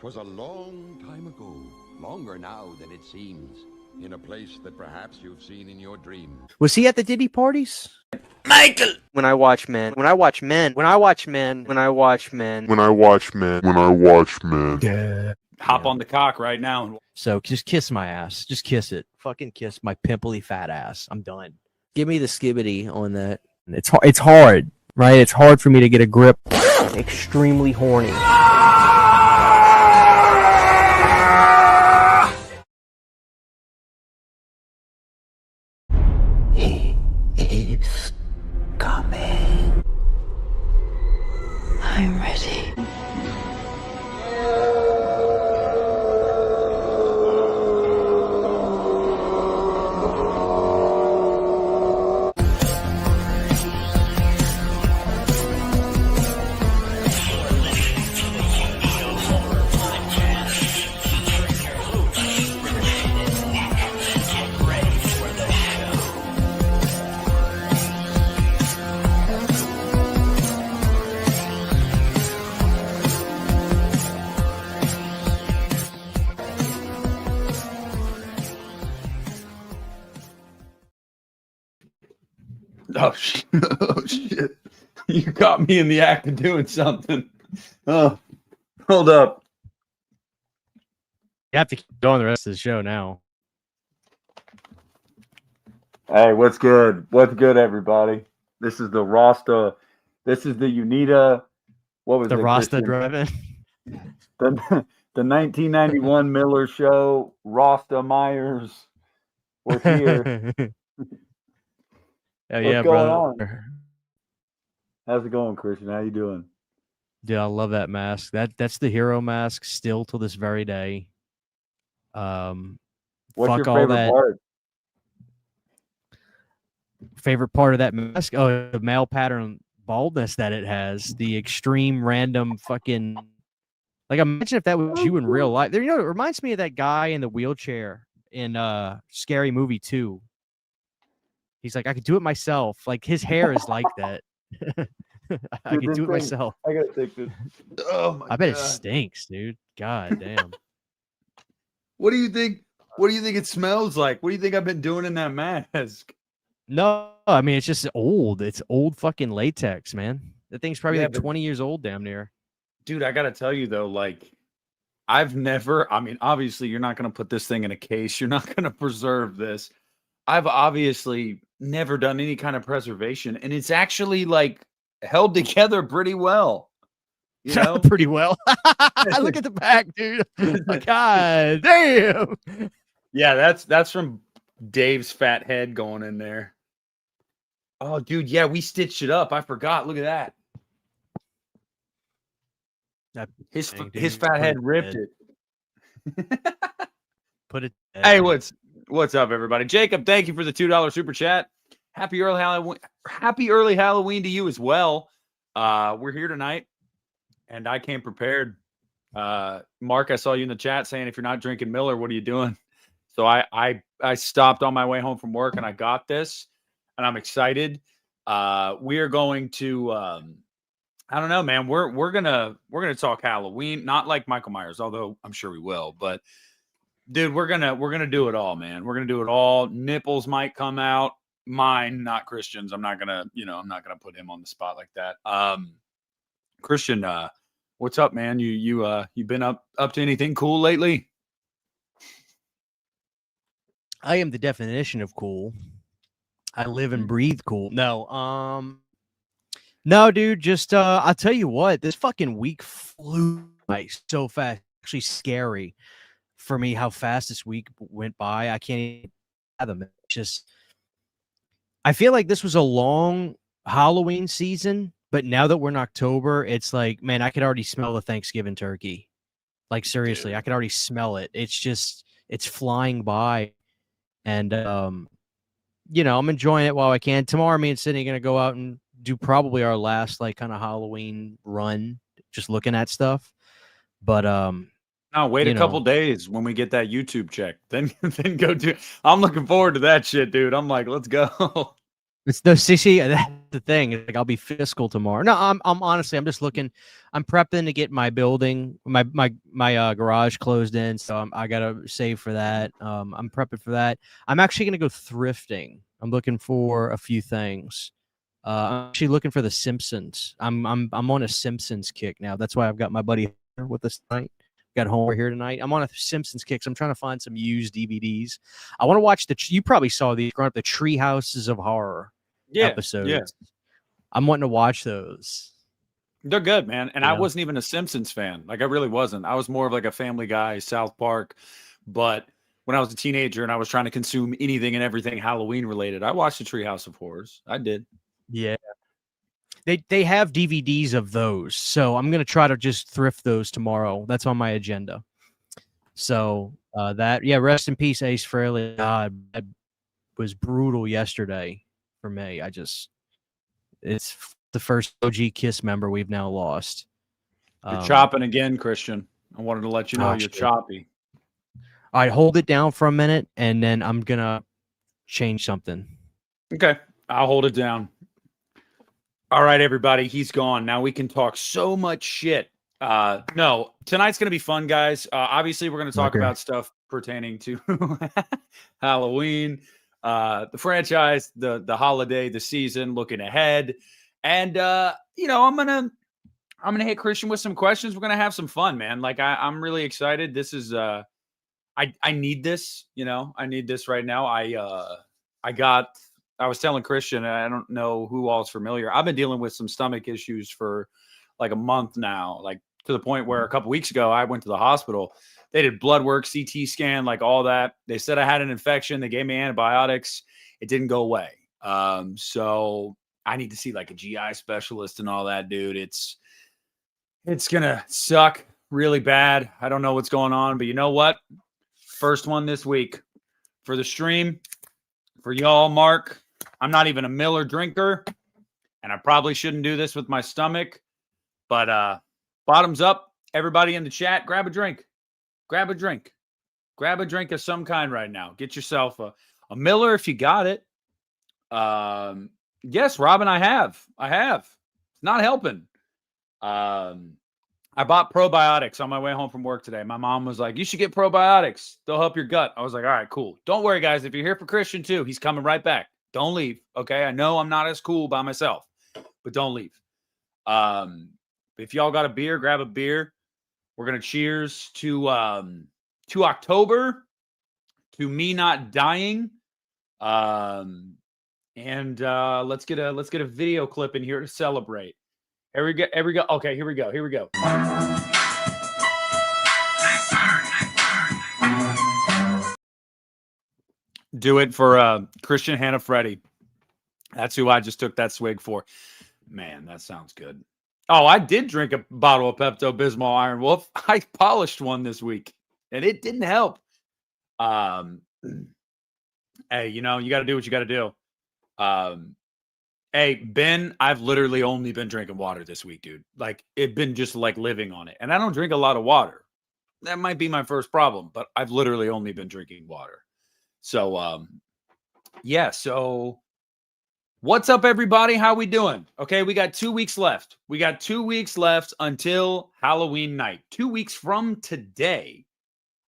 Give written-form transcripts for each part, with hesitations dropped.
'Twas a long time ago, longer now than it seems, in a place that perhaps you've seen in your dreams. Was he at the Diddy parties? Michael! When I watch men. Yeah. Hop on the cock right now. So just kiss my ass. Just kiss it. Fucking kiss my pimply fat ass. I'm done. Give me the skibbity on that. It's hard, right? It's hard for me to get a grip. Extremely horny. He is coming. I'm ready. Oh shit. Oh shit. You caught me in the act of doing something. Oh, hold up. You have to keep going the rest of the show now. Hey, what's good? What's good, everybody? This is the Rasta. This is the Uneeda. What was The it, Rasta Christian? drive-in. The 1991 Miller Show. Rasta Myers was here. Oh What's yeah, going brother. How's it going, Christian? How you doing? Dude, I love that mask. That's the hero mask still till this very day. What's Fuck your all favorite that. part? Favorite part of that mask? Oh, the male pattern baldness that it has. The extreme random fucking. Like, imagine if that was you in real life. There, you know, it reminds me of that guy in the wheelchair in Scary Movie 2. He's like, I could do it myself. Like, his hair is like that. I could do it myself. I gotta take this. Oh my I bet it God. stinks, dude. God damn. What do you think? What do you think it smells like? What do you think I've been doing in that mask? No, I mean, it's just old. It's old fucking latex, man. That thing's probably Yeah, like but- 20 years old, damn near. Dude, I gotta tell you though, like, I've never. I mean, obviously, you're not gonna put this thing in a case. You're not gonna preserve this. I've obviously never done any kind of preservation, and it's actually like held together pretty well. You know, Pretty well. Look at the back, dude. God damn. yeah, that's from Dave's fat head going in there. Oh, dude, yeah, we stitched it up. I forgot. Look at that. His Dang, his dude. fat Put head it ripped dead. it. Put it. Hey, what's up, everybody? Jacob, thank you for the $2 super chat. Happy early Halloween! Happy early Halloween to you as well. We're here tonight, and I came prepared. Mark, I saw you in the chat saying if you're not drinking Miller, what are you doing? So I stopped on my way home from work and I got this, and I'm excited. We are going to I don't know, man. We're gonna talk Halloween, not like Michael Myers, although I'm sure we will. But dude, we're gonna do it all, man. We're gonna do it all. Nipples might come out. Mine, not Christian's. I'm not gonna put him on the spot like that. Christian, what's up, man? You been up to anything cool lately? I am the definition of cool. I live and breathe cool. No, dude, just I'll tell you what, this fucking week flew by so fast. Actually scary for me how fast this week went by. I can't even fathom it. Just I feel like this was a long Halloween season, but now that we're in October, it's like, man, I could already smell the Thanksgiving turkey. Like, seriously, Dude. I could already smell it. It's just, it's flying by. And, you know, I'm enjoying it while I can. Tomorrow, me and Sydney are going to go out and do probably our last, like, kind of Halloween run, just looking at stuff. But, No, wait a couple days when we get that YouTube check. Then go do. I'm looking forward to that shit, dude. I'm like, let's go. It's no see, that's the thing. Like I'll be fiscal tomorrow. No, I'm honestly I'm just looking. I'm prepping to get my building, my garage closed in, so I gotta save for that. I'm prepping for that. I'm actually gonna go thrifting. I'm looking for a few things. I'm actually looking for the Simpsons. I'm on a Simpsons kick now. That's why I've got my buddy here with us tonight. Got Homer here tonight. I'm on a Simpsons kick. So I'm trying to find some used DVDs. I want to watch you probably saw these growing up, the Tree Houses of Horror Yeah, episodes. I'm wanting to watch those. they're good, man. And I Yeah. wasn't even a Simpsons fan. Like I really wasn't. I was more of like a Family Guy, South Park. But when I was a teenager and I was trying to consume anything and everything Halloween related, I watched the Treehouse of Horrors. I did. Yeah. They have DVDs of those. So I'm gonna try to just thrift those tomorrow. That's on my agenda. So rest in peace, Ace Frehley. God, that was brutal yesterday for me. It's the first OG Kiss member we've now lost. You're chopping again, Christian. I wanted to let you know you're shit. choppy. All right, hold it down for a minute, and then I'm gonna change something. Okay, I'll hold it down. All right, everybody, he's gone. Now we can talk so much shit. No, tonight's going to be fun, guys. Obviously, we're going to talk about stuff pertaining to Halloween, the franchise, the holiday, the season, looking ahead. And, I'm going to hit Christian with some questions. We're going to have some fun, man. Like, I'm really excited. This is, I need this, I need this right now. I was telling Christian, I don't know who all's familiar. I've been dealing with some stomach issues for like a month now, like to the point where a couple weeks ago I went to the hospital. They did blood work, CT scan, like all that. They said I had an infection. They gave me antibiotics. It didn't go away. So I need to see like a GI specialist and all that, dude. It's going to suck really bad. I don't know what's going on, but you know what? First one this week for the stream for y'all, Mark. I'm not even a Miller drinker, and I probably shouldn't do this with my stomach, but bottoms up, everybody in the chat, grab a drink. Grab a drink. Grab a drink of some kind right now. Get yourself a Miller if you got it. Yes, Robin, I have. It's not helping. I bought probiotics on my way home from work today. My mom was like, you should get probiotics. They'll help your gut. I was like, all right, cool. Don't worry, guys. If you're here for Christian too, he's coming right back. Don't leave. Okay. I know I'm not as cool by myself, but don't leave. If y'all got a beer, grab a beer. We're going to cheers to October, to me not dying. And let's get a video clip in here to celebrate. Here we go. Okay, here we go. Do it for Christian Hannah Freddy. That's who I just took that swig for. Man, that sounds good. Oh, I did drink a bottle of Pepto-Bismol Iron Wolf. I polished one this week, and it didn't help. Hey, you got to do what you got to do. Hey, Ben, I've literally only been drinking water this week, dude. Like, it's been just like living on it. And I don't drink a lot of water. That might be my first problem, but I've literally only been drinking water. So, so what's up, everybody? How we doing? Okay, we got 2 weeks left. We got 2 weeks left until Halloween night. 2 weeks from today.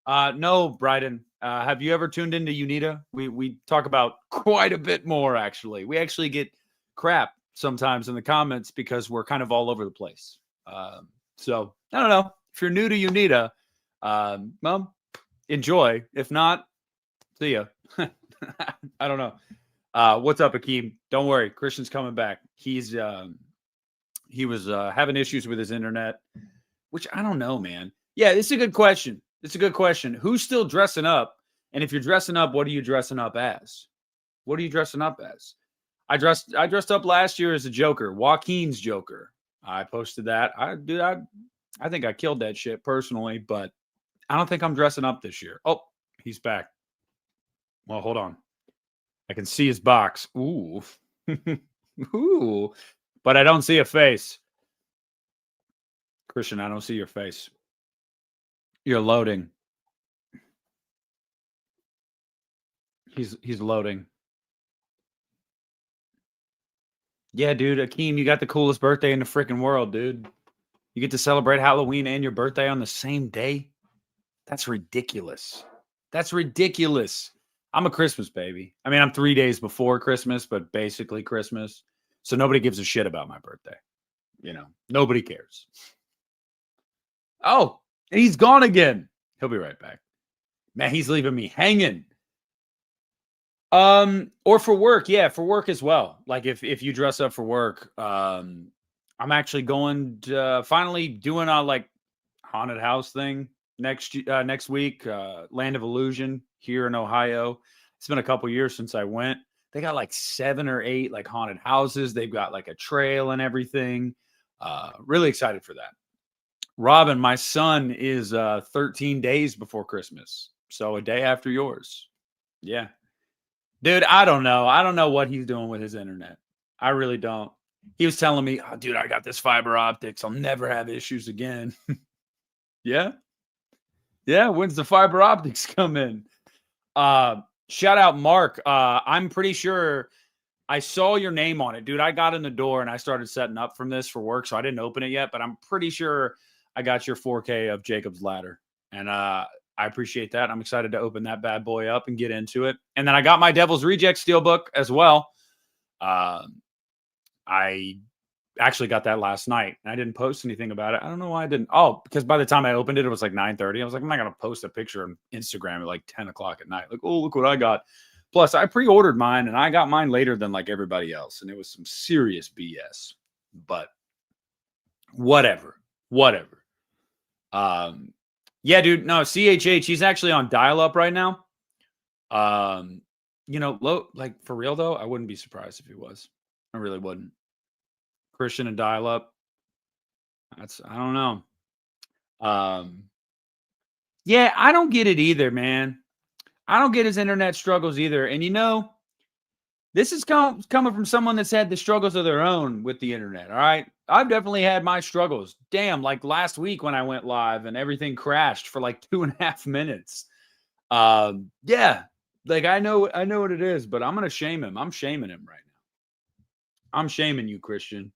No, Bryden. Have you ever tuned into Uneeda? We talk about quite a bit more, actually. We actually get crap sometimes in the comments because we're kind of all over the place. So I don't know. If you're new to Uneeda, well, enjoy. If not, see ya. I don't know. What's up, Akeem? Don't worry, Christian's coming back. He was having issues with his internet, which I don't know, man. Yeah, it's a good question. It's a good question. Who's still dressing up? And if you're dressing up, what are you dressing up as? What are you dressing up as? I dressed up last year as a Joker, Joaquin's Joker. I posted that. I think I killed that shit personally, but I don't think I'm dressing up this year. Oh, he's back. Well, hold on. I can see his box. Ooh. Ooh. But I don't see a face. Christian, I don't see your face. You're loading. He's loading. Yeah, dude, Akeem, you got the coolest birthday in the freaking world, dude. You get to celebrate Halloween and your birthday on the same day. That's ridiculous. That's ridiculous. I'm a Christmas baby. I mean, I'm 3 days before Christmas, but basically Christmas. So nobody gives a shit about my birthday. You know, nobody cares. Oh, he's gone again. He'll be right back. Man, he's leaving me hanging. Or for work, yeah, for work as well. Like if you dress up for work, I'm actually going to finally doing a like haunted house thing next week. Land of Illusion here in Ohio. It's been a couple years since I went. They got like 7 or 8 like haunted houses. They've got like a trail and everything. Really excited for that. Robin, my son is 13 days before Christmas, so a day after yours. Yeah. Dude, I don't know. I don't know what he's doing with his internet. I really don't. He was telling me, oh, dude, I got this fiber optics. I'll never have issues again. Yeah. Yeah. When's the fiber optics come in? Shout out Mark. I'm pretty sure I saw your name on it, dude. I got in the door and I started setting up from this for work, so I didn't open it yet, but I'm pretty sure I got your 4K of Jacob's Ladder. And I appreciate that. I'm excited to open that bad boy up and get into it. And then I got my Devil's Reject Steelbook as well. I actually got that last night. And I didn't post anything about it. I don't know why I didn't. Oh, because by the time I opened it, it was like 9:30. I was like, I'm not going to post a picture on Instagram at like 10 o'clock at night. Like, oh, look what I got. Plus, I pre-ordered mine and I got mine later than like everybody else. And it was some serious BS. But whatever. Yeah, dude. No, CHH, he's actually on dial-up right now. You know, like for real though, I wouldn't be surprised if he was. I really wouldn't. Christian and dial-up. I don't know. Yeah, I don't get it either, man. I don't get his internet struggles either. And you know, this is coming from someone that's had the struggles of their own with the internet. All right. I've definitely had my struggles. Damn, like last week when I went live and everything crashed for like 2.5 minutes. Yeah, like I know what it is, but I'm gonna shame him. I'm shaming him right now. I'm shaming you, Christian.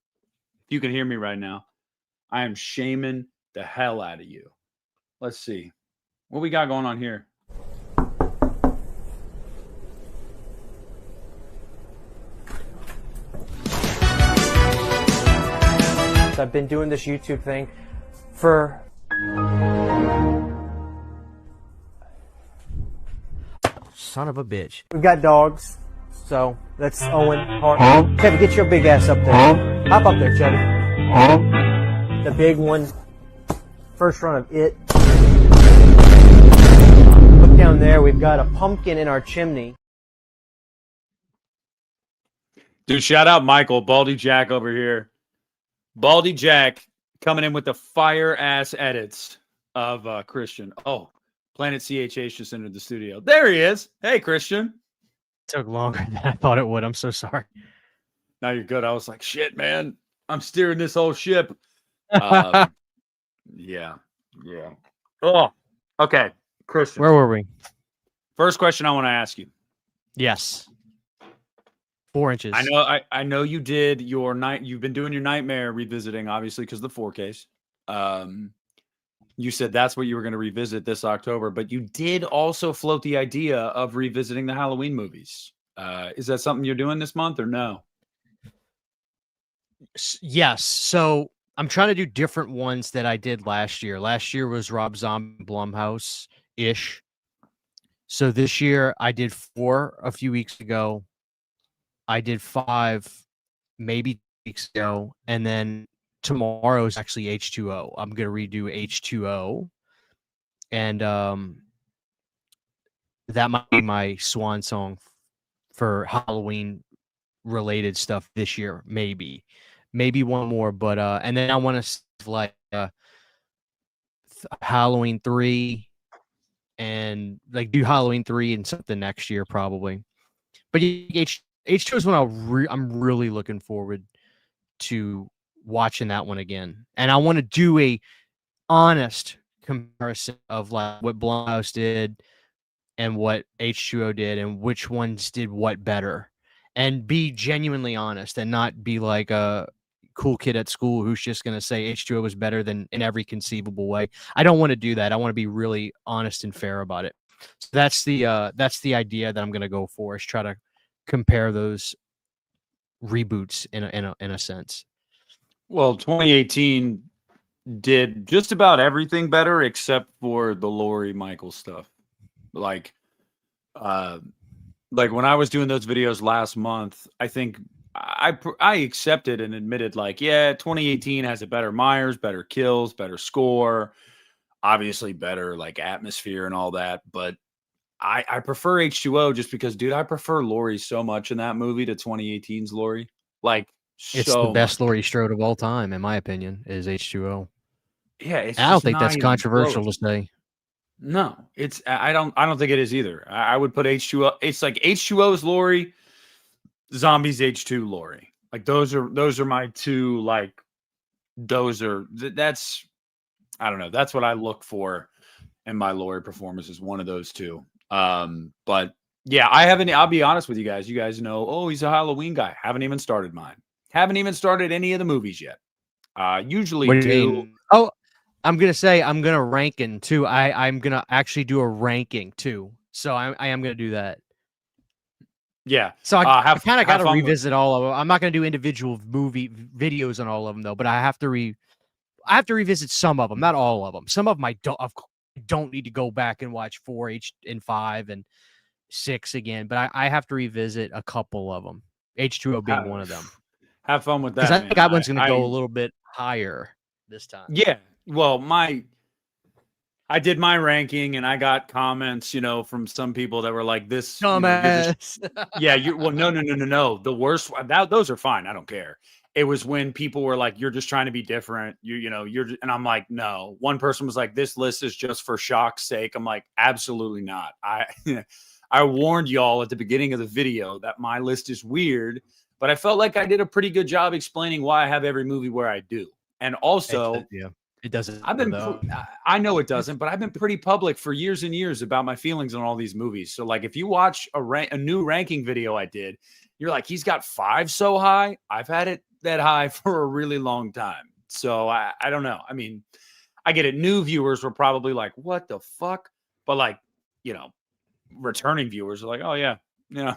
If you can hear me right now, I am shaming the hell out of you. Let's see what we got going on here. I've been doing this YouTube thing for Son of a bitch. we've got dogs, so that's Owen Hart. Chevy, get your big ass up there. Hop up there, Chevy. The big one. First run of it. Look down there, we've got a pumpkin in our chimney. Dude, shout out Michael, Baldy Jack over here. Baldy Jack coming in with the fire-ass edits of Christian. Oh, Planet CHH just entered the studio. There he is. Hey, Christian. Took longer than I thought it would. I'm so sorry. Now you're good. I was like, shit, man. I'm steering this whole ship. Yeah. Oh, okay. Christian. Where were we? First question I want to ask you. Yes. 4 inches. I know you did your you've been doing your Nightmare revisiting, obviously, because of the 4Ks. You said that's what you were going to revisit this October, but you did also float the idea of revisiting the Halloween movies. Is that something you're doing this month or no? Yes. So I'm trying to do different ones that I did last year. Last year was Rob Zombie Blumhouse-ish. So this year I did 4 a few weeks ago. I did 5 maybe 2 weeks ago. And then tomorrow is actually H2O. I'm going to redo H2O. And that might be my swan song for Halloween related stuff this year. Maybe one more, but and then I want to like Halloween 3 and like do Halloween 3 and something next year probably. But H2 is when I'm really looking forward to watching that one again. And I want to do a honest comparison of like what Blumhouse did and what H2O did and which ones did what better. and be genuinely honest and not be like a cool kid at school who's just going to say H2O is better than in every conceivable way. I don't want to do that. I want to be really honest and fair about it. So that's the idea that I'm going to go for, is try to compare those reboots in a sense. Well, 2018 did just about everything better except for the Laurie Michael stuff. Like when I was doing those videos last month, I think I accepted and admitted, like, yeah, 2018 has a better Myers, better kills, better score, obviously better like atmosphere and all that. But I prefer H2O just because, dude, I prefer Laurie so much in that movie to 2018's Laurie. Like, It's so the best much. Laurie Strode of all time, in my opinion, is H2O. Yeah, it's I don't just think not that's even controversial close. to say. No, it's I don't think it is either. I would put H2O. It's like H2O's Laurie, Zombies H2 Laurie. Like those are my two. Like that's I don't know. That's what I look for in my Laurie performance, is one of those two. But yeah, I'll be honest with you guys. You guys know, oh, he's a Halloween guy. Haven't even started mine. Haven't even started any of the movies yet. Usually What do you do. mean? Oh, I'm gonna say I'm gonna ranking too. I'm gonna actually do a ranking too. So I am gonna do that. Yeah. So I kind of got have to fun with- revisit all of them. I'm not gonna do individual movie videos on all of them though, but I have to revisit some of them, not all of them. Some of them I don't need to go back and watch 4, H and 5 and 6 again, but I have to revisit a couple of them. H2O being one of them. Have fun with that. Because I man. think that one's gonna go a little bit higher this time. Yeah. Well, I did my ranking and I got comments, from some people that were like, this, Dumbass. no. The worst, those are fine. I don't care. It was when people were like, you're just trying to be different. And I'm like, no. One person was like, this list is just for shock's sake. I'm like, absolutely not. I warned y'all at the beginning of the video that my list is weird, but I felt like I did a pretty good job explaining why I have every movie where I do. And also, it doesn't. I know it doesn't, but I've been pretty public for years and years about my feelings on all these movies. So, like, if you watch a new ranking video I did, you're like, he's got 5 so high. I've had it that high for a really long time. So I don't know. I mean, I get it. New viewers were probably like, what the fuck? But like, returning viewers are like, oh yeah,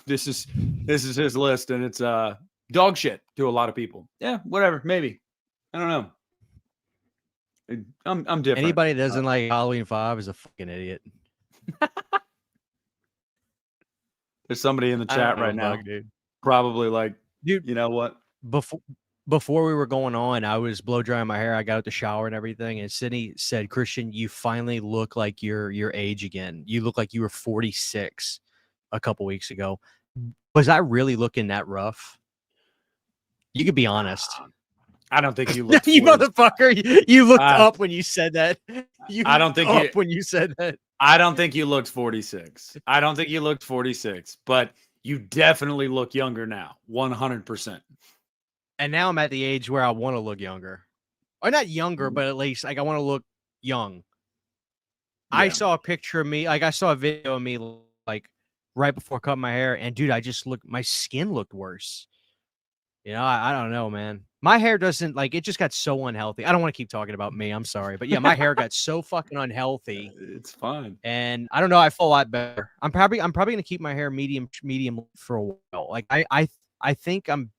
this is his list, and it's dog shit to a lot of people. Yeah, whatever, maybe. I don't know. I'm different. Anybody that doesn't like Halloween 5 is a fucking idiot. There's somebody in the chat right now, dude. Probably like, dude, you know what? Before we were going on, I was blow drying my hair. I got out the shower and everything, and Sydney said, "Christian, you finally look like your age again. You look like you were 46 a couple weeks ago." Was I really looking that rough? You could be honest. I don't think you looked. You motherfucker! You looked up when you said that. I don't think when you said that. I don't think you looked 46. I don't think you looked 46, but you definitely look younger now, 100%. And now I'm at the age where I want to look younger, or not younger, but at least like I want to look young. Yeah. I saw a picture of me, like I saw a video of me like right before cutting my hair, and dude, my skin looked worse. I don't know, man. My hair doesn't it just got so unhealthy. I don't want to keep talking about me. I'm sorry. But yeah, my hair got so fucking unhealthy. It's fine. And I don't know, I feel a lot better. I'm probably gonna keep my hair medium for a while. Like I think I'm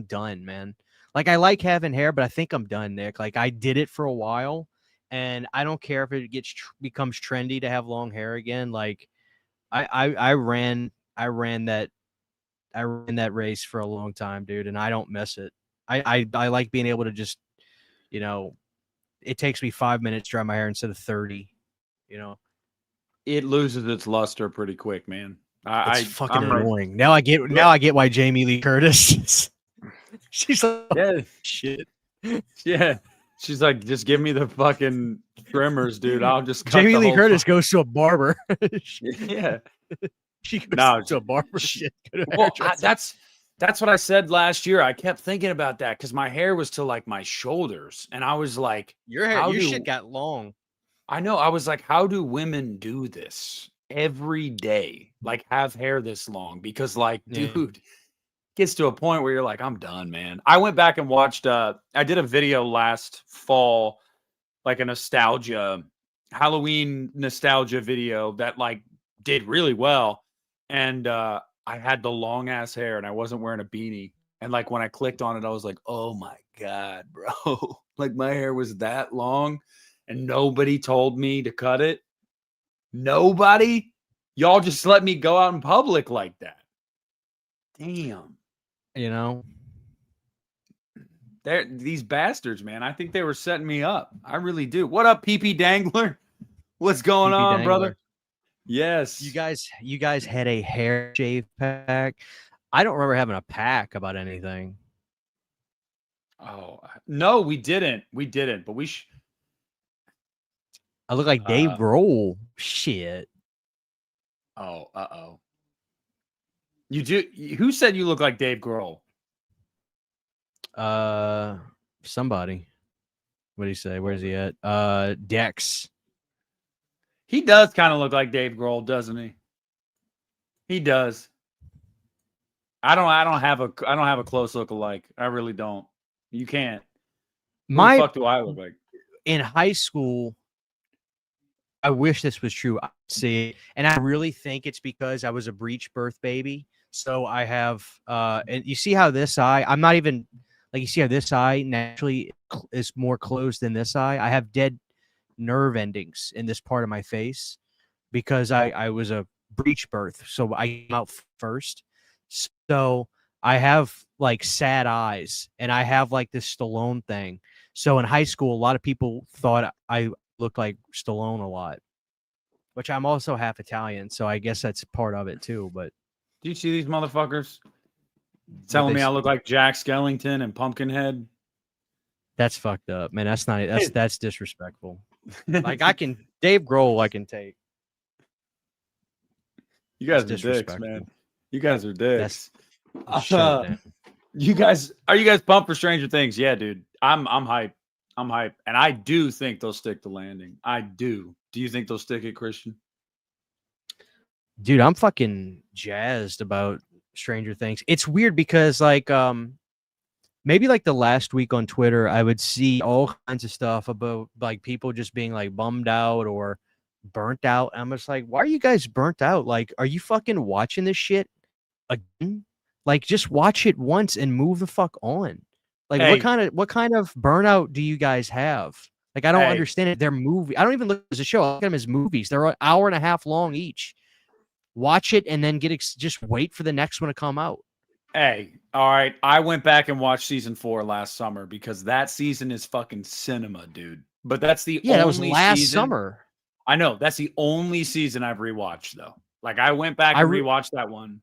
done, man. Like I like having hair, but I think I'm done, Nick. Like I did it for a while, and I don't care if it becomes trendy to have long hair again. Like I ran that race for a long time, dude, and I don't miss it. I like being able to just, it takes me 5 minutes to dry my hair instead of 30. It loses its luster pretty quick, man. It's fucking annoying. Now I get why Jamie Lee Curtis. She's like, yeah, shit. Yeah, she's like, just give me the fucking trimmers, dude. I'll just cut Jamie Lee Curtis goes to a barber. Yeah, she goes to a barber. Shit. Well, that's what I said last year. I kept thinking about that because my hair was to like my shoulders, and I was like, your shit got long. I know. I was like, how do women do this every day? Like have hair this long? Because like, dude, gets to a point where you're like, I'm done, man. I went back and watched. I did a video last fall, like a Halloween nostalgia video that like did really well, and I had the long ass hair and I wasn't wearing a beanie, and like when I clicked on it, I was like, oh my god, bro, like my hair was that long, and nobody told me to cut it. Nobody, y'all just let me go out in public like that. Damn. You know, These bastards, man. I think they were setting me up. I really do. What up, PP Dangler? What's going PP on, Dangler. brother? Yes. You guys had a hair shave pack. I don't remember having a pack about anything. Oh no, we didn't. But we I look like Dave Grohl. Shit. Oh, uh-oh. You do. Who said you look like Dave Grohl? Somebody. What did he say? Where's he at? Dex. He does kind of look like Dave Grohl, doesn't he? He does. I don't have a close look alike. I really don't. You can't. Who the fuck do I look like? In high school, I wish this was true. I see, and I really think it's because I was a breech birth baby. So I have, and you see how this eye, I'm not even, like, you see how this eye naturally is more closed than this eye? I have dead nerve endings in this part of my face because I was a breech birth. So I came out first. So I have like sad eyes and I have like this Stallone thing. So in high school, a lot of people thought I looked like Stallone a lot, which I'm also half Italian. So I guess that's part of it too. But do you see these motherfuckers telling me I look like Jack Skellington and Pumpkinhead? That's fucked up, man. That's disrespectful. Like Dave Grohl, I can take. You guys are dicks, man. You guys are dicks. Are you guys pumped for Stranger Things? Yeah, dude. I'm hyped. I'm hyped. And I do think they'll stick the landing. I do. Do you think they'll stick it, Christian? Dude, I'm fucking jazzed about Stranger Things. It's weird because like maybe like the last week on Twitter, I would see all kinds of stuff about like people just being like bummed out or burnt out. I'm just like, why are you guys burnt out? Like, are you fucking watching this shit again? Like, just watch it once and move the fuck on. Like, what kind of burnout do you guys have? Like, I don't understand it. They're movie. I don't even look at it as a show. I look at them as movies. They're an hour and a half long each. Watch it and then just wait for the next one to come out. Hey, all right. I went back and watched season 4 last summer because that season is fucking cinema, dude. But that's the only that was last season. Summer. I know. That's the only season I've rewatched, though. Like, I went back and rewatched that one.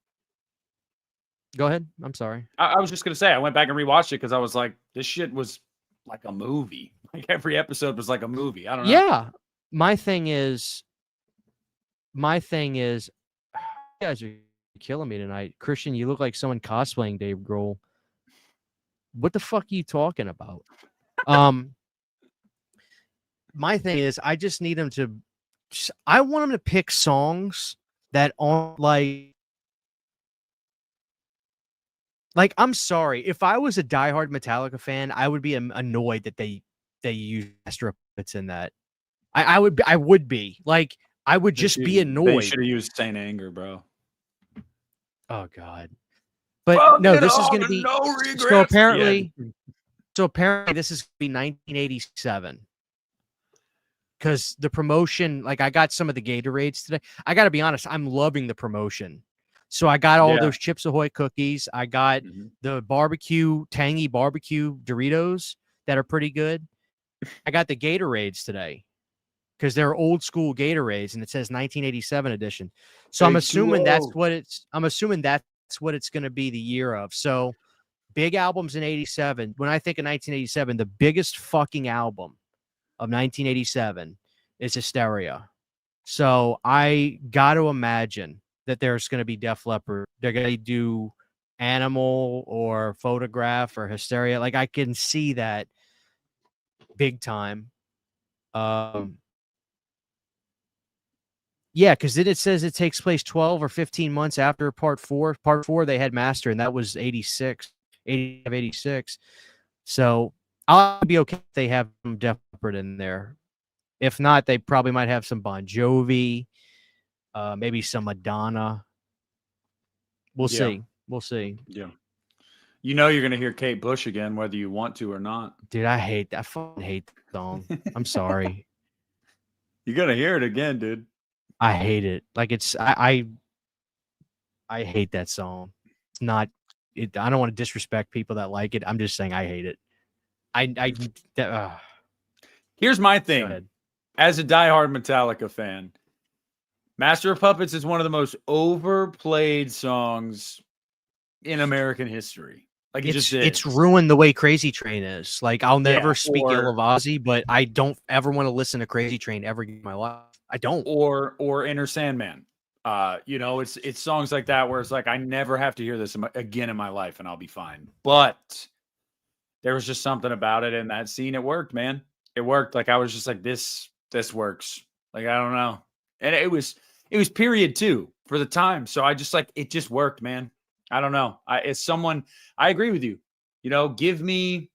Go ahead. I'm sorry. I was just going to say, I went back and rewatched it because I was like, this shit was like a movie. Like, every episode was like a movie. I don't know. Yeah. My thing is, you guys are killing me tonight. Christian, you look like someone cosplaying Dave Grohl. What the fuck are you talking about? My thing is, I just need him to. I want him to pick songs that aren't like. Like, I'm sorry. If I was a diehard Metallica fan, I would be annoyed that they use Master Puppets in that. I would be like, I would just be annoyed. They should have used Saint Anger, bro. Oh God. But no, this is going to be so apparently this is going to be 1987. Because the promotion, like, I got some of the Gatorades today. I got to be honest, I'm loving the promotion. So I got all those Chips Ahoy cookies. I got the tangy barbecue Doritos that are pretty good. I got the Gatorades today because they're old school Gatorades and it says 1987 edition. So I'm assuming that's what it's going to be the year of. So big albums in 87. When I think of 1987, the biggest fucking album of 1987 is Hysteria. So I got to imagine that there's going to be Def Leppard. They're going to do Animal or Photograph or Hysteria. Like, I can see that big time. Yeah, because then it says it takes place 12 or 15 months after part 4. Part 4 they had master, and that was 86, 85, 86. So I'll be okay if they have some Def Leppard in there. If not, they probably might have some Bon Jovi, maybe some Madonna. We'll Yeah. see. We'll see. Yeah. You know you're gonna hear Kate Bush again, whether you want to or not. Dude, I hate that. I fucking hate that song. I'm sorry. You're gonna hear it again, dude. I hate it. Like I hate that song. It's not it, I don't want to disrespect people that like it. I'm just saying I hate it. Here's my Go thing. ahead. As a diehard Metallica fan, Master of Puppets is one of the most overplayed songs in American history. Like it just is. It's ruined the way Crazy Train is. Like I'll never Yeah, speak ill of Ozzy, but I don't ever want to listen to Crazy Train ever in my life. I don't. Or Inner Sandman. You know, it's songs like that where it's like I never have to hear this again in my life and I'll be fine. But there was just something about it in that scene. It worked, man. It worked. Like I was just like, this works. Like I don't know. And it was period 2 for the time. So I just like it just worked, man. I don't know. As someone, I agree with you. You know, give me.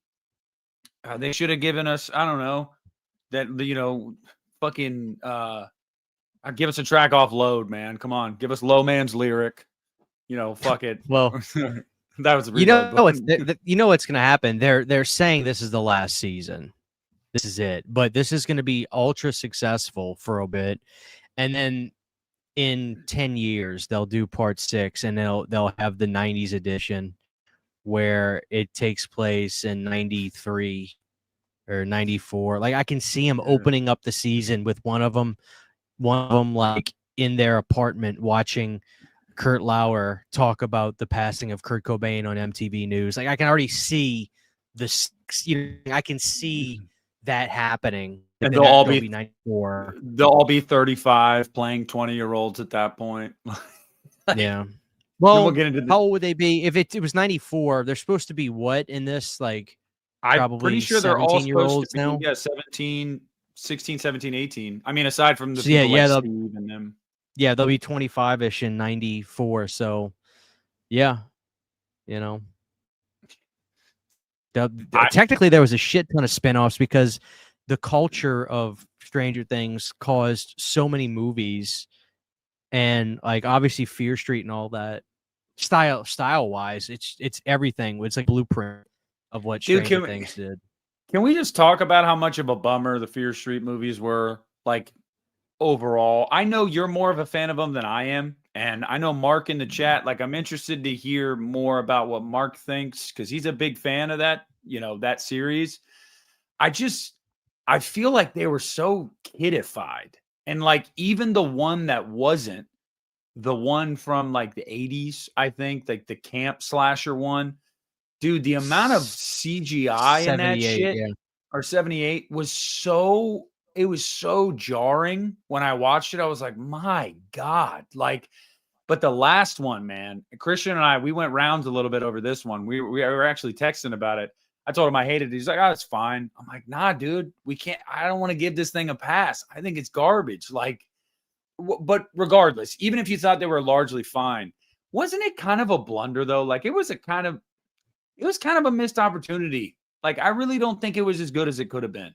They should have given us. I don't know. That fucking. Give us a track off Load, man. Come on, give us Low Man's Lyric. Fuck it. Well, that was what's gonna happen. They're saying this is the last season. This is it. But this is gonna be ultra successful for a bit, and then in 10 years they'll do part 6 and they'll have the 90s edition where it takes place in 93 or 94. Like I can see them opening up the season with one of them like in their apartment watching Kurt Lauer talk about the passing of Kurt Cobain on MTV News. Like I can already see this, I can see that happening. And they'll all be 94. They'll all be 35 playing 20-year-olds at that point. Yeah. Well, we'll get into how old would they be? If it was 94, they're supposed to be what in this? Like I'm pretty sure they're all supposed to be, now? Yeah, 16, 17, 18. I mean, aside from the So, people like they'll, Steve and them. Yeah, they'll be 25-ish in 94. So, yeah, technically there was a shit ton of spinoffs because the culture of Stranger Things caused so many movies, and like obviously Fear Street and all that. Style wise, it's everything. It's like blueprint of what Stranger Things did. Can we just talk about how much of a bummer the Fear Street movies were? Like overall, I know you're more of a fan of them than I am, and I know Mark in the chat. Like I'm interested to hear more about what Mark thinks because he's a big fan of that. That series. I feel like they were so kidified, and like even the one that wasn't. The one from like the 80s, I think, like the camp slasher one. Dude, the amount of CGI in that shit, or 78, was so jarring when I watched it. I was like, my God. Like, but the last one, man, Christian and I, we went rounds a little bit over this one. We were actually texting about it. I told him I hated it. He's like, oh, it's fine. I'm like, nah, dude, I don't want to give this thing a pass. I think it's garbage. Like, but regardless, even if you thought they were largely fine, wasn't it kind of a blunder though? Like it was kind of a missed opportunity. Like I really don't think it was as good as it could have been.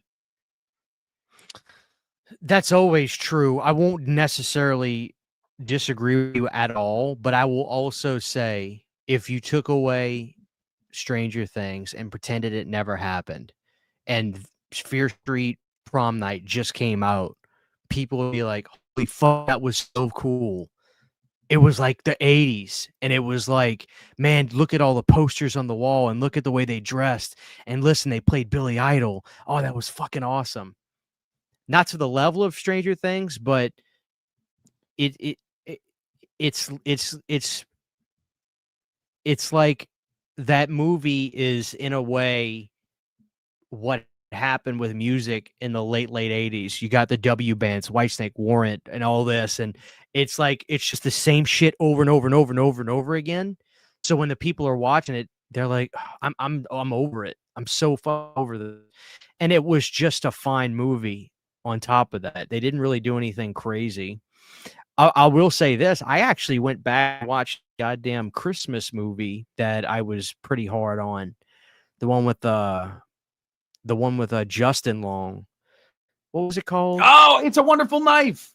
That's always true. I won't necessarily disagree with you at all, but I will also say if you took away Stranger Things and pretended it never happened and Fear Street Prom Night just came out, people would be like, holy fuck, that was so cool. It was like the 80s, and it was like, man, look at all the posters on the wall and look at the way they dressed, and listen, they played Billy Idol. Oh, that was fucking awesome. Not to the level of Stranger Things, but it's like that movie is in a way what happened with music in the late 80s. You got the W bands, Whitesnake, Warrant, and all this, and it's like it's just the same shit over and over and over and over and over again. So when the people are watching it, they're like, I'm over it. I'm so far over this. And it was just a fine movie on top of that. They didn't really do anything crazy. I will say this. I actually went back and watched a goddamn Christmas movie that I was pretty hard on. The one with Justin Long. What was it called? Oh, It's a Wonderful Knife.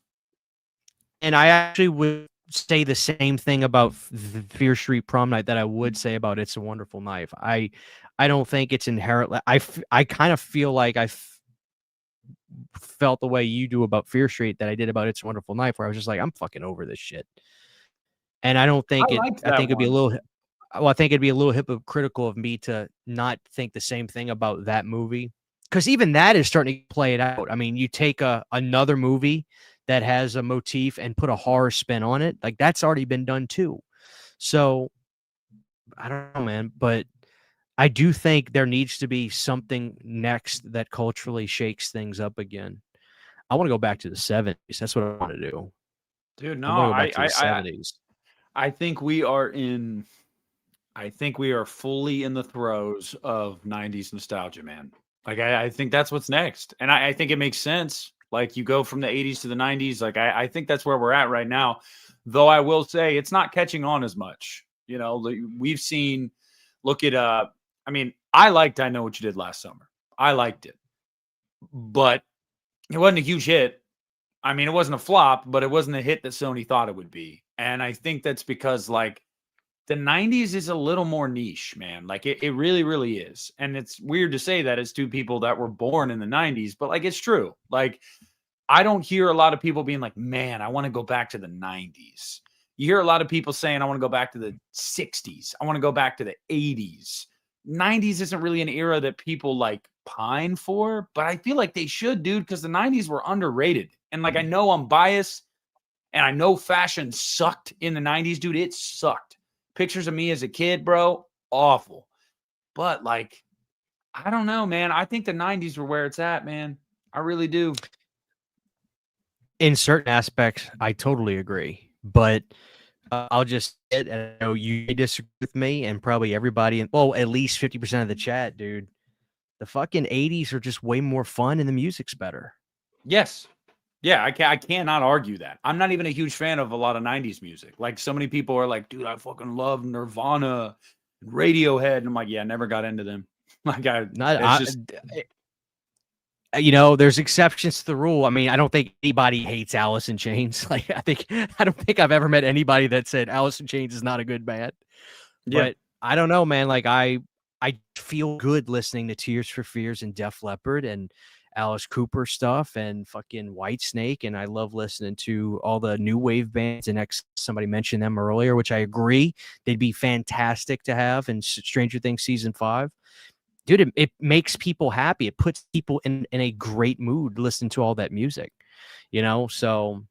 And I actually would say the same thing about Fear Street Prom Night that I would say about It's a Wonderful Knife. I don't think it's inherently. I kind of feel like felt the way you do about Fear Street that I did about It's a Wonderful Knife, where I was just like, I'm fucking over this shit. And I don't think I think it'd be a little. Well, I think it'd be a little hypocritical of me to not think the same thing about that movie, because even that is starting to play it out. I mean, you take another movie that has a motif and put a horror spin on it, like that's already been done too. So I don't know, man, but I do think there needs to be something next that culturally shakes things up again. I want to go back to the 70s. That's what I want to do. Dude, no, I want to go back to the 70s. I think we are fully in the throes of 90s nostalgia, man. Like, I think that's what's next. And I think it makes sense. Like, you go from the 80s to the 90s. Like, I think that's where we're at right now. Though I will say it's not catching on as much. You know, we've seen, look at, I mean, I liked I Know What You Did Last Summer. I liked it. But it wasn't a huge hit. I mean, it wasn't a flop, but it wasn't a hit that Sony thought it would be. And I think that's because, like, the 90s is a little more niche, man. Like, it really, really is. And it's weird to say that as two people that were born in the 90s, but, like, it's true. Like, I don't hear a lot of people being like, man, I want to go back to the 90s. You hear a lot of people saying, I want to go back to the 60s. I want to go back to the 80s. 90s isn't really an era that people, like, pine for, but I feel like they should, dude, because the 90s were underrated. And, like, I know I'm biased, and I know fashion sucked in the 90s, dude. It sucked. Pictures of me as a kid, bro, awful. But, like, I don't know, man. I think the 90s were where it's at, man. I really do. In certain aspects, I totally agree. But I'll just and I know you disagree with me, and probably everybody, at least 50% of the chat, dude. The fucking 80s are just way more fun, and the music's better. Yes. Yeah, I cannot argue that. I'm not even a huge fan of a lot of 90s music. Like, so many people are like, dude, I fucking love Nirvana and Radiohead. And I'm like, yeah, I never got into them. Like, you know, there's exceptions to the rule. I mean, I don't think anybody hates Alice in Chains. Like, I don't think I've ever met anybody that said Alice in Chains is not a good band. Yeah. But I don't know, man. Like, I feel good listening to Tears for Fears and Def Leppard and Alice Cooper stuff and fucking Whitesnake, and I love listening to all the new wave bands. And somebody mentioned them earlier, which I agree they'd be fantastic to have in Stranger Things season 5. Dude, it makes people happy. It puts people in a great mood listening to all that music, you know. So,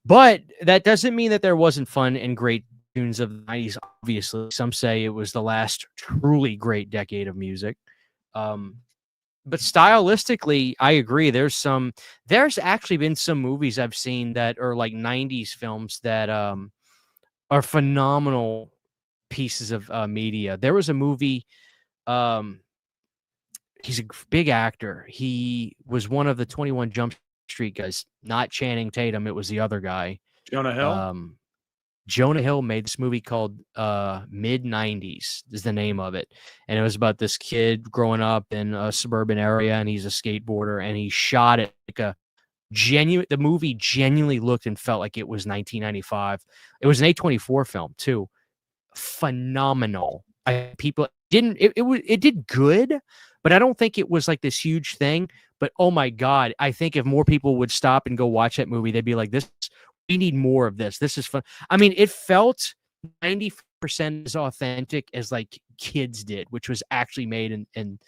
but that doesn't mean that there wasn't fun and great tunes of the 90s. Obviously, some say it was the last truly great decade of music. But stylistically, I agree. There's actually been some movies I've seen that are like 90s films that are phenomenal pieces of media. There was a movie, he's a big actor. He was one of the 21 Jump Street guys, not Channing Tatum. It was the other guy. Jonah Hill? Jonah Hill made this movie called Mid-90s is the name of it. And it was about this kid growing up in a suburban area, and he's a skateboarder, and he shot it like the movie genuinely looked and felt like it was 1995. It was an A24 film too. Phenomenal. It did good, but I don't think it was like this huge thing. But oh my God, I think if more people would stop and go watch that movie, they'd be like, we need more of this. This is fun. I mean, it felt 90% as authentic as like Kids did, which was actually made in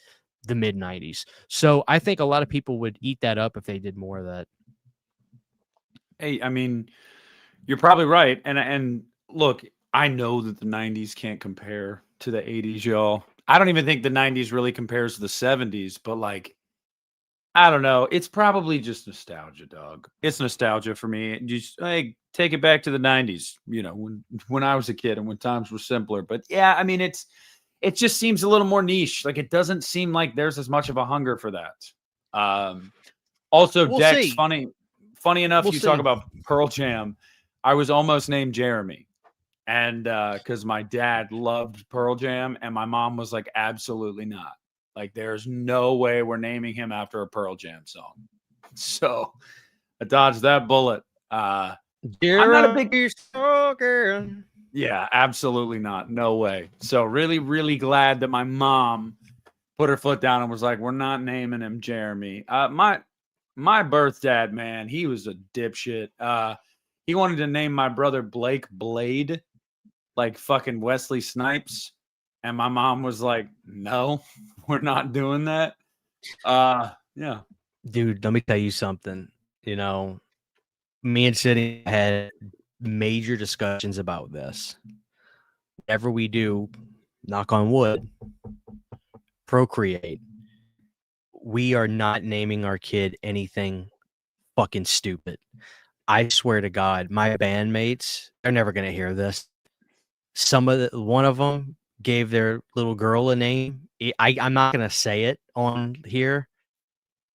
the mid-90s. So I think a lot of people would eat that up if they did more of that. Hey, I mean, you're probably right. And look, I know that the 90s can't compare to the 80s, y'all. I don't even think the 90s really compares to the 70s, but like, I don't know. It's probably just nostalgia, dog. It's nostalgia for me. Just take it back to the 90s, you know, when I was a kid and when times were simpler. But yeah, I mean, it just seems a little more niche. Like, it doesn't seem like there's as much of a hunger for that. Also, We'll Dex, see. funny enough, We'll you talk see. about Pearl Jam. I was almost named Jeremy. And because my dad loved Pearl Jam, and my mom was like, absolutely not. Like, there's no way we're naming him after a Pearl Jam song. So I dodged that bullet. I'm not a big Yeah, absolutely not. No way. So really, really glad that my mom put her foot down and was like, we're not naming him Jeremy. My birth dad, man, he was a dipshit. He wanted to name my brother Blake Blade, like fucking Wesley Snipes. And my mom was like, no, we're not doing that. Yeah. Dude, let me tell you something. You know, me and Sydney had major discussions about this. Whatever we do, knock on wood, procreate. We are not naming our kid anything fucking stupid. I swear to God, my bandmates, they're never gonna hear this. One of them gave their little girl a name. I'm not gonna say it on here,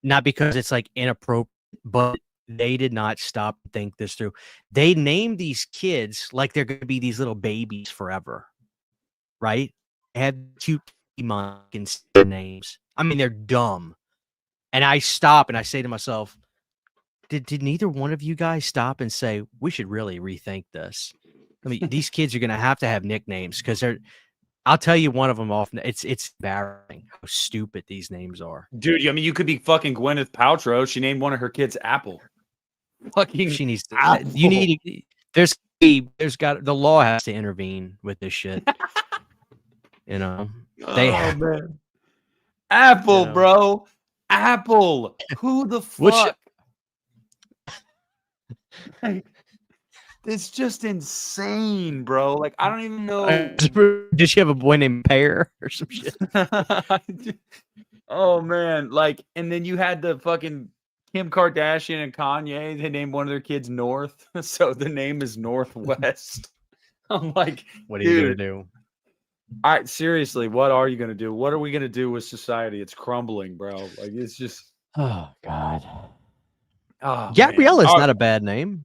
not because it's like inappropriate, but they did not stop to think this through. They named these kids like they're gonna be these little babies forever, right? They had cute names. I mean, they're dumb. And I stop and I say to myself, did neither one of you guys stop and say, we should really rethink this? I mean, these kids are going to have nicknames because I'll tell you one of them off. It's embarrassing how stupid these names are. Dude, I mean, you could be fucking Gwyneth Paltrow. She named one of her kids Apple. Fucking She needs to, Apple. you need, there's got, the law has to intervene with this shit. You know, man. Apple, You know. bro. Apple. Who the fuck? Like, it's just insane, bro. Like, I don't even know. Did she have a boy named Pear or some shit? Oh man, like, and then you had the fucking Kim Kardashian and Kanye. They named one of their kids North, so the name is Northwest. I'm like, What are you gonna do? Seriously, what are you gonna do? What are we gonna do with society? It's crumbling, bro. Like, it's just. Oh God. Oh, Gabriella's man. not a bad name.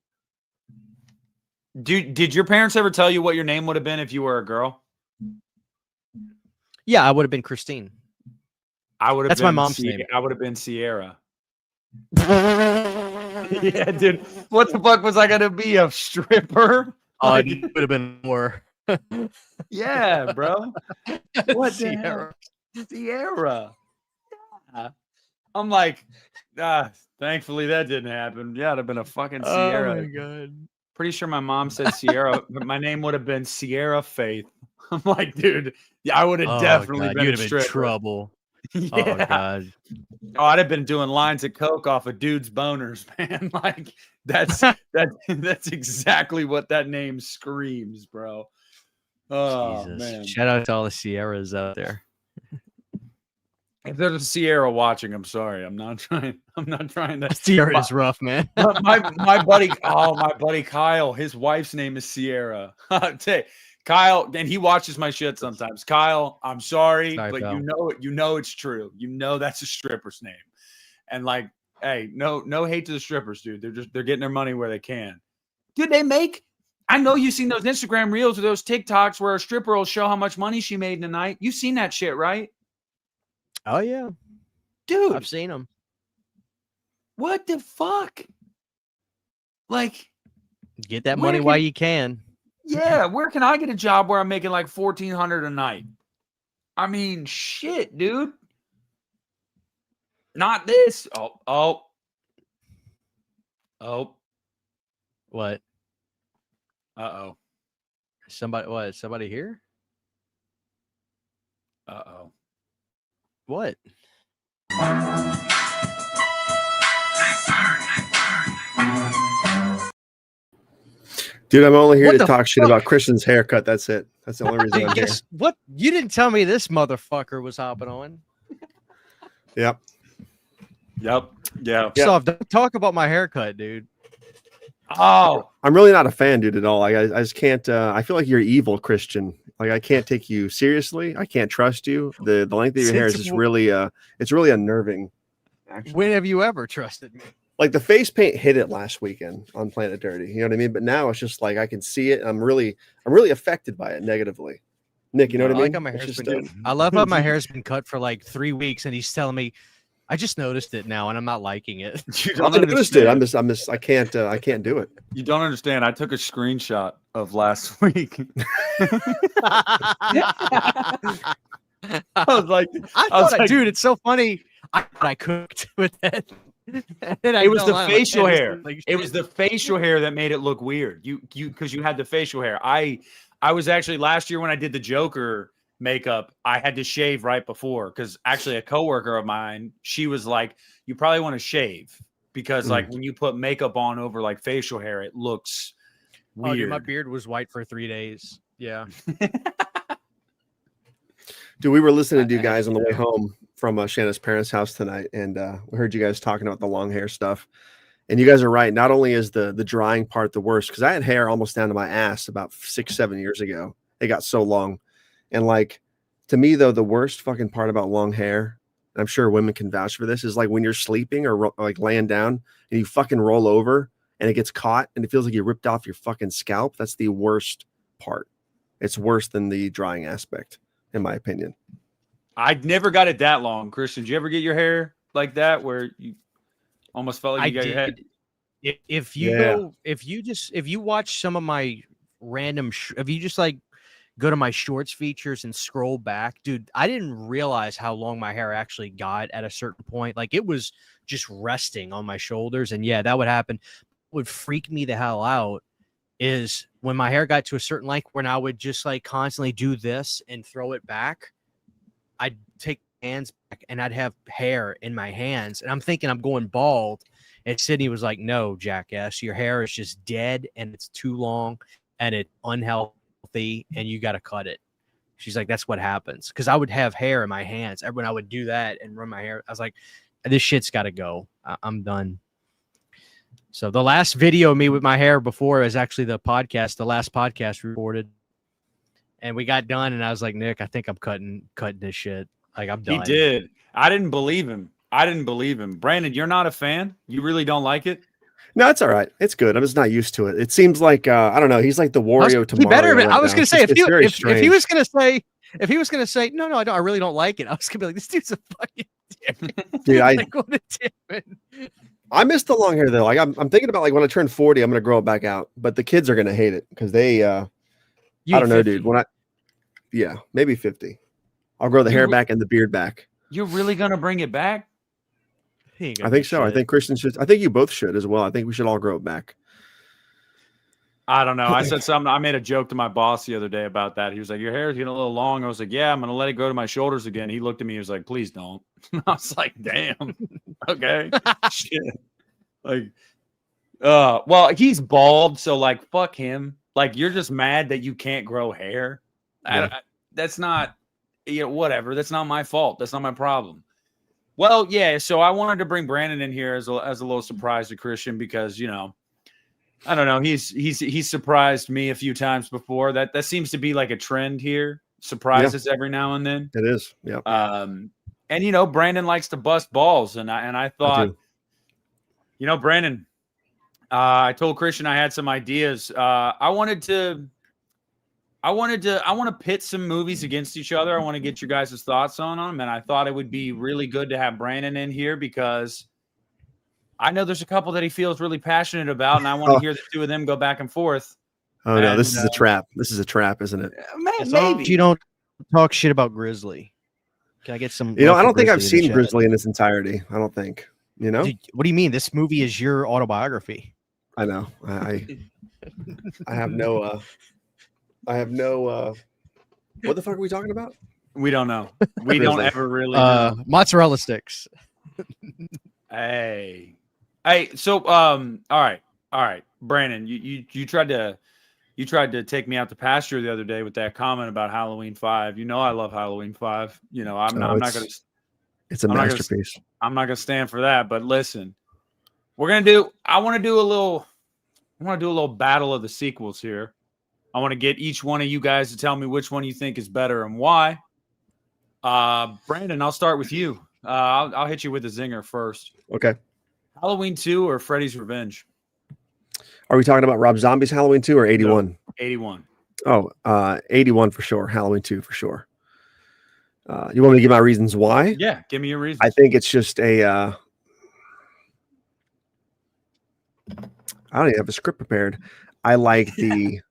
Did your parents ever tell you what your name would have been if you were a girl? Yeah, I would have been Christine. I would have. That's my mom's name. I would have been Sierra. Yeah, dude. What the fuck was I gonna be? A stripper? Like, It would have been more. yeah, bro. What the Sierra. hell? Sierra. Yeah. I'm like, thankfully that didn't happen. Yeah, it'd have been a fucking Sierra. Oh my God. Pretty sure my mom said Sierra, but my name would have been Sierra Faith. I'm like, dude, yeah, I would have definitely God, been you'd a have stripper. been trouble. Yeah. Oh God. Oh, I'd have been doing lines of coke off of dudes' boners, man. Like, that's exactly what that name screams, bro. Oh Jesus. man. Shout out to all the Sierras out there. If there's a Sierra watching, I'm sorry. I'm not trying to. Sierra is rough, man. my buddy, my buddy Kyle, his wife's name is Sierra. Kyle, and he watches my shit sometimes. Kyle, I'm sorry, but pal. you know it's true. You know that's a stripper's name. And like, hey, no hate to the strippers, dude. They're getting their money where they can. Dude, I know you've seen those Instagram reels or those TikToks where a stripper will show how much money she made in a night. You've seen that shit, right? Oh yeah. Dude, I've seen them. what the fuck? Like, Get that money while you can. yeah, where can I get a job where I'm making like $1,400 a night? I mean, shit, dude. Not this. Oh. What? Uh-oh. Somebody here? Uh-oh. What? Dude, I'm only here What to the talk shit about Christian's haircut. That's it. That's the only reason I'm here. Guess what? You didn't tell me this motherfucker was hopping on. Yep. Yeah. So don't talk about my haircut, dude. Oh. I'm really not a fan, dude, at all. I just can't. I feel like you're evil, Christian. Like, I can't take you seriously. I can't trust you. The length of your hair is just really it's really unnerving. Actually. When have you ever trusted me? like the face paint hit it last weekend on Planet Dirty. You know what I mean? But now it's just like I can see it. I'm really affected by it negatively. Nick, you know what I mean? like how my hair's been, I love how my hair's been cut for like 3 weeks, and he's telling me, I just noticed it now, and I'm not liking it. You I don't noticed it. understand. I can't do it. You don't understand. I took a screenshot of last week. I was like, dude, it's so funny. I cooked with it. It was the facial hair. It was the facial hair that made it look weird. You because you had the facial hair. I was actually last year when I did the Joker makeup, I had to shave right before because actually a coworker of mine, she was like, you probably want to shave because like when you put makeup on over like facial hair, it looks weird. Oh, dude, my beard was white for 3 days. Yeah. Dude, we were listening to you guys on the way home from Shanna's parents' house tonight, and we heard you guys talking about the long hair stuff. And you guys are right. Not only is the drying part the worst, because I had hair almost down to my ass about 6-7 years ago. It got so long. And like, to me, though, the worst fucking part about long hair, and I'm sure women can vouch for this, is like when you're sleeping or like laying down and you fucking roll over and it gets caught and it feels like you ripped off your fucking scalp. That's the worst part. It's worse than the drying aspect, in my opinion. I never got it that long. Christian, did you ever get your hair like that where you almost felt like you got your head? If you watch some of my random, if you just like go to my shorts features and scroll back, dude, I didn't realize how long my hair actually got at a certain point. Like it was just resting on my shoulders. And yeah, that would happen. What would freak me the hell out is when my hair got to a certain length when I would just like constantly do this and throw it back. I'd take my hands back and I'd have hair in my hands. And I'm thinking I'm going bald. And Sydney was like, no, jackass, your hair is just dead and it's too long and it's unhealthy and you got to cut it. She's like, that's what happens. Because I would have hair in my hands. When I would do that and run my hair, I was like, this shit's got to go. I'm done. So the last video of me with my hair before is actually the last podcast recorded. And we got done and I was like, Nick, I think I'm cutting this shit. Like I'm done. He did. I didn't believe him. Brandon, you're not a fan? You really don't like it? No, it's all right. It's good. I'm just not used to it. It seems like I don't know. He's like the Wario to Mario. I was going to say if he was going to say no, I really don't like it. I was going to be like, this dude's a fucking dick. Dude, like, I miss the long hair though. Like I'm thinking about like when I turn 40, I'm going to grow it back out. But the kids are going to hate it because they I don't know, dude. Maybe 50. I'll grow the hair back and the beard back. You're really going to bring it back? I think so. I think Christian should. I think you both should as well. I think we should all grow it back. I don't know. I said something. I made a joke to my boss the other day about that. He was like, your hair is getting a little long. I was like, yeah, I'm going to let it go to my shoulders again. He looked at me. He was like, please don't. I was like, damn. Okay. Shit. Like, well, he's bald. So like, fuck him. Like, you're just mad that you can't grow hair. Yeah. That's not, whatever. That's not my fault. That's not my problem. Well, yeah, so I wanted to bring Brandon in here as a little surprise to Christian because, I don't know, he's surprised me a few times before. That seems to be like a trend here. Surprises every now and then. It is. Yeah. And Brandon likes to bust balls and I thought, Brandon, I told Christian I had some ideas. I want to pit some movies against each other. I want to get your guys' thoughts on them. And I thought it would be really good to have Brandon in here because I know there's a couple that he feels really passionate about. And I want to hear the two of them go back and forth. Oh, no, this is a trap. This is a trap, isn't it? Maybe. You don't talk shit about Grizzly. Can I get some? I don't think I've seen Grizzly in its entirety. I don't think, Dude, what do you mean? This movie is your autobiography. I know. I have no... what the fuck are we talking about? We don't know. We don't ever really know. Mozzarella sticks. Hey, so all right, Brandon, you tried to take me out to pasture the other day with that comment about Halloween 5. I love Halloween 5. I'm not gonna. It's a masterpiece. I'm not gonna stand for that. But listen, I want to do a little battle of the sequels here. I want to get each one of you guys to tell me which one you think is better and why. Brandon, I'll start with you. I'll hit you with a zinger first. Okay. Halloween 2 or Freddy's Revenge? Are we talking about Rob Zombie's Halloween 2 or 81? No, 81. Oh, 81 for sure. Halloween 2 for sure. You want me to give my reasons why? Yeah, give me your reasons. I think it's just a. I don't even have a script prepared. I like the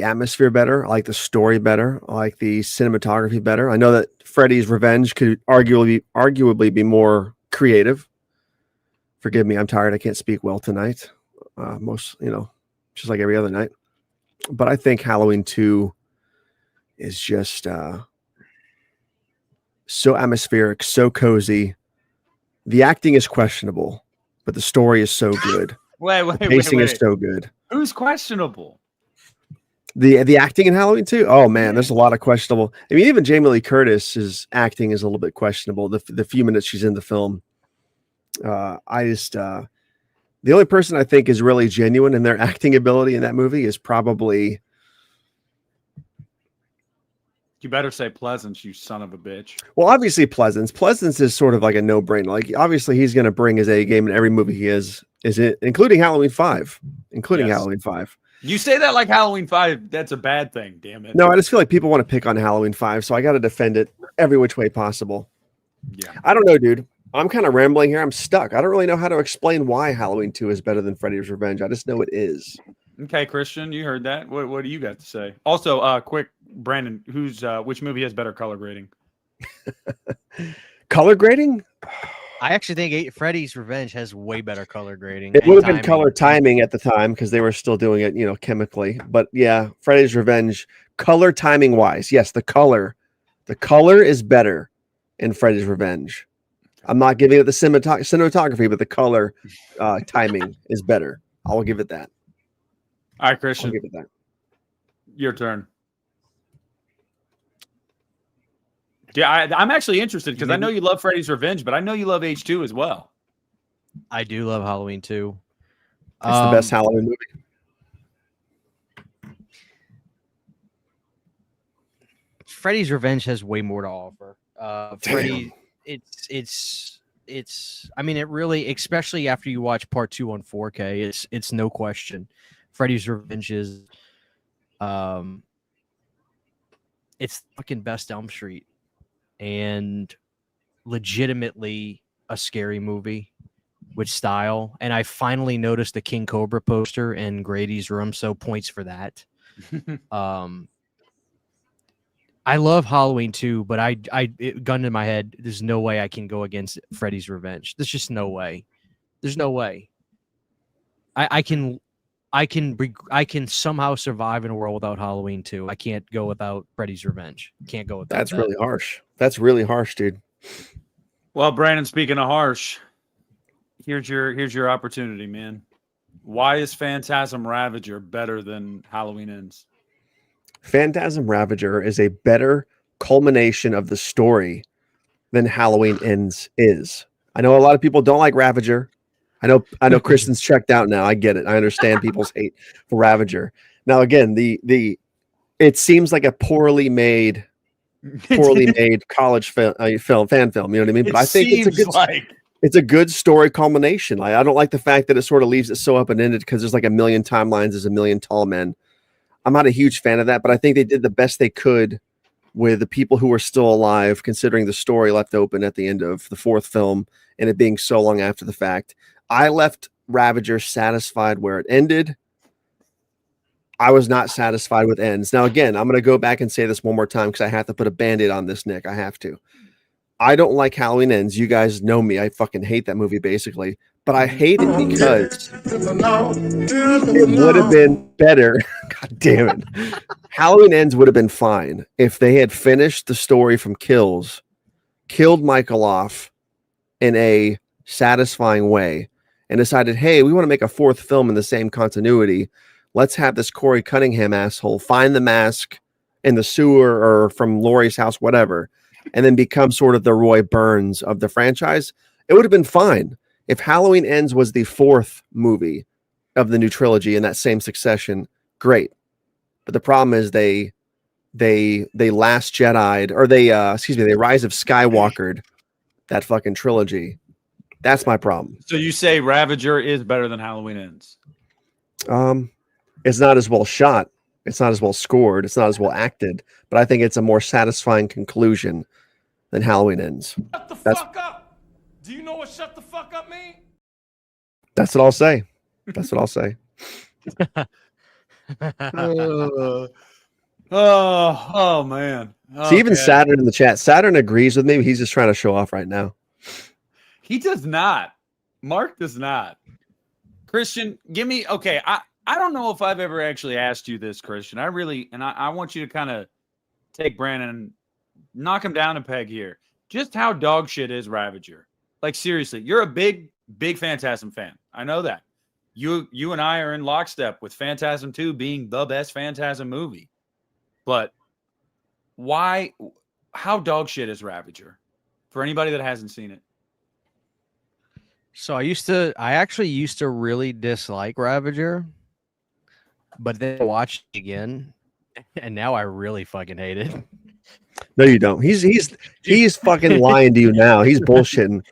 atmosphere better. I like the story better. I like the cinematography better. I know that Freddy's Revenge could arguably be more creative. Forgive me, I'm tired. I can't speak well tonight. Just like every other night. But I think Halloween 2 is just so atmospheric, so cozy. The acting is questionable, but the story is so good. Wait. Pacing is so good. Who's questionable? The acting in Halloween 2? Oh man, there's a lot of questionable. I mean, even Jamie Lee Curtis's acting is a little bit questionable. The few minutes she's in the film, the only person I think is really genuine in their acting ability in that movie is probably. You better say Pleasance, you son of a bitch. Well, obviously Pleasance. Pleasance is sort of like a no-brainer. Like obviously he's going to bring his A game in every movie he is it, including Halloween 5, Halloween 5. You say that like Halloween 5, that's a bad thing, damn it. No, I just feel like people want to pick on Halloween 5, so I got to defend it every which way possible. Yeah. I don't know, dude. I'm kind of rambling here. I'm stuck. I don't really know how to explain why Halloween 2 is better than Freddy's Revenge. I just know it is. Okay, Christian, you heard that. What do you got to say? Also, quick, Brandon, which movie has better color grading? Color grading? I actually think Freddy's Revenge has way better color grading. It would have been color timing at the time because they were still doing it, chemically. But yeah, Freddy's Revenge, color timing wise, yes, the color is better in Freddy's Revenge. I'm not giving it the cinematography, but the color timing is better. I will give it that. All right, Christian. I'll give it that. Your turn. Yeah, I'm actually interested because I know you love Freddy's Revenge, but I know you love H2 as well. I do love Halloween 2. It's the best Halloween movie. Freddy's Revenge has way more to offer. Freddy, it's. I mean, it really, especially after you watch Part 2 on 4K, it's no question. Freddy's Revenge is, it's fucking best Elm Street, and legitimately a scary movie with style. And I finally noticed the King Cobra poster in Grady's room, so points for that. I love Halloween 2, but it gun in my head, there's no way I can go against Freddy's Revenge. There's just no way. There's no way. I can somehow survive in a world without Halloween 2. I can't go without Freddy's Revenge. Can't go without That's that. really harsh. That's really harsh, dude. Well, Brandon, speaking of harsh, here's your opportunity, man. Why is Phantasm Ravager better than Halloween Ends? Phantasm Ravager is a better culmination of the story than Halloween Ends is. I know a lot of people don't like Ravager. I know Kristen's checked out now. I get it. I understand people's hate for Ravager. Now, again, it seems like a poorly made college fan film. You know what I mean? But I think it's a good story culmination. I don't like the fact that it sort of leaves it so open-ended because there's like a million timelines, there's a million tall men. I'm not a huge fan of that, but I think they did the best they could with the people who were still alive, considering the story left open at the end of the fourth film and it being so long after the fact. I left Ravager satisfied where it ended. I was not satisfied with Ends. Now, again, I'm going to go back and say this one more time because I have to put a Band-Aid on this, Nick. I have to. I don't like Halloween Ends. You guys know me. I fucking hate that movie, basically. But I hate it because it would have been better. God damn it. Halloween Ends would have been fine if they had finished the story from Kills, killed Michael off in a satisfying way, and decided, hey, we want to make a fourth film in the same continuity. Let's have this Corey Cunningham asshole find the mask in the sewer or from Laurie's house, whatever, and then become sort of the Roy Burns of the franchise. It would have been fine. If Halloween Ends was the fourth movie of the new trilogy in that same succession, great. But the problem is they Last Jedi'd, or they Rise of Skywalker'd that fucking trilogy. That's my problem. So you say Ravager is better than Halloween Ends? It's not as well shot. It's not as well scored. It's not as well acted. But I think it's a more satisfying conclusion than Halloween Ends. Shut the fuck up! Do you know what shut the fuck up mean? That's what I'll say. That's what I'll say. Oh man. See, even Okay. Saturn in the chat. Saturn agrees with me. He's just trying to show off right now. He does not. Mark does not. Christian, give me okay. I don't know if I've ever actually asked you this, Christian. I want you to kind of take Brandon and knock him down a peg here. Just how dog shit is Ravager? Like seriously, you're a big Phantasm fan. I know that. You and I are in lockstep with Phantasm 2 being the best Phantasm movie. But why? How dog shit is Ravager? For anybody that hasn't seen it. So I actually used to really dislike Ravager, but then I watched it again, and now I really fucking hate it. No, you don't. He's fucking lying to you now. He's bullshitting.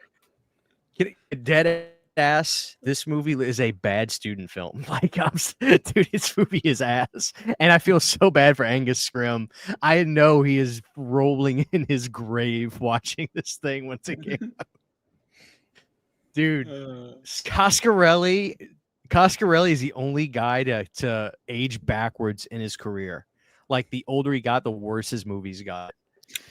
Dead ass. This movie is a bad student film. Like, dude, this movie is ass, and I feel so bad for Angus Scrim. I know he is rolling in his grave watching this thing once again. Dude, Coscarelli is the only guy to age backwards in his career. Like, the older he got, the worse his movies got.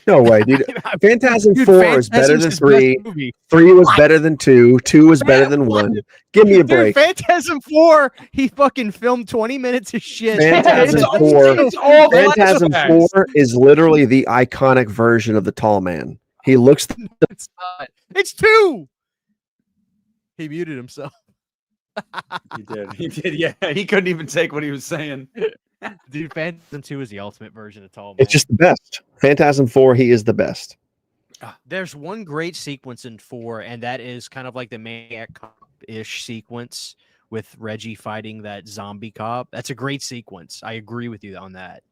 No way, dude. Phantasm 4 is better than Phantasm's his 3. best movie. 3 was better than 2. 2 was better than 1. Give me a Dude, break. Phantasm 4, he fucking filmed 20 minutes of shit. Phantasm It's 4 all Phantasm flashbacks. 4 is literally the iconic version of the tall man. He looks It's not. It's 2. He muted himself. He did. He did. Yeah. He couldn't even take what he was saying. Dude, Phantasm 2 is the ultimate version of Tall Man. it's just the best. Phantasm 4, he is the best. There's one great sequence in 4, and that is kind of like the Maniac Cop-ish sequence with Reggie fighting that zombie cop. That's a great sequence. I agree with you on that.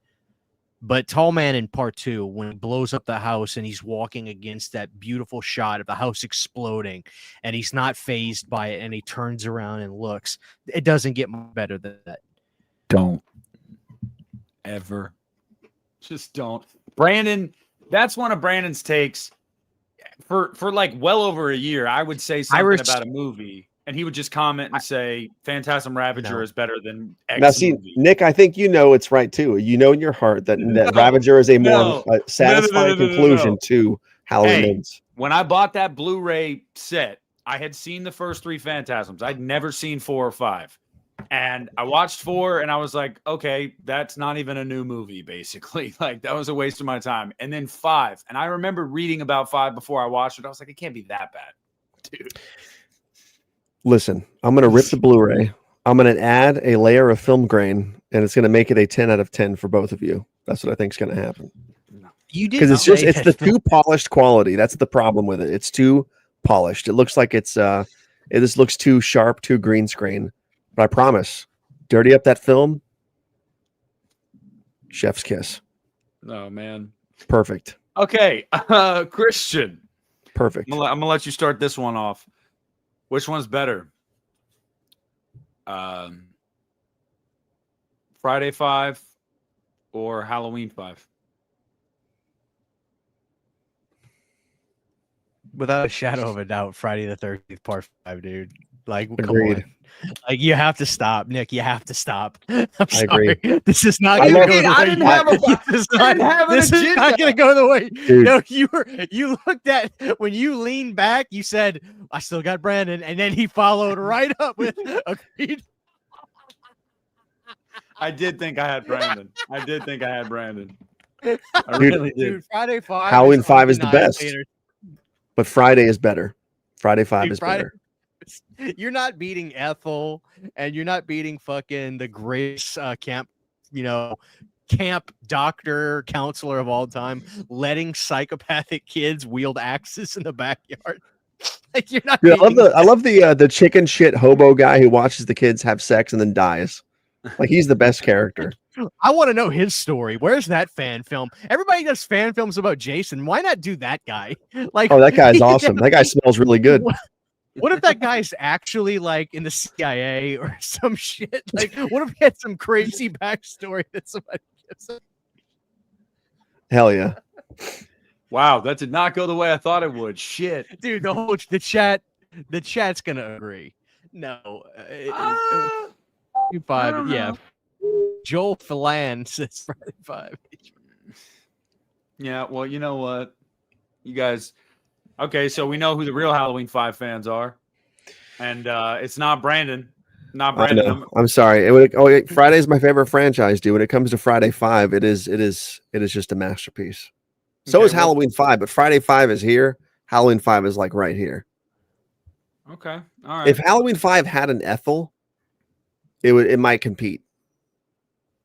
But Tall Man in part 2, when he blows up the house and he's walking against that beautiful shot of the house exploding, and he's not fazed by it, and he turns around and looks, it doesn't get much better than that. Don't ever. Just don't. Brandon, that's one of Brandon's takes for like well over a year. I would say something about a movie, and he would just comment and say Phantasm Ravager is better than X Now, see, movie. Nick, I think you know it's right too. You know in your heart that Ravager is a more satisfying conclusion to Halloween Ends. When I bought that Blu-ray set, I had seen the first 3 Phantasms. I'd never seen 4 or 5. And I watched 4 and I was like, okay, that's not even a new movie, basically. Like, that was a waste of my time. And then 5. And I remember reading about 5 before I watched it. I was like, it can't be that bad, dude. Listen, I'm going to rip the Blu-ray. I'm going to add a layer of film grain, and it's going to make it a 10 out of 10 for both of you. That's what I think is going to happen. You did Because it's not just, make it's that the too polished quality. That's the problem with it. It's too polished. It looks like it's, this looks too sharp, too green screen. But I promise, dirty up that film, chef's kiss. Oh, man. Perfect. Okay, Christian. Perfect. I'm gonna let you start this one off. Which one's better? Friday 5 or Halloween 5? Without a shadow of a doubt, Friday the 13th, part 5, dude. Like, come Agreed. on. Like, you have to stop, Nick. You have to stop. I'm I agree. sorry. This is not I going to love go it. the way I didn't have a- this is I not, didn't have an this is not agenda. going to go the way. Dude. No, you looked at when you leaned back. You said, "I still got Brandon," and then he followed right up with agreed. I did think I had Brandon. I Dude, really did. Dude, Friday 5. Halloween 5 is the best. undeniably But Friday is better. Friday 5 Dude, is Friday- better. You're not beating Ethel, and you're not beating fucking the greatest camp doctor counselor of all time, letting psychopathic kids wield axes in the backyard. Like, you're not. Dude, beating I love the chicken shit hobo guy who watches the kids have sex and then dies. Like, he's the best character. I want to know his story. Where's that fan film? Everybody does fan films about Jason. Why not do that guy? Like, Oh, that guy's awesome. That guy smells really good. What if that guy's actually like in the CIA or some shit? Like, what if he had some crazy backstory that somebody gives him? Hell yeah. Wow, that did not go the way I thought it would. Shit. Dude, the chat's gonna agree. No, five, yeah. Joel Phelan says Friday 5. Yeah, well, you know what? You guys, okay, so we know who the real Halloween 5 fans are. And it's not Brandon. Not I Brandon. know. I'm sorry. Friday's my favorite franchise, dude. When it comes to Friday 5, it is just a masterpiece. So Okay, is Halloween 5, but Friday 5 is here. Halloween 5 is like right here. Okay. All right. If Halloween 5 had an Ethel, it might compete.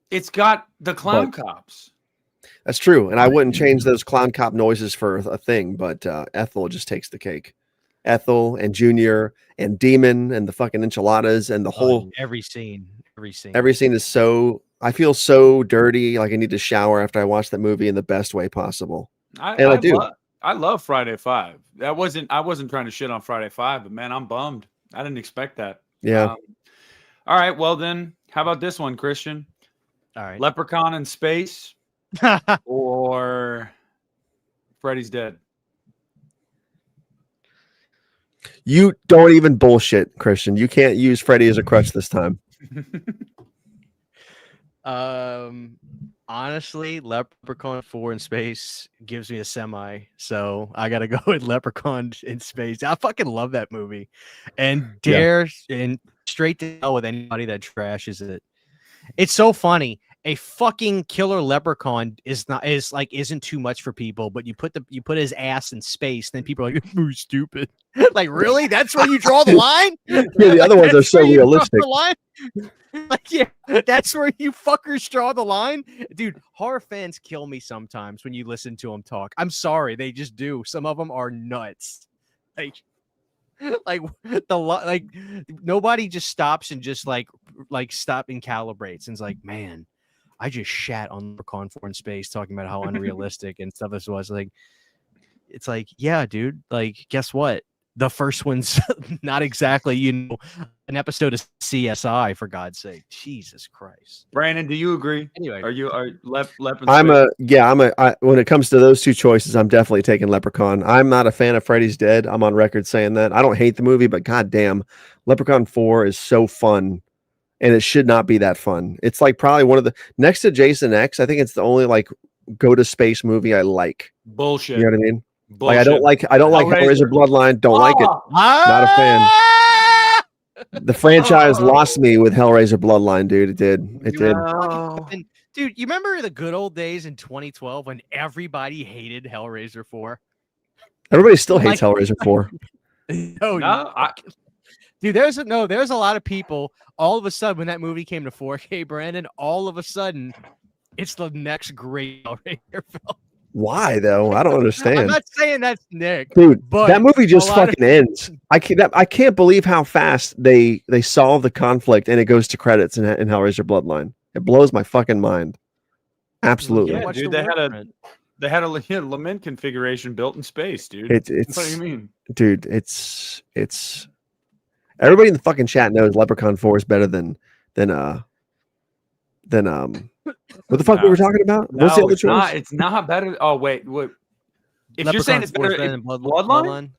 It's got the clown cops. That's true. And I wouldn't change those clown cop noises for a thing, but Ethel just takes the cake. Ethel and Junior and Demon and the fucking enchiladas and the whole every scene is so, I feel so dirty, like I need to shower after I watch that movie in the best way possible. I do. I love Friday 5. I wasn't trying to shit on Friday 5, but man, I'm bummed. I didn't expect that. Yeah. All right, well then, how about this one, Christian? All right. Leprechaun in Space or Freddy's Dead? You don't even bullshit, Christian. You can't use Freddy as a crutch this time. Honestly, Leprechaun 4 in Space gives me a semi, so I gotta go with Leprechaun in Space. I fucking love that movie, and and straight to hell with anybody that trashes it. It's so funny. A fucking killer leprechaun isn't too much for people, but you put his ass in space, then people are like, "Ooh, stupid." Like, really? That's where you draw the line? Yeah, the other ones are so realistic. Like, yeah, that's where you fuckers draw the line, dude. Horror fans kill me sometimes when you listen to them talk. I'm sorry, they just do. Some of them are nuts. Like nobody just stops and just like stop and calibrates and is like, man, I just shat on Leprechaun 4 in Space talking about how unrealistic and stuff this was. Like, it's like, yeah, dude. Like, guess what? The first one's not exactly, an episode of CSI, for God's sake. Jesus Christ. Brandon, do you agree? Anyway, when it comes to those two choices, I'm definitely taking Leprechaun. I'm not a fan of Freddy's Dead. I'm on record saying that. I don't hate the movie, but goddamn, Leprechaun 4 is so fun, and it should not be that fun. It's like probably one of the next to Jason X. I think it's the only like go to space movie I like. Bullshit. You know what I mean? Bullshit. Like I don't like Hellraiser Bloodline. Don't like it. Not a fan. The franchise lost me with Hellraiser Bloodline, dude. It did. And, dude, you remember the good old days in 2012 when everybody hated Hellraiser 4? Everybody still hates Hellraiser 4. Dude, there's a lot of people. All of a sudden, when that movie came to 4K, Brandon, all of a sudden, it's the next great Hellraiser film. Why though? I don't understand. I'm not saying that's Nick, dude. But that movie just fucking ends. I can't believe how fast they solve the conflict and it goes to credits in Hellraiser Bloodline. It blows my fucking mind. Absolutely, yeah, dude. They had a lament configuration built in space, dude. It's what do you mean, dude? It's everybody in the fucking chat knows Leprechaun 4 is better than what the fuck we were talking about? What's the other choice? It's not better. Oh wait. If Leprechaun you're saying it's better than Bloodline,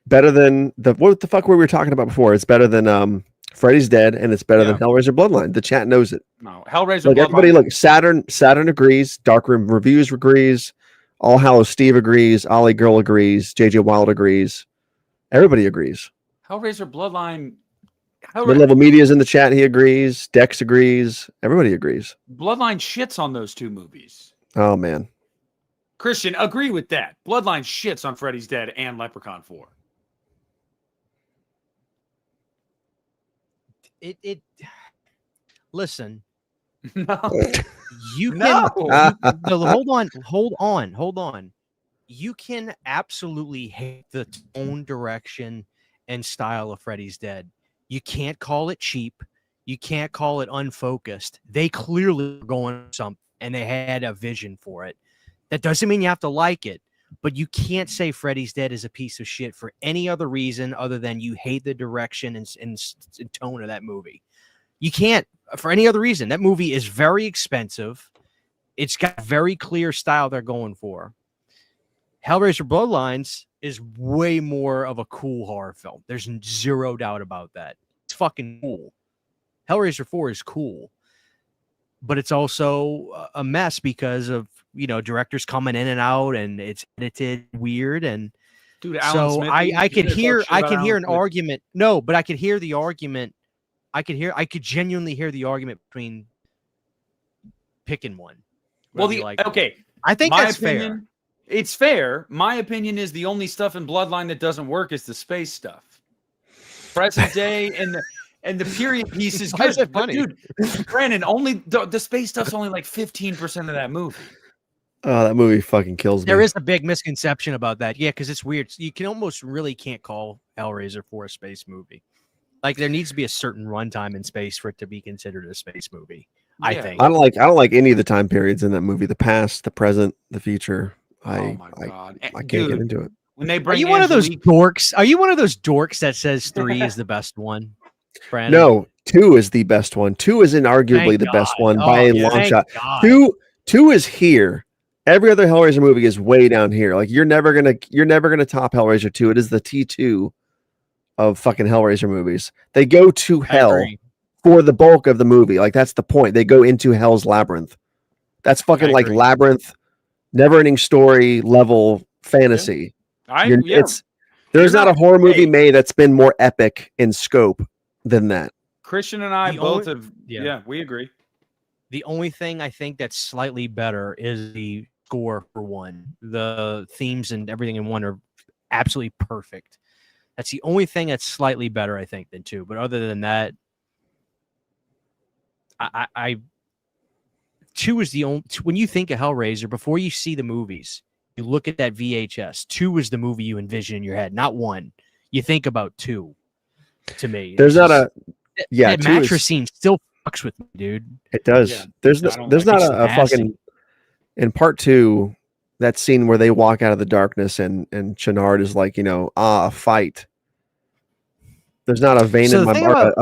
better than what the fuck we were talking about before? It's better than Freddy's Dead, and it's better than Hellraiser Bloodline. The chat knows it. No, Hellraiser. Like everybody, look, Saturn agrees. Darkroom Reviews agrees. All Hallows Steve agrees. Ollie Girl agrees. JJ Wild agrees. Everybody agrees. Hellraiser Bloodline. Mid-level media's in the chat. He agrees. Dex agrees. Everybody agrees. Bloodline shits on those two movies. Oh man, Christian, agree with that. Bloodline shits on Freddy's Dead and Leprechaun 4. Listen. No. You can hold on. You can absolutely hate the tone, direction, and style of Freddy's Dead. You can't call it cheap. You can't call it unfocused. They clearly were going something, and they had a vision for it. That doesn't mean you have to like it, But you can't say Freddy's Dead is a piece of shit for any other reason other than you hate the direction and tone of that movie. You can't for any other reason. That movie is very expensive. It's got very clear style they're going for. Hellraiser Bloodlines is way more of a cool horror film. There's zero doubt about that. It's fucking cool. Hellraiser 4 is cool. But it's also a mess because of, directors coming in and out, and it's edited weird. And dude, Alan so Smith, I could hear an Smith. argument. No, but I could hear the argument. I could genuinely hear the argument between picking one. Well, okay. I think that's fair. It's fair. My opinion is the only stuff in Bloodline that doesn't work is the space stuff. Present day and the period piece is Why good. is that funny? Dude, Brandon, only the space stuff's only like 15% of that movie. Oh, that movie fucking kills me. There is a big misconception about that. Yeah, because it's weird. You can almost really can't call Hellraiser 4 a space movie. Like there needs to be a certain runtime in space for it to be considered a space movie. I think. I don't like any of the time periods in that movie. The past, the present, the future. Oh my God. I can't get into it. When they bring Are you one of those dorks? Are you one of those dorks that says 3 is the best one? Brandon? No, 2 is the best one. 2 is inarguably the best one by a long shot. God. 2 is here. Every other Hellraiser movie is way down here. Like you're never gonna top Hellraiser 2. It is the T2 of fucking Hellraiser movies. They go to hell for the bulk of the movie. Like that's the point. They go into hell's labyrinth. That's fucking like Labyrinth, never-ending story level fantasy. There's not a horror movie made that's been more epic in scope than that. Christian and I we agree. The only thing I think that's slightly better is the score for 1. The themes and everything in 1 are absolutely perfect. That's the only thing that's slightly better, I think, than 2. But other than that, I 2 is the only. When you think of Hellraiser, before you see the movies, you look at that VHS. 2 is the movie you envision in your head, not 1. You think about 2. To me, there's not a that mattress scene still fucks with me, dude. It does. Yeah. There's not a fucking in part 2 that scene where they walk out of the darkness and Channard is like, a fight. There's not a vein in my heart.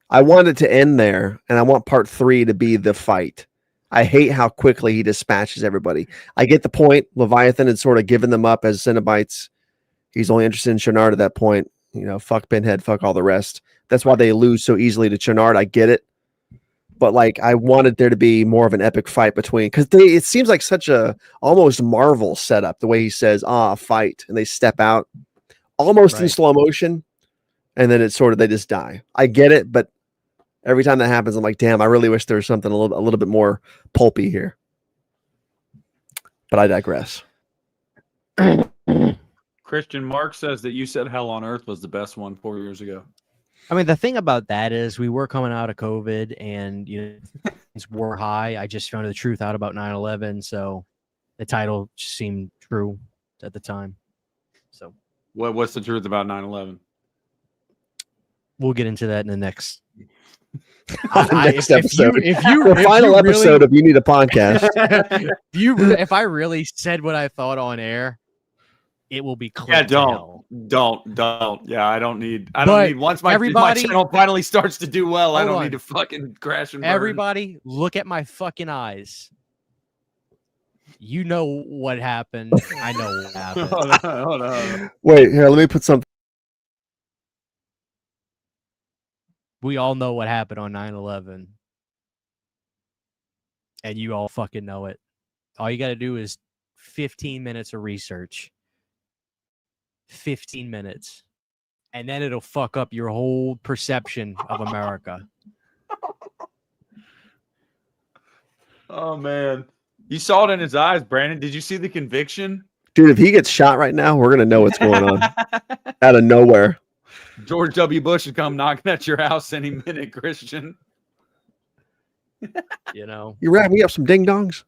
I want it to end there, and I want part 3 to be the fight. I hate how quickly he dispatches everybody. I get the point. Leviathan had sort of given them up as Cenobites. He's only interested in Channard at that point. Fuck Pinhead, fuck all the rest. That's why they lose so easily to Channard. I get it. But like I wanted there to be more of an epic fight between, because it seems like such a almost Marvel setup, the way he says, fight, and they step out almost in slow motion, and then it's sort of they just die. I get it, but every time that happens, I'm like, damn, I really wish there was something a little bit more pulpy here. But I digress. Christian, Mark says that you said Hell on Earth was the best one 4 years ago. I mean, the thing about that is we were coming out of COVID and things were high. I just found the truth out about 9/11, so the title seemed true at the time. So, what's the truth about 9/11? We'll get into that in the next. Next episode. The final episode of You Need a Podcast. If I really said what I thought on air, it will be clear. Yeah, don't. Yeah, I don't need. Once my channel finally starts to do well, I don't need to fucking crash and burn. Everybody, look at my fucking eyes. You know what happened. I know what happened. Hold on. Wait, here. Let me put something. We all know what happened on 9/11, and you all fucking know it. All you got to do is 15 minutes of research. 15 minutes, and then it'll fuck up your whole perception of America. Oh man, you saw it in his eyes, Brandon. Did you see the conviction? Dude, if he gets shot right now, we're gonna know what's going on out of nowhere. George W. Bush would come knocking at your house any minute, Christian. You wrap me up some ding dongs.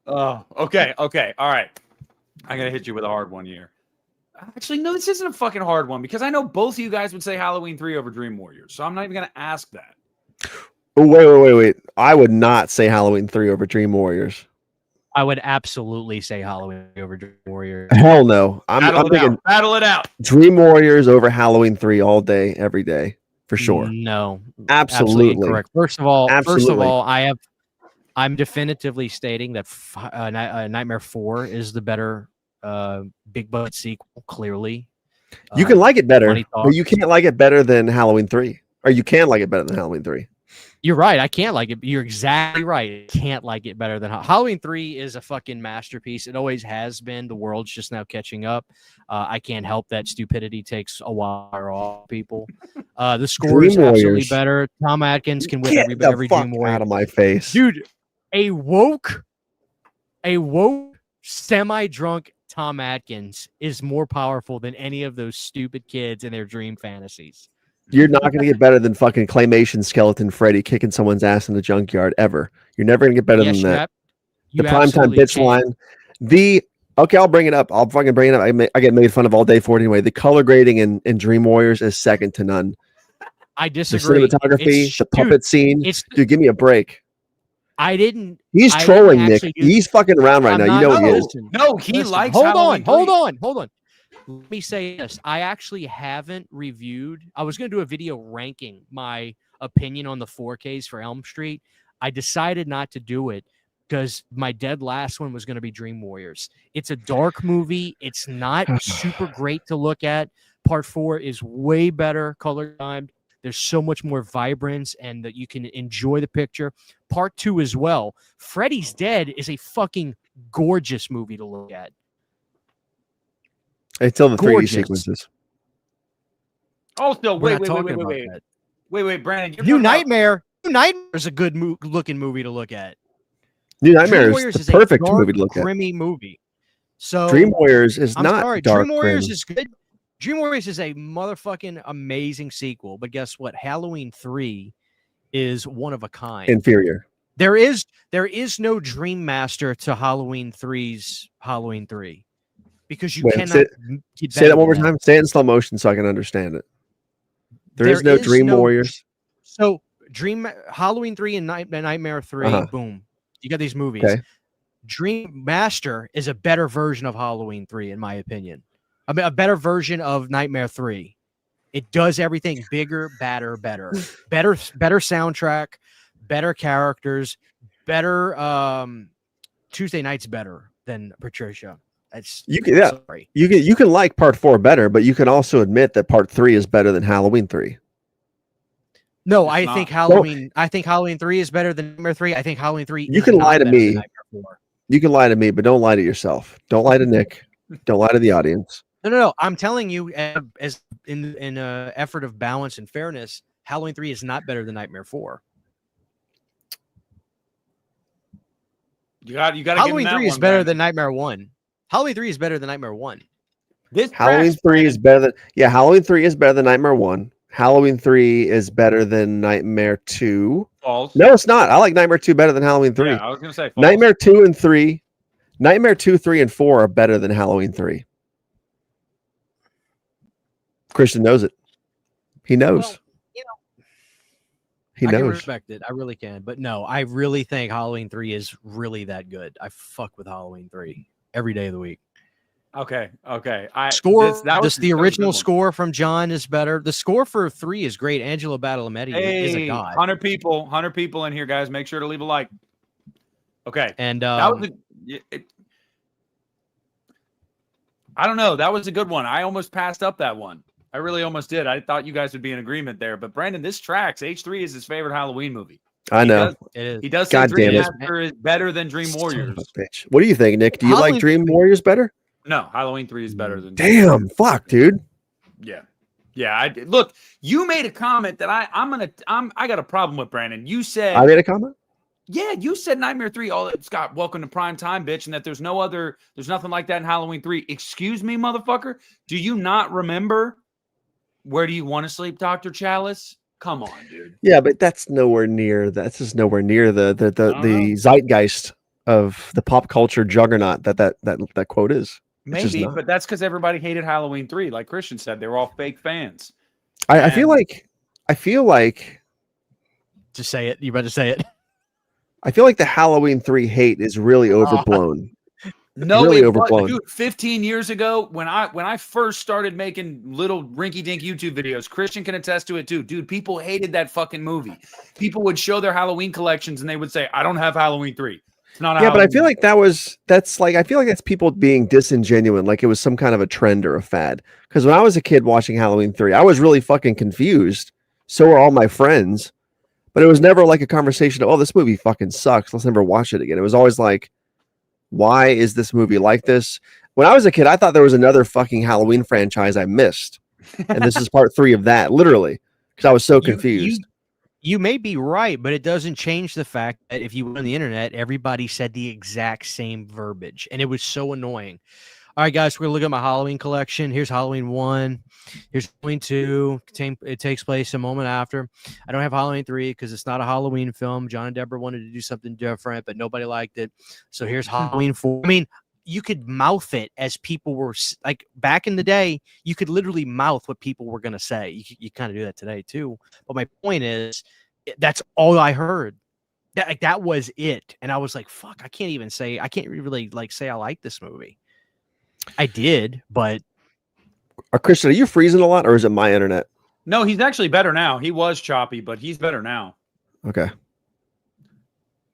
Oh, okay, all right. I'm going to hit you with a hard one here. Actually, no, this isn't a fucking hard one because I know both of you guys would say Halloween 3 over Dream Warriors. So I'm not even going to ask that. Oh, wait. I would not say Halloween 3 over Dream Warriors. I would absolutely say Halloween over Dream Warriors. Hell no. I'm thinking Battle it out. Dream Warriors over Halloween 3 all day, every day, for sure. No, Absolutely incorrect. First of all, Absolutely. I'm definitively stating that Nightmare 4 is the better big budget sequel. Clearly, You can like it better, money but talks. you can't like it better than Halloween 3. Or you can like it better than Halloween 3. You're right. I can't like it. You're exactly right. I can't like it better than Halloween 3 is a fucking masterpiece. It always has been. The world's just now catching up. I can't help that stupidity takes a while to wear off people. The score is Dream absolutely Warriors. better. Tom Atkins can win Get every the fuck Dream Warrior. out of my face. Dude, a woke, semi-drunk Tom Atkins is more powerful than any of those stupid kids in their dream fantasies. You're not going to get better than fucking claymation skeleton Freddy kicking someone's ass in the junkyard ever. You're never going to get better than that. The primetime bitch line. Okay, I'll bring it up. I'll fucking bring it up. I get made fun of all day for it anyway. The color grading in Dream Warriors is second to none. I disagree. The cinematography, the puppet scene. Dude, give me a break. He's trolling, Nick. He's fucking around right now. You know what he is. No, he likes Hold Halloween on. 3. Let me say this. I actually haven't reviewed. I was going to do a video ranking my opinion on the 4Ks for Elm Street. I decided not to do it because my dead last one was going to be Dream Warriors. It's a dark movie. It's not super great to look at. Part 4 is way better color timed. There's so much more vibrance and that you can enjoy the picture. Part 2 as well. Freddy's Dead is a fucking gorgeous movie to look at. Until the 3D Gorgeous. sequences. Also, We're wait, not talking about that. wait, Brandon. New Nightmare is a good looking movie to look at. New Nightmare Dream is Warriors the perfect a dark, movie to look at. Grimmy movie. So Dream Warriors is I'm not sorry. dark. Dream Warriors grim. is good. Dream Warriors is a motherfucking amazing sequel. But guess what? Halloween 3 is one of a kind. Inferior. There is no Dream Master to Halloween 3's Halloween 3. Because you cannot say that one more time. Say it in slow motion so I can understand it. There is no Dream Warriors. So Halloween 3 and Nightmare 3, boom. You got these movies. Okay. Dream Master is a better version of Halloween 3, in my opinion. I mean, a better version of Nightmare 3. It does everything bigger, better soundtrack, better characters, better Tuesday Night's better than Patricia. You can like part 4 better, but you can also admit that part 3 is better than Halloween 3. No, I think Halloween 3 is better than Nightmare 3. I think Halloween 3 You can lie to me. You can lie to me, but don't lie to yourself. Don't lie to Nick. Don't lie to the audience. No. I'm telling you, as in an effort of balance and fairness, Halloween 3 is not better than Nightmare 4. You got to Halloween 3 is better than Nightmare 1. Halloween 3 is better than Nightmare 1. Halloween 3 is better than Halloween 3 is better than Nightmare 1. Halloween 3 is better than Nightmare 2. False. No, it's not. I like Nightmare 2 better than Halloween 3. Yeah, I was going to say false. Nightmare 2 and 3. Nightmare 2, 3, and 4 are better than Halloween 3. Christian knows it. He knows. Well, he I knows. can respect it. I really can. But no, I really think Halloween 3 is really that good. I fuck with Halloween 3 every day of the week. Okay. The original score from John is better. The score for 3 is great. Angelo Badalamenti is a god. 100 people in here, guys. Make sure to leave a like. Okay. And I don't know. That was a good one. I almost passed up that one. I really almost did. I thought you guys would be in agreement there. But Brandon, this tracks. H3 is his favorite Halloween movie. I know. He does say Dream Master is better than Dream Warriors. Bitch. What do you think, Nick? Do you like Dream Warriors better? No, Halloween 3 is better than. Damn, fuck, dude. Yeah. Look, you made a comment that I got a problem with, Brandon. You said I made a comment. Yeah, you said Nightmare 3. Oh, it's got Welcome to Prime Time, bitch, and that there's nothing like that in Halloween 3. Excuse me, motherfucker. Do you not remember Where Do You Want to Sleep, Dr. Chalice? Come on, dude. Yeah, but that's nowhere near. That's just nowhere near the zeitgeist of the pop culture juggernaut that quote is. Maybe, but that's because everybody hated Halloween 3. Like Christian said, they were all fake fans. I feel like. Just say it. You better say it. I feel like the Halloween 3 hate is really overblown. No, really it overblown. was, dude. 15 years ago, when I first started making little rinky-dink YouTube videos, Christian can attest to it too. Dude, people hated that fucking movie. People would show their Halloween collections and they would say, "I don't have Halloween 3. It's not." Yeah, but I feel like that's people being disingenuous, like it was some kind of a trend or a fad. Because when I was a kid watching Halloween 3, I was really fucking confused. So were all my friends. But it was never like a conversation of, oh, this movie fucking sucks. Let's never watch it again. It was always like, why is this movie like this? When I was a kid, I thought there was another fucking Halloween franchise I missed. And this is part 3 of that, literally, because I was so confused. You may be right, but it doesn't change the fact that if you went on the internet, everybody said the exact same verbiage, and it was so annoying. All right, guys, we're going to look at my Halloween collection. Here's Halloween 1. Here's Halloween 2. It takes place a moment after. I don't have Halloween 3 because it's not a Halloween film. John and Deborah wanted to do something different, but nobody liked it. So here's Halloween 4. I mean, you could mouth it as people were like back in the day. You could literally mouth what people were going to say. You kind of do that today too. But my point is, that's all I heard. That was it, and I was like, "Fuck!" I can't really like say I like this movie. I did, but Christian, are you freezing a lot, or is it my internet? No, he's actually better now. He was choppy, but he's better now. Okay.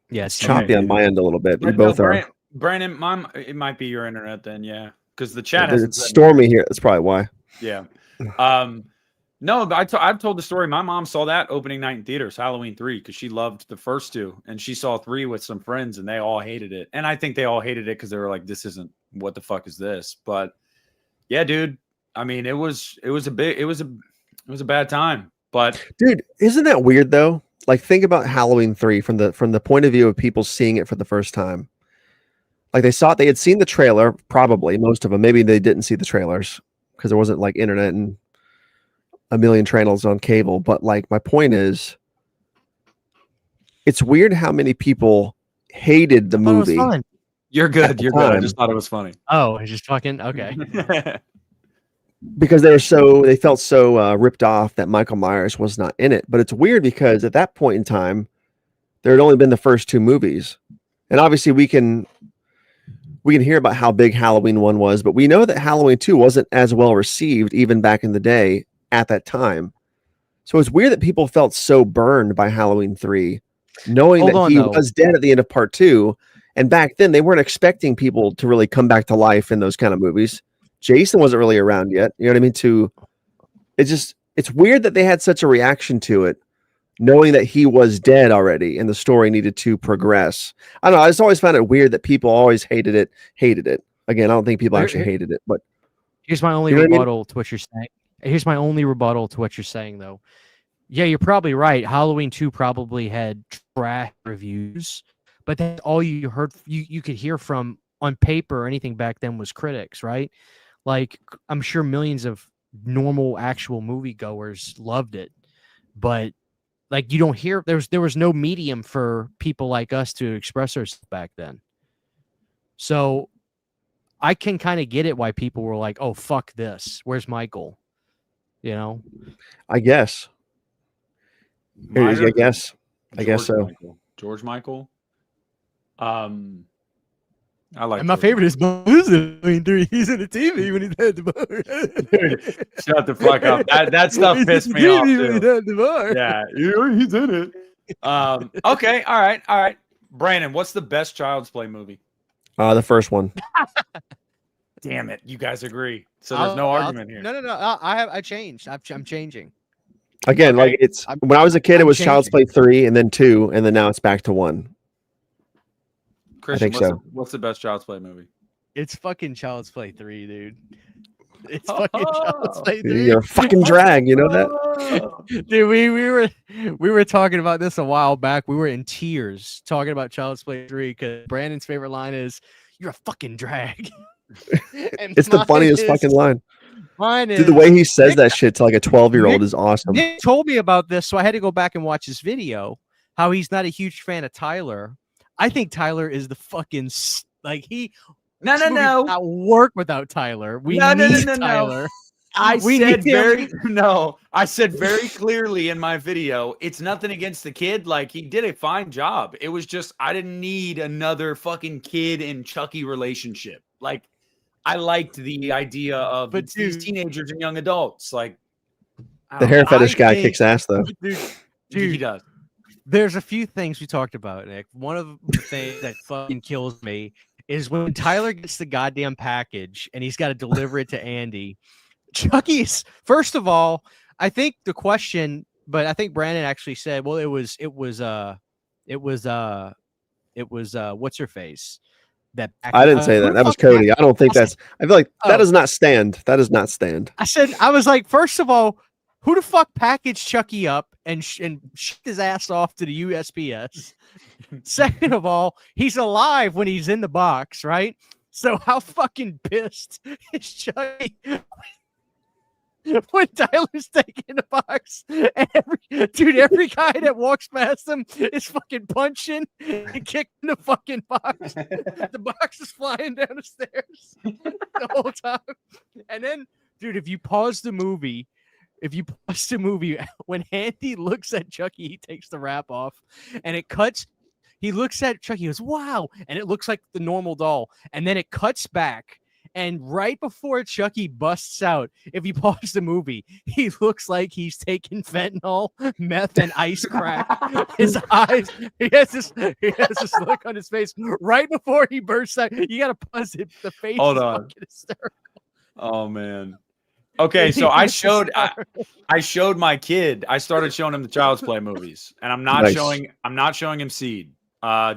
Yeah, it's choppy on my end a little bit. We both are. Brandon, it might be your internet then, yeah, because the chat it's stormy here. That's probably why. Yeah. No, but I've told the story. My mom saw that opening night in theaters, Halloween 3, because she loved the first 2, and she saw 3 with some friends, and they all hated it. And I think they all hated it because they were like, "This isn't, what the fuck is this?" But yeah, dude. I mean, it was a bad time. But dude, isn't that weird though? Like, think about Halloween 3 from the point of view of people seeing it for the first time. Like, they had seen the trailer, probably most of them. Maybe they didn't see the trailers because there wasn't like internet and a million channels on cable. But like, my point is, it's weird how many people hated the movie. You're good. You're good. I just thought it was funny. Oh, it's just fucking okay. Because they felt so ripped off that Michael Myers was not in it. But it's weird because at that point in time, there had only been the first 2 movies, and obviously we can hear about how big Halloween 1 was, but we know that Halloween 2 wasn't as well received even back in the day at that time. So it's weird that people felt so burned by Halloween 3, knowing that he was dead at the end of part 2. And back then they weren't expecting people to really come back to life in those kind of movies. Jason wasn't really around yet. You know what I mean? It's weird that they had such a reaction to it, knowing that he was dead already and the story needed to progress. I don't know. I just always found it weird that people always hated it. Again, I don't think people actually hated it, but here's my only rebuttal to what you're saying. Here's my only rebuttal to what you're saying, though. Yeah, you're probably right. Halloween 2 probably had trash reviews, but that's all you heard. You could hear from on paper or anything back then was critics, right? Like, I'm sure millions of normal, actual moviegoers loved it, but like, you don't hear there was no medium for people like us to express ourselves back then. So I can kind of get it why people were like, "Oh, fuck this. Where's Michael?" You know? I guess. I guess so. George Michael. I like. And my favorite is Halloween 3. He's in the TV when he's at the bar. Dude, shut the fuck up. That stuff pissed me off too. Yeah, he's in it. Okay, all right. Brandon, what's the best Child's Play movie? The first one. Damn it, you guys agree. So there's no argument here. No. I changed. I'm changing. Again, okay. Like when I was a kid, it was Child's Play 3 and then 2, and then now it's back to 1. Christian, what's the best Child's Play movie? It's fucking Child's Play 3, dude. It's fucking Child's Play 3. You're a fucking drag, you know that? Dude, we were talking about this a while back. We were in tears talking about Child's Play 3 because Brandon's favorite line is, "You're a fucking drag." It's the funniest fucking line. Mine is, dude, the way he says that shit to like a 12-year-old is awesome. Nick told me about this, so I had to go back and watch his video. How he's not a huge fan of Tyler. I think Tyler is the fucking like he. No. Not work without Tyler. We need Tyler. I We said need him. I said very clearly in my video, it's nothing against the kid. Like, he did a fine job. It was just, I didn't need another fucking kid and Chucky relationship. Like, I liked the idea of But these dude, teenagers and young adults. Like, I The don't hair know. fetish guy think- kicks ass though. dude, He dude, does. there's a few things we talked about, Nick. One of the things that fucking kills me is when Tyler gets the goddamn package and he's got to deliver it to Andy. Chucky's, first of all, I think the question, but I think Brandon actually said, well, it was what's her face? That I didn't say who that. the That was fuck packaged- Cody. I don't think I said- that's. I feel like that Oh. does not stand. That does not stand. I was like, first of all, who the fuck packaged Chucky up and shipped his ass off to the USPS? Second of all, he's alive when he's in the box, right? So how fucking pissed is Chucky when Tyler's taking the box? And every guy that walks past him is fucking punching and kicking the fucking box. The box is flying down the stairs the whole time. And then, dude, if you pause the movie, when Andy looks at Chucky, he takes the wrap off and it cuts. He looks at Chucky, he goes, wow. And it looks like the normal doll. And then it cuts back. And right before Chucky busts out, if you pause the movie, he looks like he's taking fentanyl, meth, and ice crack. His eyes, he has this look on his face right before he bursts out. You got to pause it. The face Hold is on. fucking hysterical. Oh, man. Okay, so I showed my kid. I started showing him the Child's Play movies, and I'm not Nice. showing him Seed,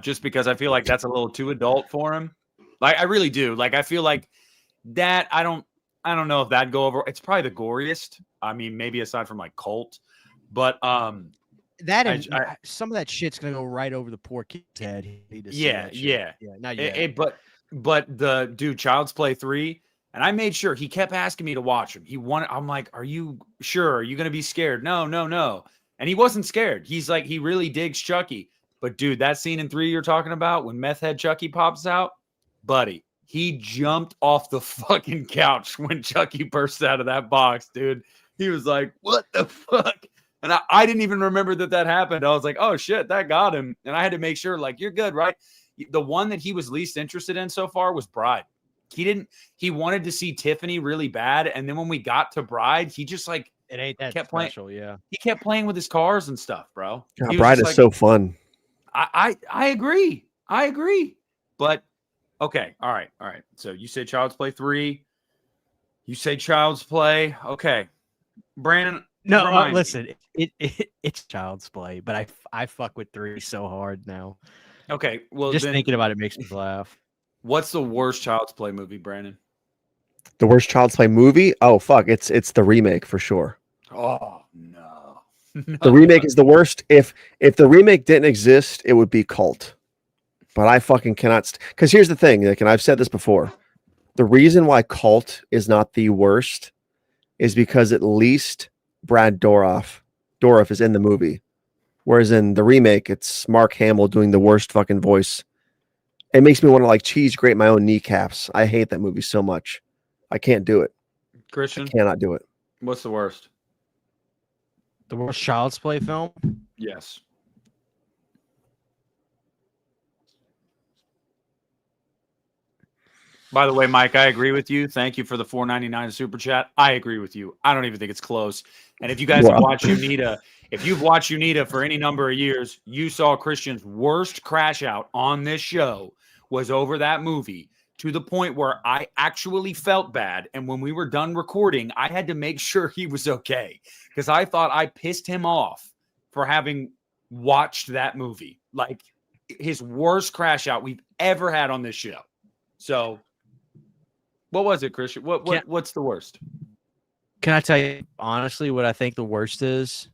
just because I feel like that's a little too adult for him. Like, I really do. Like, I feel like that. I don't know if that'd go over. It's probably the goriest. I mean, maybe aside from like Cult, but That and I- some of that shit's gonna go right over the poor kid's head. He need to see yeah, that shit. yeah. Not yet. But the dude, Child's Play 3, and I made sure he kept asking me to watch him. I'm like, are you sure? Are you gonna be scared? No. And he wasn't scared. He's like, he really digs Chucky. But dude, that scene in 3 you're talking about when meth head Chucky pops out, buddy, he jumped off the fucking couch when Chucky burst out of that box, dude. He was like, what the fuck? And I didn't even remember that happened. I was like, oh shit, that got him. And I had to make sure, like, you're good, right? The one that he was least interested in so far was Bride. He wanted to see Tiffany really bad. And then when we got to Bride, he just like It ain't that kept playing. special, yeah. He kept playing with his cars and stuff, bro. God, He was Bride just is like, so fun. I agree. But okay, all right. So you say Child's Play 3. You say Child's Play. Okay. Brandon. No, remind me. listen, it's Child's Play, but I fuck with 3 so hard now. Okay. Well, Just then thinking about it makes me laugh. what's the worst Child's Play movie, Brandon? The worst Child's Play movie? Oh fuck! It's the remake for sure. Oh no. The remake is the worst. If the remake didn't exist, it would be Cult. But I fucking cannot. Because here's the thing, Nick, and I've said this before. The reason why Cult is not the worst is because at least Brad Dourif is in the movie, whereas in the remake, it's Mark Hamill doing the worst fucking voice. It makes me want to like cheese grate my own kneecaps. I hate that movie so much. I can't do it. Christian, Cannot do it. what's the worst? The worst Child's Play film? Yes. By the way, Mike, I agree with you. Thank you for the $4.99 super chat. I agree with you. I don't even think it's close. And if you guys have watched Uneeda, if you've watched Uneeda for any number of years, you saw Christian's worst crash out on this show was over that movie, to the point where I actually felt bad. And when we were done recording, I had to make sure he was okay, because I thought I pissed him off for having watched that movie. Like, his worst crash out we've ever had on this show. So what was it, Christian? What's the worst? Can I tell you honestly what I think the worst is?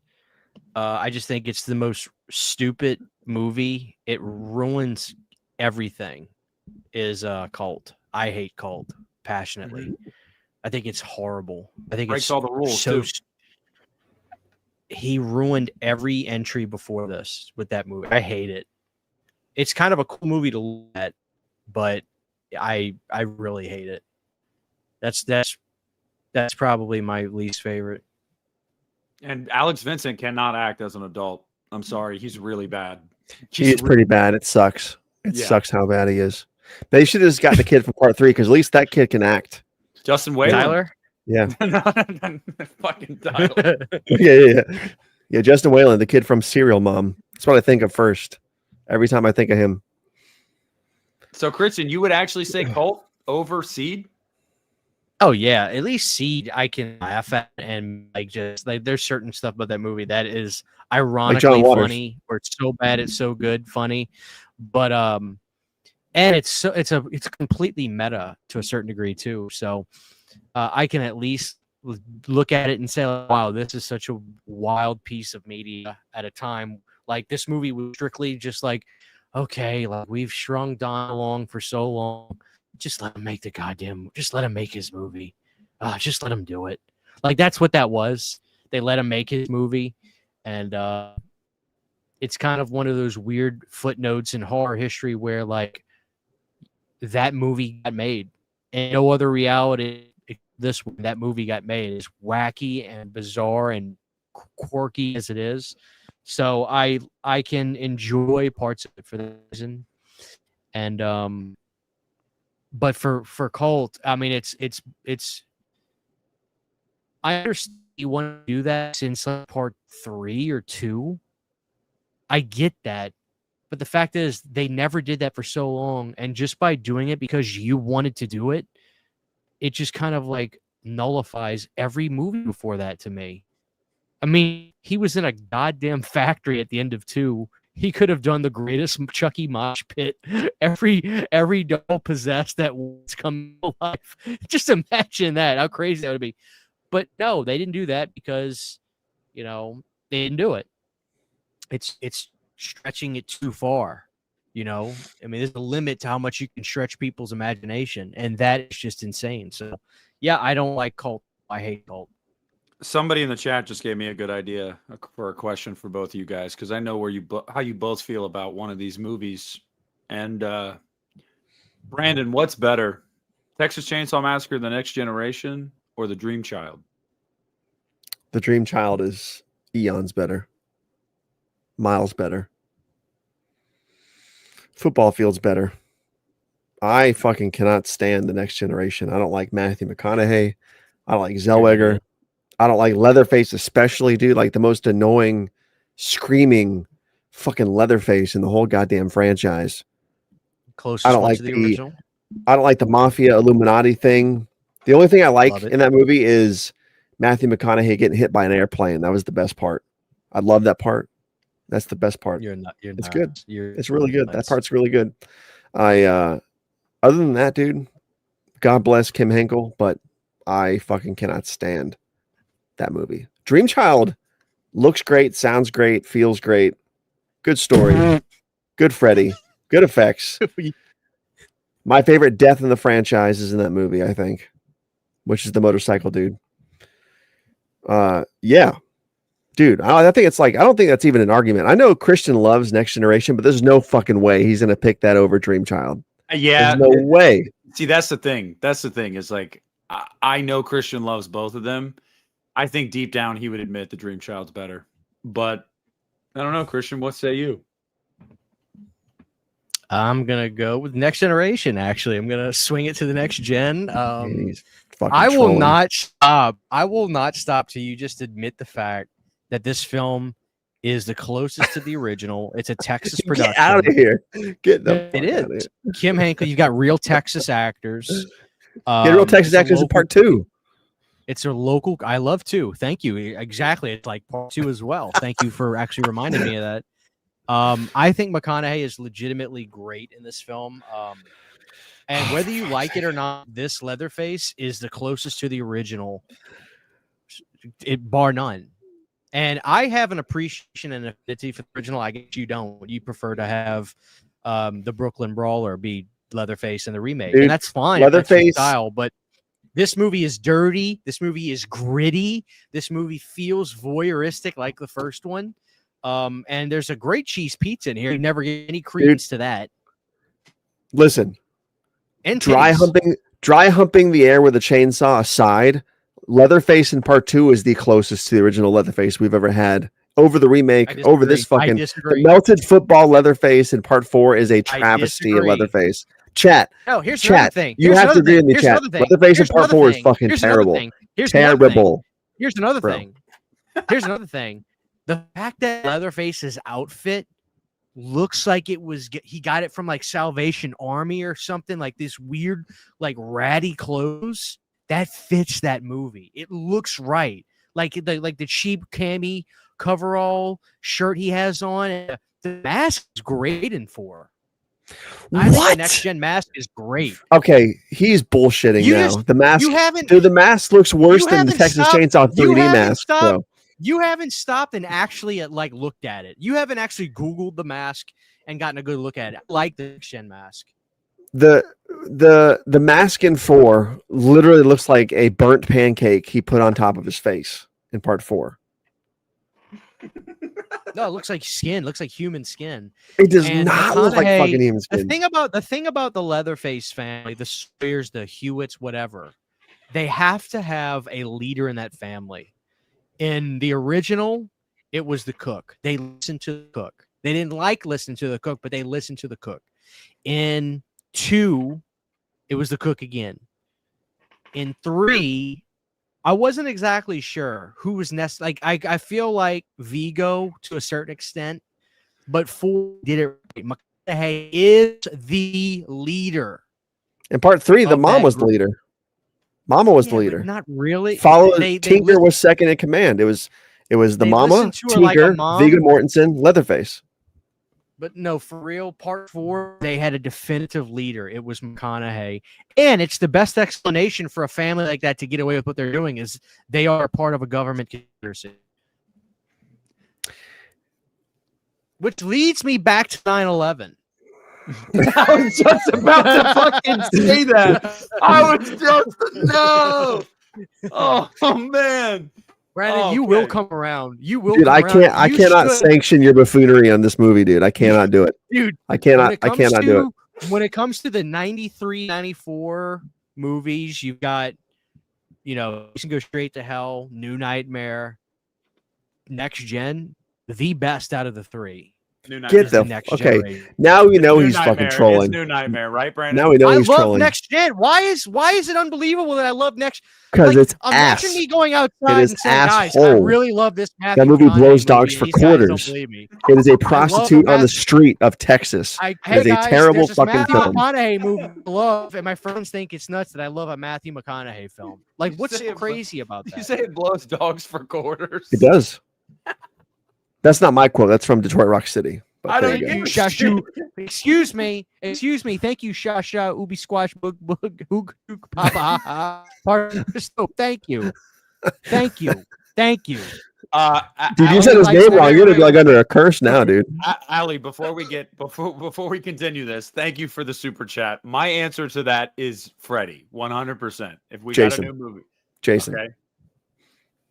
I just think it's the most stupid movie. It ruins everything. Is Cult. I hate Cult passionately. Mm-hmm. I think it's horrible. I think Breaks it's all the rules, so. too. He ruined every entry before this with that movie. I hate it. It's kind of a cool movie to look at, but I really hate it. That's That's probably my least favorite. And Alex Vincent cannot act as an adult. I'm sorry, he's really bad. He is pretty bad. It sucks. It sucks how bad he is. They should have just got the kid from part 3 because at least that kid can act. Justin Whalen. Tyler? Yeah. Fucking Tyler. Yeah, Justin Whalen, the kid from Serial Mom. That's what I think of first. Every time I think of him. So, Christian, you would actually say Cult over Seed? Oh yeah, at least Seed I can laugh at, and like just like there's certain stuff about that movie that is ironically funny, or it's so bad it's so good funny. But and it's completely meta to a certain degree too. So I can at least look at it and say, wow, this is such a wild piece of media at a time. Like this movie was strictly just like, okay, like we've strung Don along for so long. Just let him make just let him make his movie. Just let him do it. Like that's what that was. They let him make his movie. And it's kind of one of those weird footnotes in horror history where like that movie got made and no other reality that movie got made is wacky and bizarre and quirky as it is. So I can enjoy parts of it for that reason. And but for Cult, I mean it's I understand you want to do that since like part 3 or 2. I get that. But the fact is they never did that for so long, and just by doing it because you wanted to do it, it just kind of like nullifies every movie before that to me. I mean, he was in a goddamn factory at the end of 2. He could have done the greatest Chucky mosh pit. Every doll possessed that was coming to life. Just imagine that, how crazy that would be. But no, they didn't do that because, you know, they didn't do it. It's stretching it too far, you know. I mean, there's a limit to how much you can stretch people's imagination, and that is just insane. So, yeah, I don't like Cult. I hate Cult. Somebody in the chat just gave me a good idea for a question for both of you guys, because I know where how you both feel about one of these movies. And Brandon, what's better, Texas Chainsaw Massacre: The Next Generation or The Dream Child? The Dream Child is eons better, miles better. Football field's better. I fucking cannot stand The Next Generation. I don't like Matthew McConaughey. I don't like Zellweger. I don't like Leatherface, especially, dude. Like the most annoying, screaming fucking Leatherface in the whole goddamn franchise. Closest I don't like to the original. I don't like the Mafia Illuminati thing. The only thing I like in that movie is Matthew McConaughey getting hit by an airplane. That was the best part. I love that part. That's the best part. It's good. It's really good. That part's really good. Other than that, dude, God bless Kim Henkel, but I fucking cannot stand that movie. Dream Child looks great, sounds great, feels great. Good story. Good Freddy. Good effects. My favorite death in the franchise is in that movie, I think, which is the motorcycle dude. Yeah. Dude, I think it's like, I don't think that's even an argument. I know Christian loves Next Generation, but there's no fucking way he's going to pick that over Dream Child. Yeah. There's no way. See, that's the thing. That's the thing is like, I know Christian loves both of them. I think deep down he would admit the Dream Child's better. But I don't know, Christian, what say you? I'm going to go with Next Generation, actually. I'm going to swing it to the next gen. I will not stop. I will not stop till you just admit the fact that this film is the closest to the original. It's a Texas production. Get out of here. Get the fuck It is. out of here. Kim Henkel, you've got real Texas actors. Get real Texas actors in part 2. It's a local. I love 2. Thank you. Exactly. It's like part 2 as well. Thank you for actually reminding me of that. I think McConaughey is legitimately great in this film. And whether you like it or not, this Leatherface is the closest to the original, bar none. And I have an appreciation and affinity for the original. I guess you don't. You prefer to have the Brooklyn Brawler be Leatherface in the remake. Dude, and that's fine. Leatherface style, but this movie is dirty. This movie is gritty. This movie feels voyeuristic like the first one. And there's a great cheese pizza in here. You never get any credence to that. Listen, and dry humping the air with a chainsaw aside, Leatherface in part 2 is the closest to the original Leatherface we've ever had. Over the remake, over this fucking the melted football Leatherface in part 4 is a travesty of Leatherface. Chat. No, here's chat. another thing. You have to agree with me, chat. Leatherface in part 4 is fucking terrible. Terrible. Here's another thing. Here's another thing. The fact that Leatherface's outfit looks like he got it from like Salvation Army or something, like this weird, like ratty clothes that fits that movie. It looks right. Like the cheap cami coverall shirt he has on. The mask is great in 4. I think the next gen mask is great. Okay, he's bullshitting now. The mask, the mask looks worse than the Texas Chainsaw 3D mask. So. You haven't stopped and actually looked at it. You haven't actually Googled the mask and gotten a good look at it. I like the next gen mask. The mask in 4 literally looks like a burnt pancake he put on top of his face in part 4. No, it looks like skin. It looks like human skin. It does not look like fucking human skin. The thing about the Leatherface family, the Sawyers, the Hewitts, whatever, they have to have a leader in that family. In the original, it was the cook. They listened to the cook. They didn't like listening to the cook, but they listened to the cook. In 2, it was the cook again. In 3, I wasn't exactly sure who was next. Like I feel like Vigo to a certain extent, but 4 did it right. McConaughey is the leader. In part 3, the mom was the leader. Mama was the leader. Not really. Tinker was second in command. It was the mama, Tinker, like Viggo Mortensen, Leatherface. But no, for real, part 4, they had a definitive leader. It was McConaughey. And it's the best explanation for a family like that to get away with what they're doing is they are part of a government conspiracy. Which leads me back to 9/11. I was just about to fucking say that. I was just no. Oh man, Brandon, you will come around. You will. Dude, come around. I cannot sanction your buffoonery on this movie, dude. I cannot do it, dude. I cannot do it. When it comes to the 93, 94 movies, you've got, You Can Go Straight to Hell, New Nightmare, Next Gen, the best out of the 3. Get the next okay. Now we know he's fucking trolling. New Nightmare, right, Brandon? Now we know he's trolling. I love Next Gen. Why is it unbelievable that I love Next? Because it's ass. Imagine me going outside and saying, guys, I really love this. That movie blows dogs for quarters. It is a prostitute on the street of Texas. It is a terrible fucking film. McConaughey movie I love, and my friends think it's nuts that I love a Matthew McConaughey film. Like, what's so crazy about that? You say it blows dogs for quarters? It does. That's not my quote. That's from Detroit Rock City. I don't get Shashu. Excuse me. Thank you, Shasha, Ubi Squash, Boog, Hoog, Papa. Pardon. Thank you. Dude, you said his name wrong. You're gonna be like under a curse now, dude. Ali, before we continue this, thank you for the super chat. My answer to that is Freddie, 100%. If we got a new movie, Jason. Okay.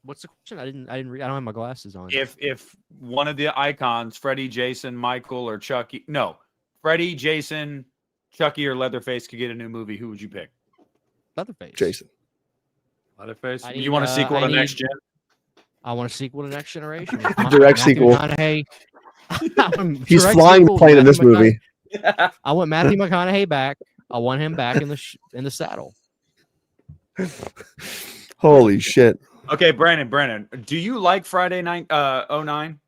What's the question? I didn't read. I don't have my glasses on. If one of the icons, Freddie, Jason, Michael, or Chucky, Freddie, Jason, Chucky, or Leatherface could get a new movie, who would you pick? Leatherface. Jason. Leatherface. You want a sequel to Next Gen? I want a sequel to Next Generation. Direct sequel. He's flying the plane in this movie. I want Matthew McConaughey back. I want him back in the saddle. Holy shit. Okay, Brandon, do you like Friday night 09?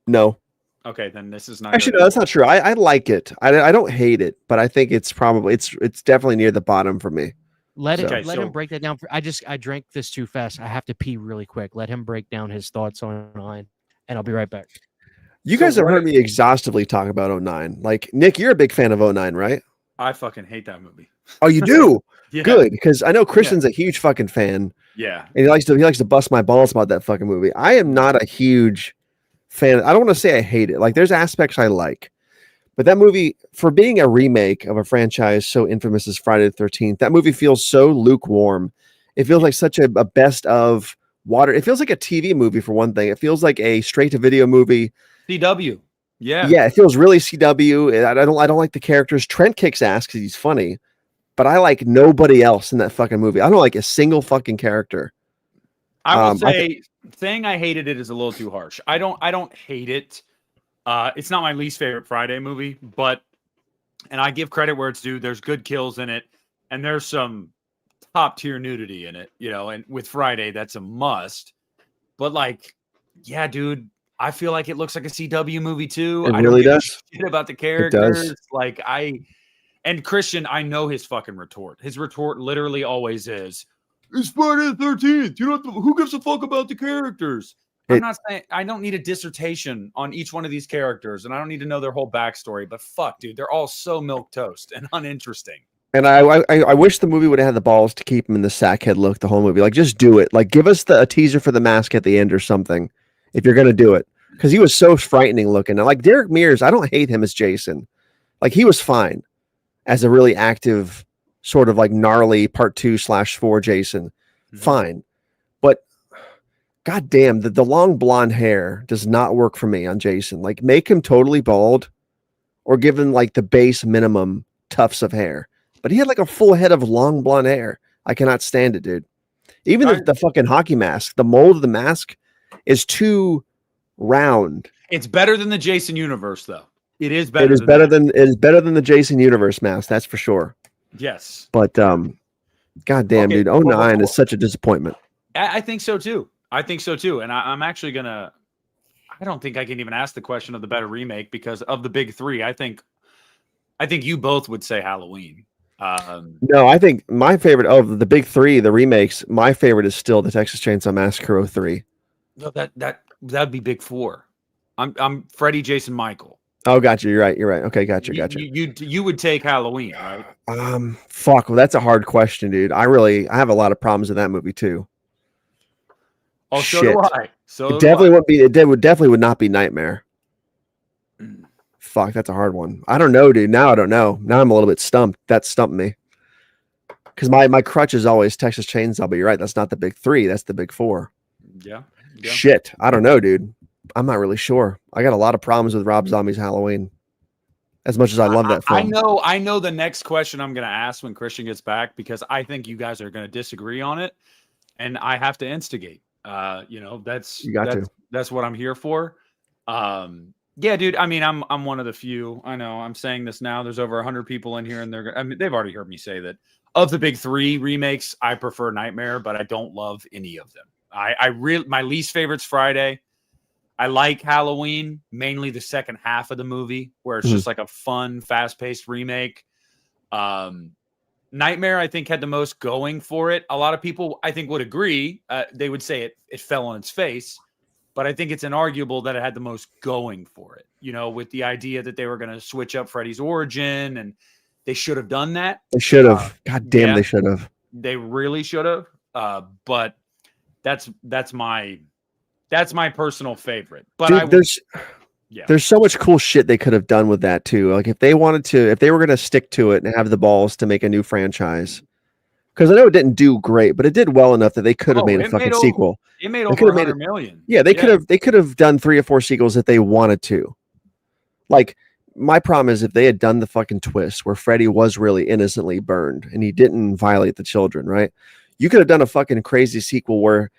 No. Okay, then this is not actually no, that's not true. I like it. I don't hate it, but I think it's probably it's definitely near the bottom for me. Let him break that down. I drank this too fast. I have to pee really quick. Let him break down his thoughts on 09, and I'll be right back. You guys have heard me exhaustively talk about 09. Like, Nick, you're a big fan of 09, right? I fucking hate that movie. Oh, you do? Yeah. Good, because I know Christian's a huge fucking fan. Yeah. And he likes to bust my balls about that fucking movie. I am not a huge fan. I don't want to say I hate it. Like, there's aspects I like. But that movie, for being a remake of a franchise so infamous as Friday the 13th, that movie feels so lukewarm. It feels like such a best of water. It feels like a TV movie, for one thing. It feels like a straight-to-video movie. CW. Yeah. Yeah, it feels really CW. I don't like the characters. Trent kicks ass because he's funny. but I like nobody else in that fucking movie. I don't like a single fucking character. I will say saying I hated it is a little too harsh. I don't hate it. It's not my least favorite Friday movie, and I give credit where it's due. There's good kills in it, and there's some top tier nudity in it, and with Friday, that's a must. But like, yeah, dude, I feel like it looks like a CW movie too. It I really don't give does. a shit about the It characters. does. Like and Christian, I know his fucking retort. His retort literally always is, "It's Friday the 13th. You don't. Who gives a fuck about the characters?" I'm not saying I don't need a dissertation on each one of these characters, and I don't need to know their whole backstory. But fuck, dude, they're all so milquetoast and uninteresting. And I wish the movie would have had the balls to keep him in the sackhead look the whole movie. Like, just do it. Like, give us a teaser for the mask at the end or something, if you're gonna do it. Because he was so frightening looking. And like Derek Mears, I don't hate him as Jason. Like, he was fine as a really active, sort of like gnarly part 2/4 Jason. Fine. But goddamn, the long blonde hair does not work for me on Jason. Like, make him totally bald or give him like the base minimum tufts of hair. But he had like a full head of long blonde hair. I cannot stand it, dude. Even the fucking hockey mask, the mold of the mask is too round. It's better than the Jason universe, though. It is better. It is better than the Jason Universe mask, that's for sure. Yes. But goddamn, dude, 09 is such a disappointment. I think so too. And I'm actually gonna. I don't think I can even ask the question of the better remake because of the big three. I think you both would say Halloween. No, I think my favorite of the big three, the remakes, my favorite is still the Texas Chainsaw Massacre 03. No, that'd be big four. I'm Freddy, Jason, Michael. Oh, gotcha. You're right. Okay, gotcha. You would take Halloween, right? Fuck. Well, that's a hard question, dude. I have a lot of problems with that movie too. Oh, so do I. So it definitely would be. It definitely would not be Nightmare. Fuck, that's a hard one. I don't know, dude. Now I don't know. Now I'm a little bit stumped. That stumped me. Because my crutch is always Texas Chainsaw, but you're right. That's not the big three. That's the big four. Yeah. Shit. I don't know, dude. I'm not really sure. I got a lot of problems with Rob Zombie's Halloween. As much as I love that film. I know the next question I'm going to ask when Christian gets back because I think you guys are going to disagree on it, and I have to instigate. That's what I'm here for. Yeah, dude. I mean, I'm one of the few. I know I'm saying this now. There's over 100 people in here, and they've already heard me say that of the big three remakes, I prefer Nightmare, but I don't love any of them. My least favorite's Friday. I like Halloween, mainly the second half of the movie, where it's just like a fun, fast-paced remake. Nightmare, I think, had the most going for it. A lot of people, I think, would agree. They would say it fell on its face. But I think it's inarguable that it had the most going for it, with the idea that they were going to switch up Freddy's origin, and they should have done that. They should have. God damn, yeah, they should have. They really should have. But that's my personal favorite. But dude, there's so much cool shit they could have done with that too. Like if they were going to stick to it and have the balls to make a new franchise. Because I know it didn't do great, but it did well enough that they could have made a fucking sequel. It made over 100 million. Yeah, they could have done 3 or 4 sequels if they wanted to. Like, my problem is if they had done the fucking twist where Freddy was really innocently burned and he didn't violate the children, right? You could have done a fucking crazy sequel where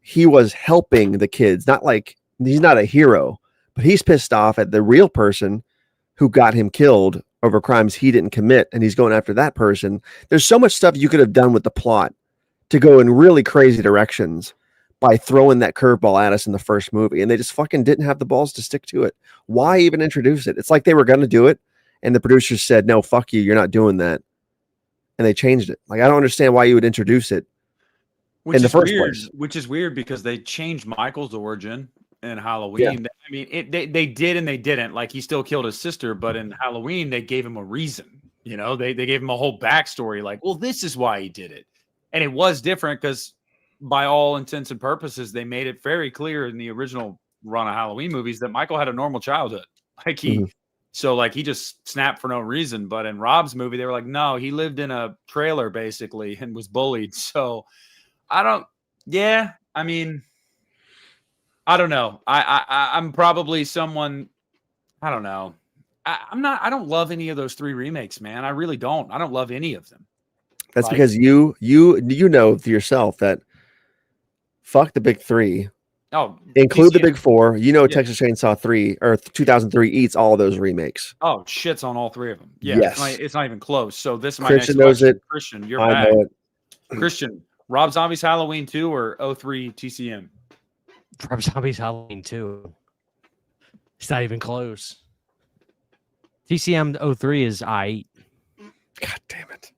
he was helping the kids. Not like he's not a hero, but he's pissed off at the real person who got him killed over crimes he didn't commit, and he's going after that person. There's so much stuff you could have done with the plot to go in really crazy directions by throwing that curveball at us in the first movie, and they just fucking didn't have the balls to stick to it. Why even introduce it? It's like they were going to do it, and the producers said, no, fuck you, you're not doing that. And they changed it. Like, I don't understand why you would introduce it in the first place. Which is weird because they changed Michael's origin in Halloween. Yeah. I mean, they did and they didn't. Like, he still killed his sister, but in Halloween they gave him a reason. They gave him a whole backstory. Like, well, this is why he did it, and it was different because, by all intents and purposes, they made it very clear in the original run of Halloween movies that Michael had a normal childhood. Like he just snapped for no reason. But in Rob's movie, they were like, no, he lived in a trailer basically and was bullied. So I don't know. I'm probably someone, I don't know. I don't love any of those 3 remakes, man. I really don't. I don't love any of them. That's Like- because you know to yourself that fuck the big 3. Oh, Include the TCM. big 4. You know, Yeah. Texas Chainsaw 3 or 2003 eats all those remakes. Oh, shit's on all 3 of them. Yeah, Yes. it's not even close. So this is my Christian next knows question. it. Christian, you're I back. know it. Christian, Rob Zombie's Halloween 2 or 03 TCM? Rob Zombie's Halloween 2. It's not even close. TCM 03 is I. God damn it.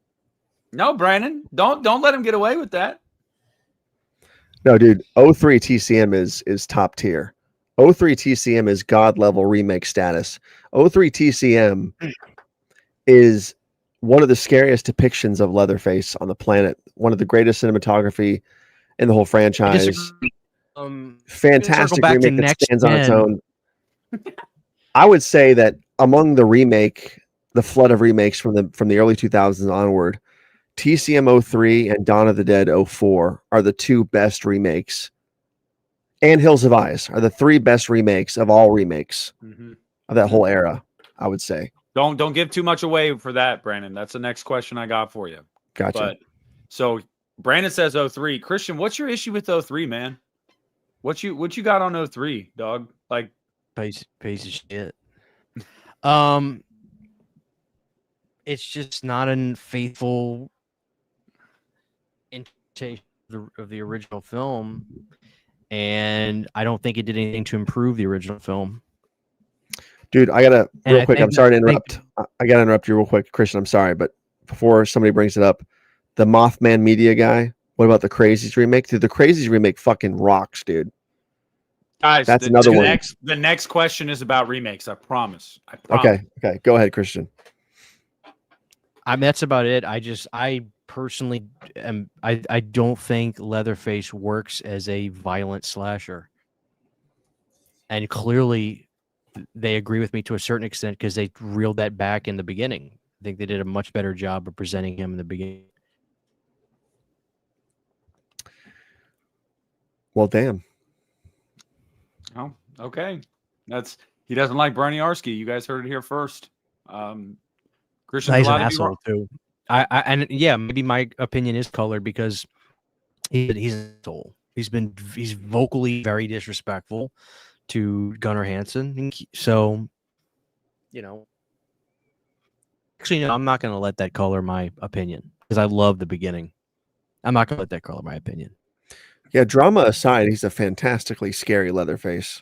No, Brandon, don't let him get away with that. No, dude, 03 TCM is top tier. 03 TCM is god level remake status. 03 TCM is one of the scariest depictions of Leatherface on the planet. One of the greatest cinematography in the whole franchise. Fantastic back to remake that Next stands on its Gen. own. I would say that among the flood of remakes from the early 2000s onward, TCM 03 and Dawn of the Dead 04 are the 2 best remakes. And Hills of Eyes are the 3 best remakes of all remakes of that whole era, I would say. Don't give too much away for that, Brandon. That's the next question I got for you. Gotcha. But so Brandon says 03. Christian, what's your issue with 03, man? What you got on 03, dog? Like Piece of shit. It's just not a faithful interpretation of the original film, and I don't think it did anything to improve the original film. Dude, I gotta real quick. I'm sorry to interrupt. I I gotta interrupt you real quick, Christian. I'm sorry, but before somebody brings it up, the Mothman Media guy. What about the Crazies remake? Dude, the Crazies remake fucking rocks, dude. guys, That's another one. The next question is about remakes. I promise. I promise. Okay. Go ahead, Christian. I mean, that's about it. I personally am. I don't think Leatherface works as a violent slasher, and clearly, they agree with me to a certain extent because they reeled that back in the beginning. I think they did a much better job of presenting him in the beginning. Well, damn. Oh, okay. He doesn't like Bernie Arsky. You guys heard it here first. Christian's He's an allowed to be asshole wrong. too. And yeah, maybe my opinion is colored because he's an asshole. He's vocally very disrespectful to Gunnar Hansen. So, actually, no, I'm not going to let that color my opinion because I love the beginning. I'm not going to let that color my opinion. Yeah, drama aside, he's a fantastically scary Leatherface.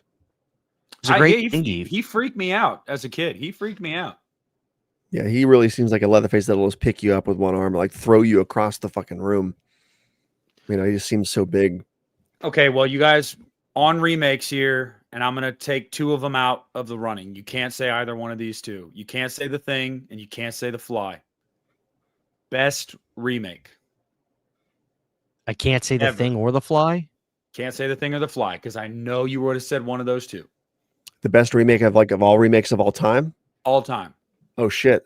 He's a great thingy. He freaked me out as a kid. He freaked me out. Yeah, he really seems like a Leatherface that'll just pick you up with one arm, like throw you across the fucking room. He just seems so big. Okay, well, you guys on remakes here, and I'm going to take 2 of them out of the running. You can't say either one of these 2. You can't say The Thing, and you can't say The Fly. Best remake. I can't say The Ever. Thing or The Fly. Can't say The Thing or The Fly because I know you would have said one of those 2. The best remake of all remakes of all time? All time. Oh shit.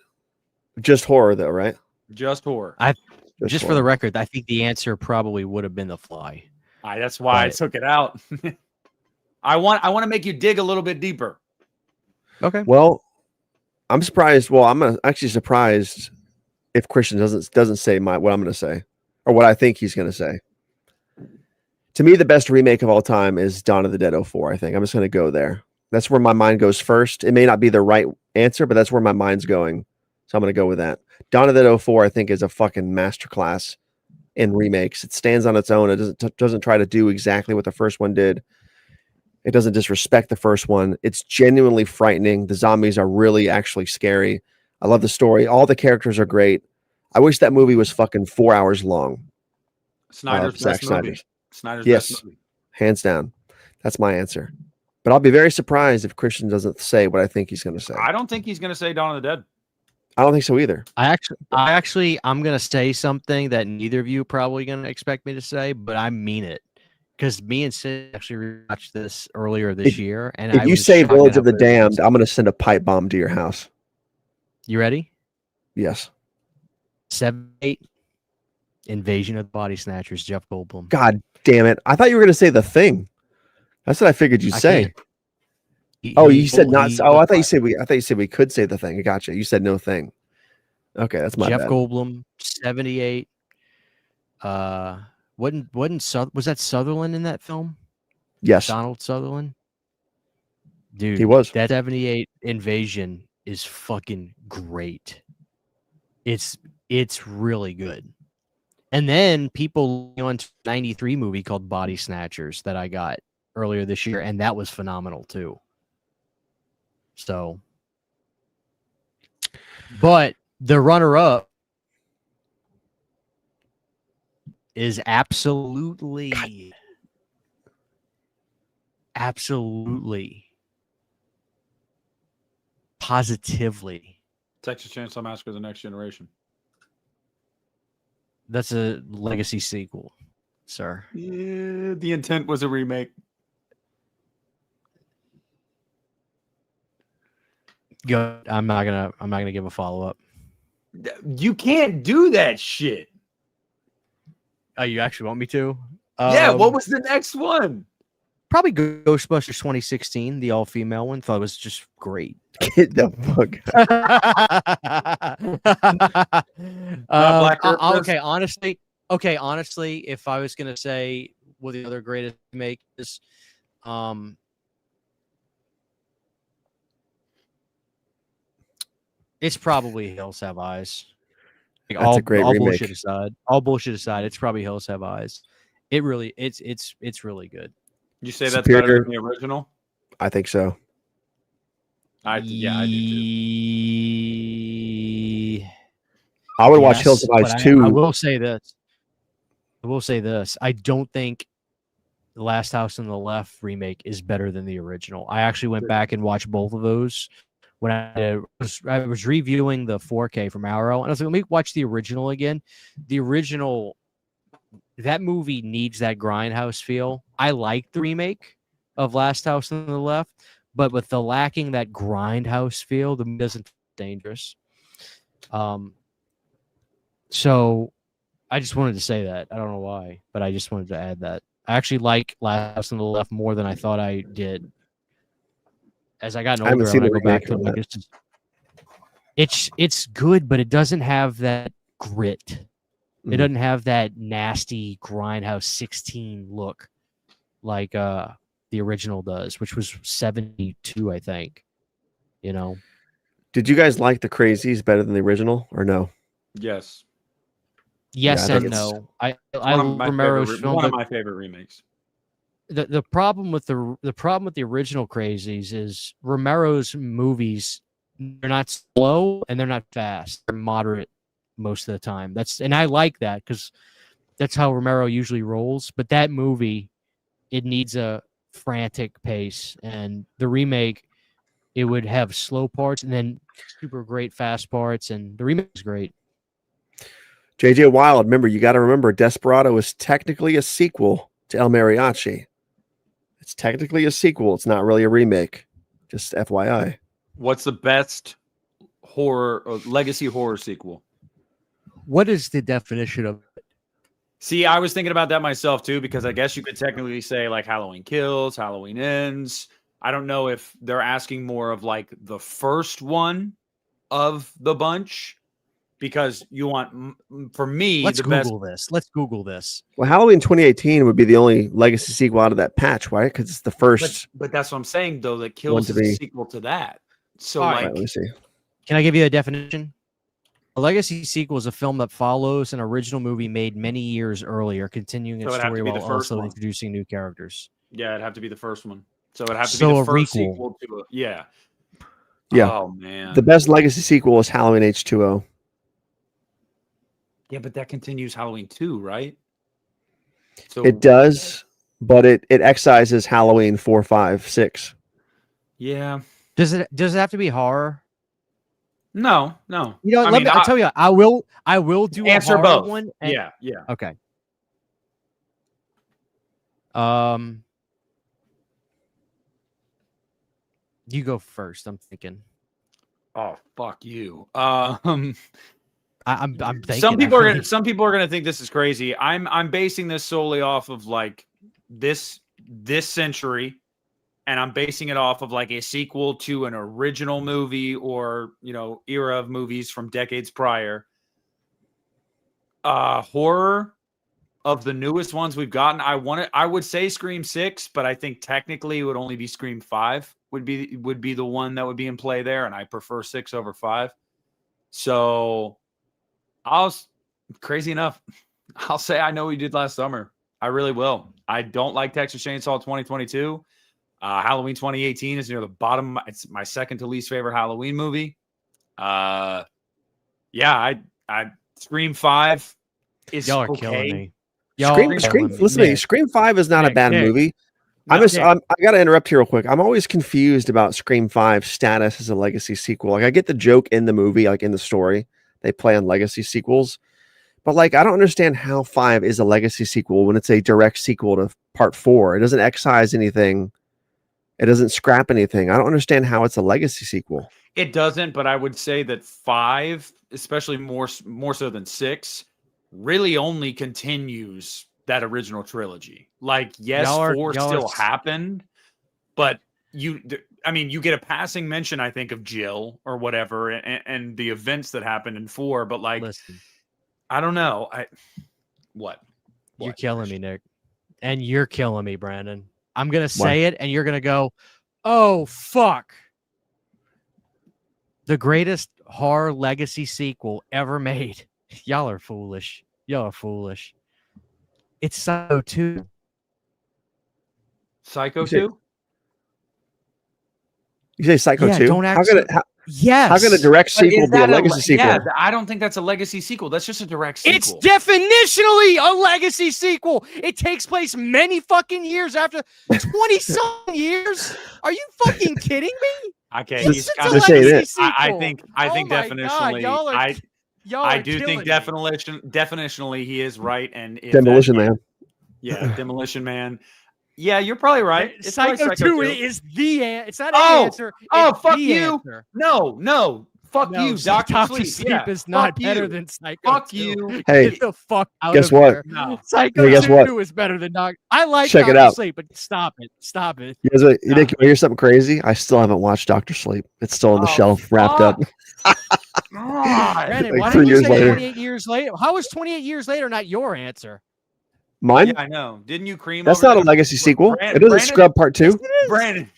Just horror though, right? Just horror. Just for the record, I think the answer probably would have been The Fly. That's why I took it out. I want to make you dig a little bit deeper. Okay. Well, I'm surprised. Well, I'm actually surprised if Christian doesn't say what I'm going to say or what I think he's going to say. To me, the best remake of all time is Dawn of the Dead 04. I think I'm just going to go there. That's where my mind goes first. It may not be the right answer, but that's where my mind's going. So I'm going to go with that. Dawn of the Dead 04, I think, is a fucking masterclass in remakes. It stands on its own. It doesn't try to do exactly what the first one did. It doesn't disrespect the first one. It's genuinely frightening. The zombies are really actually scary. I love the story. All the characters are great. I wish that movie was fucking 4 hours long. Snyder's best movie. Snyder's best movie. Hands down. That's my answer. But I'll be very surprised if Christian doesn't say what I think he's going to say. I don't think he's going to say Dawn of the Dead. I don't think so either. I'm going to say something that neither of you are probably going to expect me to say, but I mean it. Because me and Sid actually watched this earlier this year. And if you say Village of the Damned, I'm going to send a pipe bomb to your house. You ready? Yes. 7-8 Invasion of the Body Snatchers, Jeff Goldblum. God damn it. I thought you were going to say The Thing. That's what I figured you'd say. Oh, you said not. Oh, I thought you said we. I thought you said we could say the thing. Gotcha. You said no thing. Okay, that's my Jeff bad. Goldblum, 78. Was that Sutherland in that film? Yes, Donald Sutherland? Dude, he was. that 78 Invasion is fucking great. It's really good. And then people on 93 movie called Body Snatchers that I got earlier this year, and that was phenomenal too. So, but the runner-up is absolutely positively. Texas Chainsaw Massacre: The Next Generation. That's a legacy sequel, sir. Yeah, the intent was a remake. Good. I'm not gonna give a follow-up. You can't do that shit. Oh, you actually want me to? Yeah, what was the next one? Probably Ghostbusters 2016, the all-female one. Thought it was just great. Get the fuck Black Earth okay, honestly, if I was gonna say what the other greatest remake is, it's probably Hills Have Eyes. Like, That's a great remake. All bullshit aside, it's probably Hills Have Eyes. It really, it's really good. You say that's Superior. better than the original? I think so. I do too. I would watch Hills of Ice too. I will say this. I don't think The Last House on the Left remake is better than the original. I actually went back and watched both of those when I was reviewing the 4K from Arrow, and I was like, let me watch the original again. The original, that movie needs that grindhouse feel. I like the remake of Last House on the Left, but with the lacking that grindhouse feel, the movie isn't dangerous. So I just wanted to say that. I don't know why, but I just wanted to add that. I actually like Last House on the Left more than I thought I did. As I got older, I'm gonna go back to it. Like, it's good, but it doesn't have that grit. It doesn't have that nasty grindhouse 16 look like the original does, which was 72, I think. You know. Did you guys like the Crazies better than the original or no? Yes. Yes, yeah, and no. I love Romero's film. One of my favorite remakes. The problem with the original Crazies is Romero's movies, they're not slow and they're not fast. They're moderate most of the time. And I like that because that's how Romero usually rolls. But that movie, it needs a frantic pace, and the remake, it would have slow parts and then super great fast parts, and the remake is great. JJ Wild, remember, you got to remember, Desperado is technically a sequel to El Mariachi. It's technically a sequel. It's not really a remake. Just FYI. What's the best horror or legacy horror sequel? What is the definition of it? See, I was thinking about that myself too, because I guess you could technically say like Halloween Kills, Halloween Ends. I don't know if they're asking more of like the first one of the bunch, because you want, for me, Let's Google this. Let's Google this. Well, Halloween 2018 would be the only legacy sequel out of that patch, right? Because it's the first. But that's what I'm saying, though. That Kills is a sequel to that. So, All like, right, let me see. Can I give you a definition? A legacy sequel is a film that follows an original movie made many years earlier, continuing its story while also introducing new characters. Yeah, it'd have to be the first one. So it'd have to be the a first requel. Sequel to it. Yeah. Yeah. Oh man. The best legacy sequel is Halloween H2O. Yeah, but that continues Halloween 2, right? So it does, but it excises Halloween 4, 5, 6. Yeah. Does it have to be horror? No. You know, I'll tell you, I will do answer a horror both. one. Yeah. Okay. You go first. I'm thinking. Oh, fuck you. I'm thinking. Some people are gonna think this is crazy. I'm basing this solely off of like this century and I'm basing it off of like a sequel to an original movie or, era of movies from decades prior. Horror of the newest ones we've gotten, I would say Scream 6, but I think technically it would only be Scream 5 would be the one that would be in play there, and I prefer 6 over 5. So crazy enough, I'll say I know what you did last summer. I really will. I don't like Texas Chainsaw 2022. Halloween 2018 is near the bottom. It's my second to least favorite Halloween movie. I Scream 5 is Y'all are okay. killing me. Listen to me. Scream 5 is not a bad movie. I got to interrupt here real quick. I'm always confused about Scream 5's status as a legacy sequel. Like, I get the joke in the movie, like in the story, they play on legacy sequels. But like, I don't understand how 5 is a legacy sequel when it's a direct sequel to part 4. It doesn't excise anything. It doesn't scrap anything. I don't understand how it's a legacy sequel. It doesn't, but I would say that 5, especially more so than 6, really only continues that original trilogy. Like, yes, 4 still happened, but you get a passing mention, I think, of Jill or whatever, and the events that happened in 4. But like, listen, I don't know. What? You're killing me, Nick, and you're killing me, Brandon. I'm gonna say it, and you're gonna go, "Oh fuck!" The greatest horror legacy sequel ever made. Y'all are foolish. It's Psycho 2. Psycho 2? You say Psycho 2? Yes. How could a direct sequel be a legacy sequel? Yeah, I don't think that's a legacy sequel. That's just a direct sequel. It's definitionally a legacy sequel. It takes place many fucking years after 20-something years. Are you fucking kidding me? Okay, I think definitionally. I do think definitionally he is right, and Demolition Man. Yeah, Demolition Man. Yeah, you're probably right. It's Psycho 2 is the answer. It's not an answer. It's fuck the you. Answer. No. Fuck you. Dr. Sleep is not better than Psycho 2. Fuck you. Hey, get the fuck out guess of what? There. No. Psycho 2 is better than Dr. I like Check Dr. it out. Sleep, but stop it. You guys, you think you hear something crazy? I still haven't watched Dr. Sleep. It's still on the shelf, wrapped up. Brandon, why 3 did you years say later. 28 years later? How is 28 years later not your answer? Mine? Yeah, I know. Didn't you cream? That's not a legacy sequel. It doesn't scrub part 2. Brandon.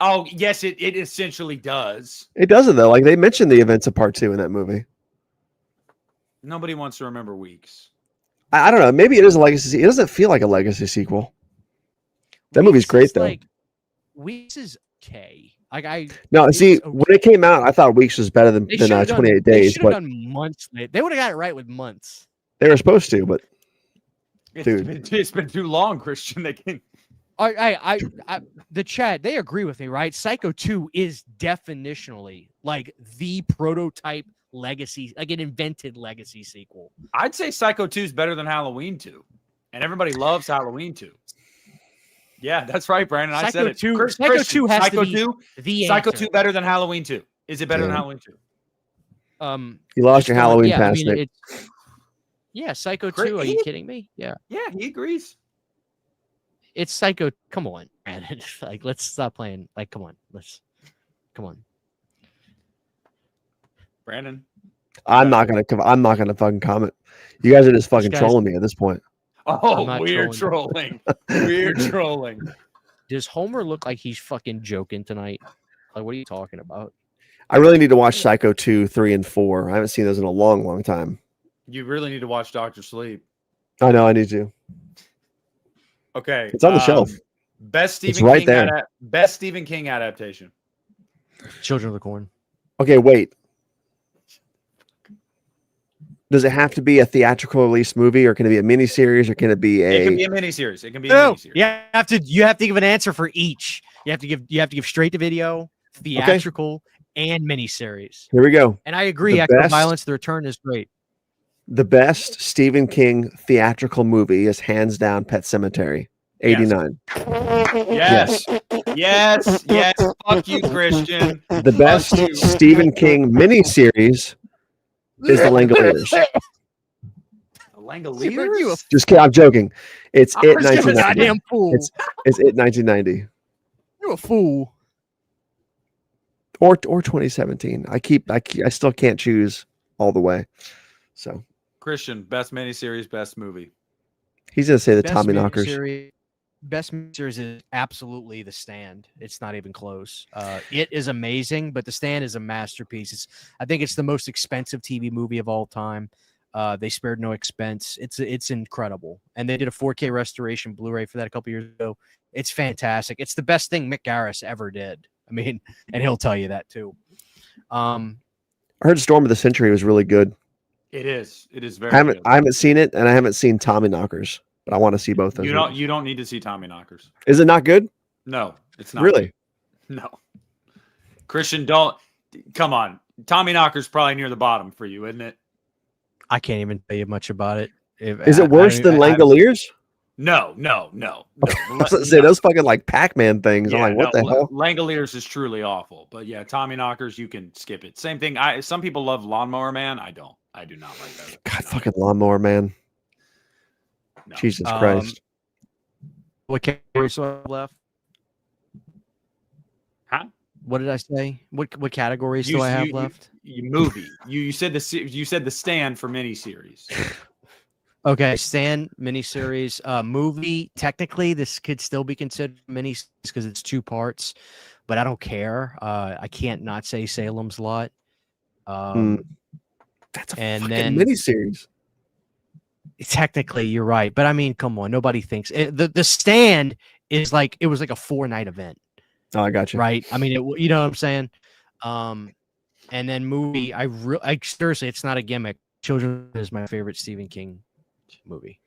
Oh, yes, it essentially does. It doesn't though. Like, they mentioned the events of part 2 in that movie. Nobody wants to remember Weeks. I don't know. Maybe it is a legacy. It doesn't feel like a legacy sequel. That movie's great though. Weeks is okay. When it came out, I thought Weeks was better than 28 Days. They should have done months. They would have got it right with months. They were supposed to, but it's been too long, Christian. They can. The chat, they agree with me, right? Psycho 2 is definitionally like the prototype legacy, like an invented legacy sequel. I'd say Psycho 2 is better than Halloween 2, and everybody loves Halloween 2. Yeah, that's right, Brandon. I said it. Psycho 2 has Psycho to be 2, the Psycho answer. 2 better than Halloween 2. Is it better than Halloween 2? You lost your Halloween pass, Nick. Yeah, Psycho 2. Are you kidding me? Yeah. Yeah, he agrees. It's Psycho. Come on, Brandon. Like, let's stop playing. Like, come on. Come on. Brandon. I'm not gonna fucking comment. You guys are just fucking trolling me at this point. Oh, we're trolling. We're trolling. Does Homer look like he's fucking joking tonight? Like, what are you talking about? I really need to watch Psycho 2, 3, and 4. I haven't seen those in a long, long time. You really need to watch Dr. Sleep. I know, I need to. Okay. It's on the shelf. Best Stephen King right there. Best Stephen King adaptation. Children of the Corn. Okay, wait. Does it have to be a theatrical release movie, or can it be a miniseries, or can it be a? It can be a miniseries. It can be a miniseries. You have to give an answer for each. You have to give straight to video, theatrical, and miniseries. Here we go. And I agree. Act of Violence: The Return is great. The best Stephen King theatrical movie is hands down Pet Sematary, 89. Yes. Fuck you, Christian. The best Stephen King miniseries is The Langoliers. The Langoliers? Just kidding. I'm joking. It's It 1990. Goddamn fool. It's It 1990. You're a fool. Or 2017. I still can't choose all the way. So Christian, best miniseries, best movie. he's gonna say the Best Tommyknockers. miniseries- Best miniseries is absolutely The Stand. It's not even close. It is amazing, but The Stand is a masterpiece. I think it's the most expensive TV movie of all time. They spared no expense. It's incredible, and they did a 4K restoration Blu-ray for that a couple years ago. It's fantastic. It's the best thing Mick Garris ever did. I mean, and he'll tell you that too. I heard Storm of the Century was really good. It is. It is very. I haven't seen it, and I haven't seen Tommyknockers, but I want to see both those. You don't need to see Tommyknockers. Is it not good? No, it's not. Really? No. Christian, don't come on. Tommyknockers probably near the bottom for you, isn't it? I can't even tell you much about it. Is it worse than Langoliers? No. I was gonna say those fucking like Pac-Man things. I'm like, what the hell? Langoliers is truly awful, but yeah, Tommyknockers, you can skip it. Same thing. Some people love Lawnmower Man. I don't. I do not like that. God, fucking Lawnmower Man. No. Jesus Christ. What categories do I have left? Huh? What did I say? What categories do I have left? Movie. You said the Stand for miniseries. Okay, Stand miniseries, movie. Technically, this could still be considered miniseries because it's 2 parts, but I don't care. I can't not say Salem's Lot. That's a and fucking then miniseries. Technically, you're right, but I mean, come on, nobody thinks the Stand is like it was like a 4-night event. Oh, I got you. Right? I mean, you know what I'm saying? And then movie. I seriously, it's not a gimmick. Children is my favorite Stephen King movie.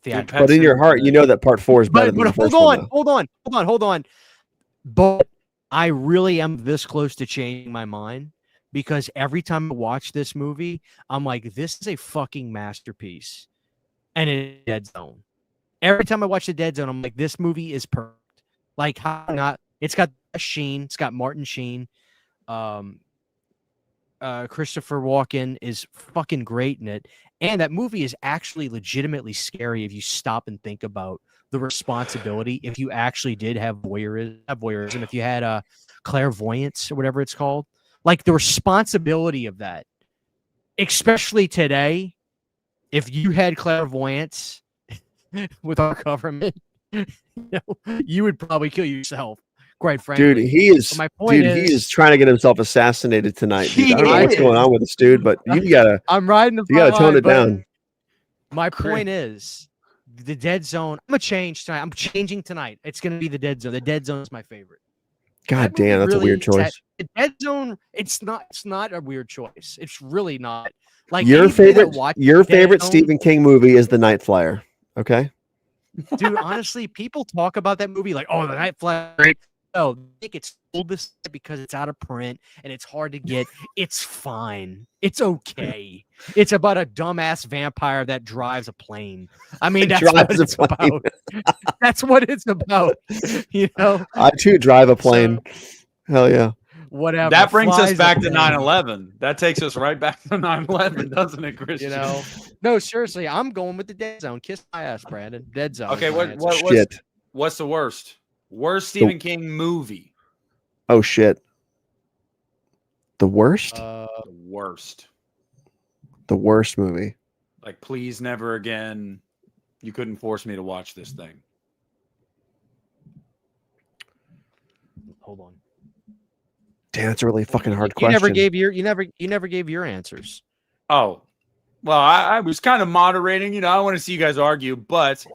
But in your heart, you know that part 4 is better than the first one. Hold on. But I really am this close to changing my mind because every time I watch this movie, I'm like, this is a fucking masterpiece. And it's Dead Zone. Every time I watch the Dead Zone, I'm like, this movie is perfect. Like, how not? It's got Sheen. It's got Martin Sheen. Christopher Walken is fucking great in it. And that movie is actually legitimately scary if you stop and think about the responsibility. If you actually did have voyeurism, if you had clairvoyance or whatever it's called, like the responsibility of that, especially today, if you had clairvoyance with our government, you would probably kill yourself. Quite frankly, dude, he is. He is trying to get himself assassinated tonight. Dude. I don't know what's going on with this dude, but you gotta. I'm riding the. You gotta tone it down. My point is, the Dead Zone. I'm gonna change tonight. I'm changing tonight. It's gonna be the Dead Zone. The Dead Zone is my favorite. God damn, that's a weird choice. The Dead Zone. It's not a weird choice. It's really not. Like your favorite Stephen King movie is The Night Flyer. Okay. Dude, honestly, people talk about that movie like, oh, The Night Flyer. No, I think it's sold this because it's out of print and it's hard to get. It's fine. It's okay. It's about a dumbass vampire that drives a plane. I mean, that's what it's about. That's what it's about. You know, I too drive a plane. Hell yeah. Whatever. That brings us back to 9/11. That takes us right back to 9/11, doesn't it, Christian? You know, no, seriously, I'm going with the Dead Zone. Kiss my ass, Brandon. Dead Zone. Okay, what's the worst? Worst Stephen King movie. Oh shit. The worst? The worst. The worst movie. Like, please never again. You couldn't force me to watch this thing. Hold on. Damn, that's a really fucking hard question. You never gave your answers. Oh. Well, I was kind of moderating, you know, I want to see you guys argue, but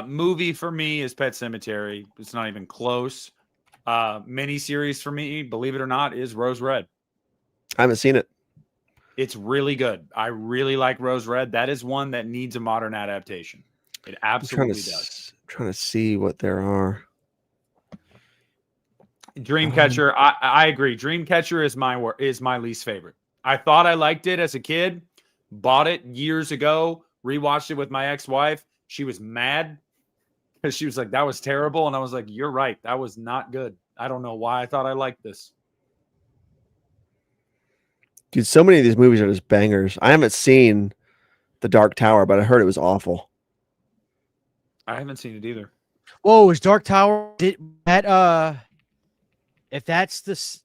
movie for me is Pet Sematary. It's not even close. Miniseries for me, believe it or not, is Rose Red. I haven't seen it. It's really good. I really like Rose Red. That is one that needs a modern adaptation. It absolutely does. I'm trying to see what there are. Dreamcatcher. I agree. Dreamcatcher is my least favorite. I thought I liked it as a kid. Bought it years ago. Rewatched it with my ex-wife. She was mad because she was like, that was terrible. And I was like, you're right. That was not good. I don't know why I thought I liked this. Dude, so many of these movies are just bangers. I haven't seen The Dark Tower, but I heard it was awful. I haven't seen it either. Whoa, is Dark Tower? Did that? If that's this,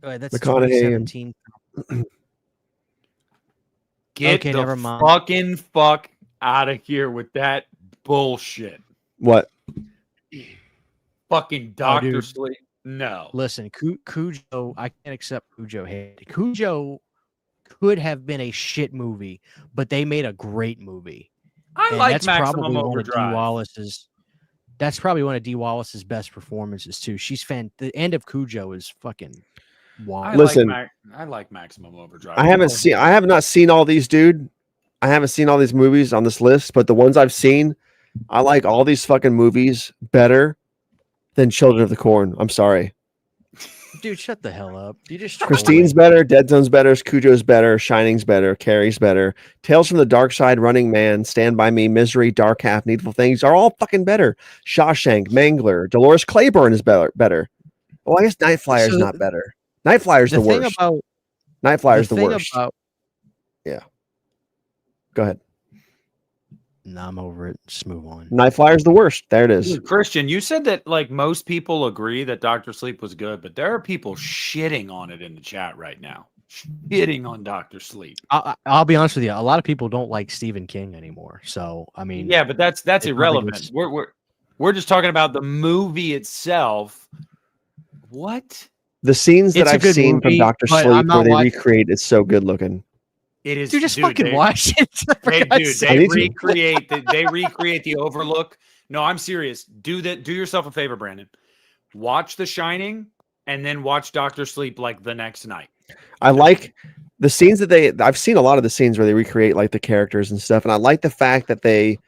that's McConaughey 2017. Get Okay, the never mind. fucking fuck out of here with that bullshit. What? Fucking Dr. dude. Sleep. No. Listen, Cujo, I can't accept Cujo hate. Cujo could have been a shit movie, but they made a great movie. I And like that's Maximum probably one of Dee Overdrive. Wallace's. That's probably one of Dee Wallace's best performances too. The end of Cujo is fucking wild. Listen, I like Maximum Overdrive. I have not seen all these, dude. I haven't seen all these movies on this list, but the ones I've seen, I like all these fucking movies better than Children of the Corn. I'm sorry. Dude, shut the hell up. You just Christine's better, Dead Zone's better, Cujo's better, Shining's better, Carrie's better, Tales from the Dark Side, Running Man, Stand By Me, Misery, Dark Half, Needful Things are all fucking better. Shawshank, Mangler, Dolores Claiborne is better. Well, I guess Night Flyer's not better. Night Flyer's the worst. Night Flyer's the worst. Yeah. Go ahead. No, I'm over it. Just move on. Night Flyer's the worst. There it is. Dude, Christian, you said that like most people agree that Dr. Sleep was good, but there are people shitting on it in the chat right now. Shitting on Dr. Sleep. I'll be honest with you. A lot of people don't like Stephen King anymore. So I mean, yeah, but that's irrelevant. We're just talking about the movie itself. What? The scenes that I've seen from Dr. Sleep where they recreate it's so good looking. It is. Dude, just fucking watch it. They recreate the Overlook. No, I'm serious. Do yourself a favor, Brandon. Watch The Shining and then watch Dr. Sleep like the next night. I like the scenes that I've seen a lot of the scenes where they recreate like the characters and stuff, and I like the fact that they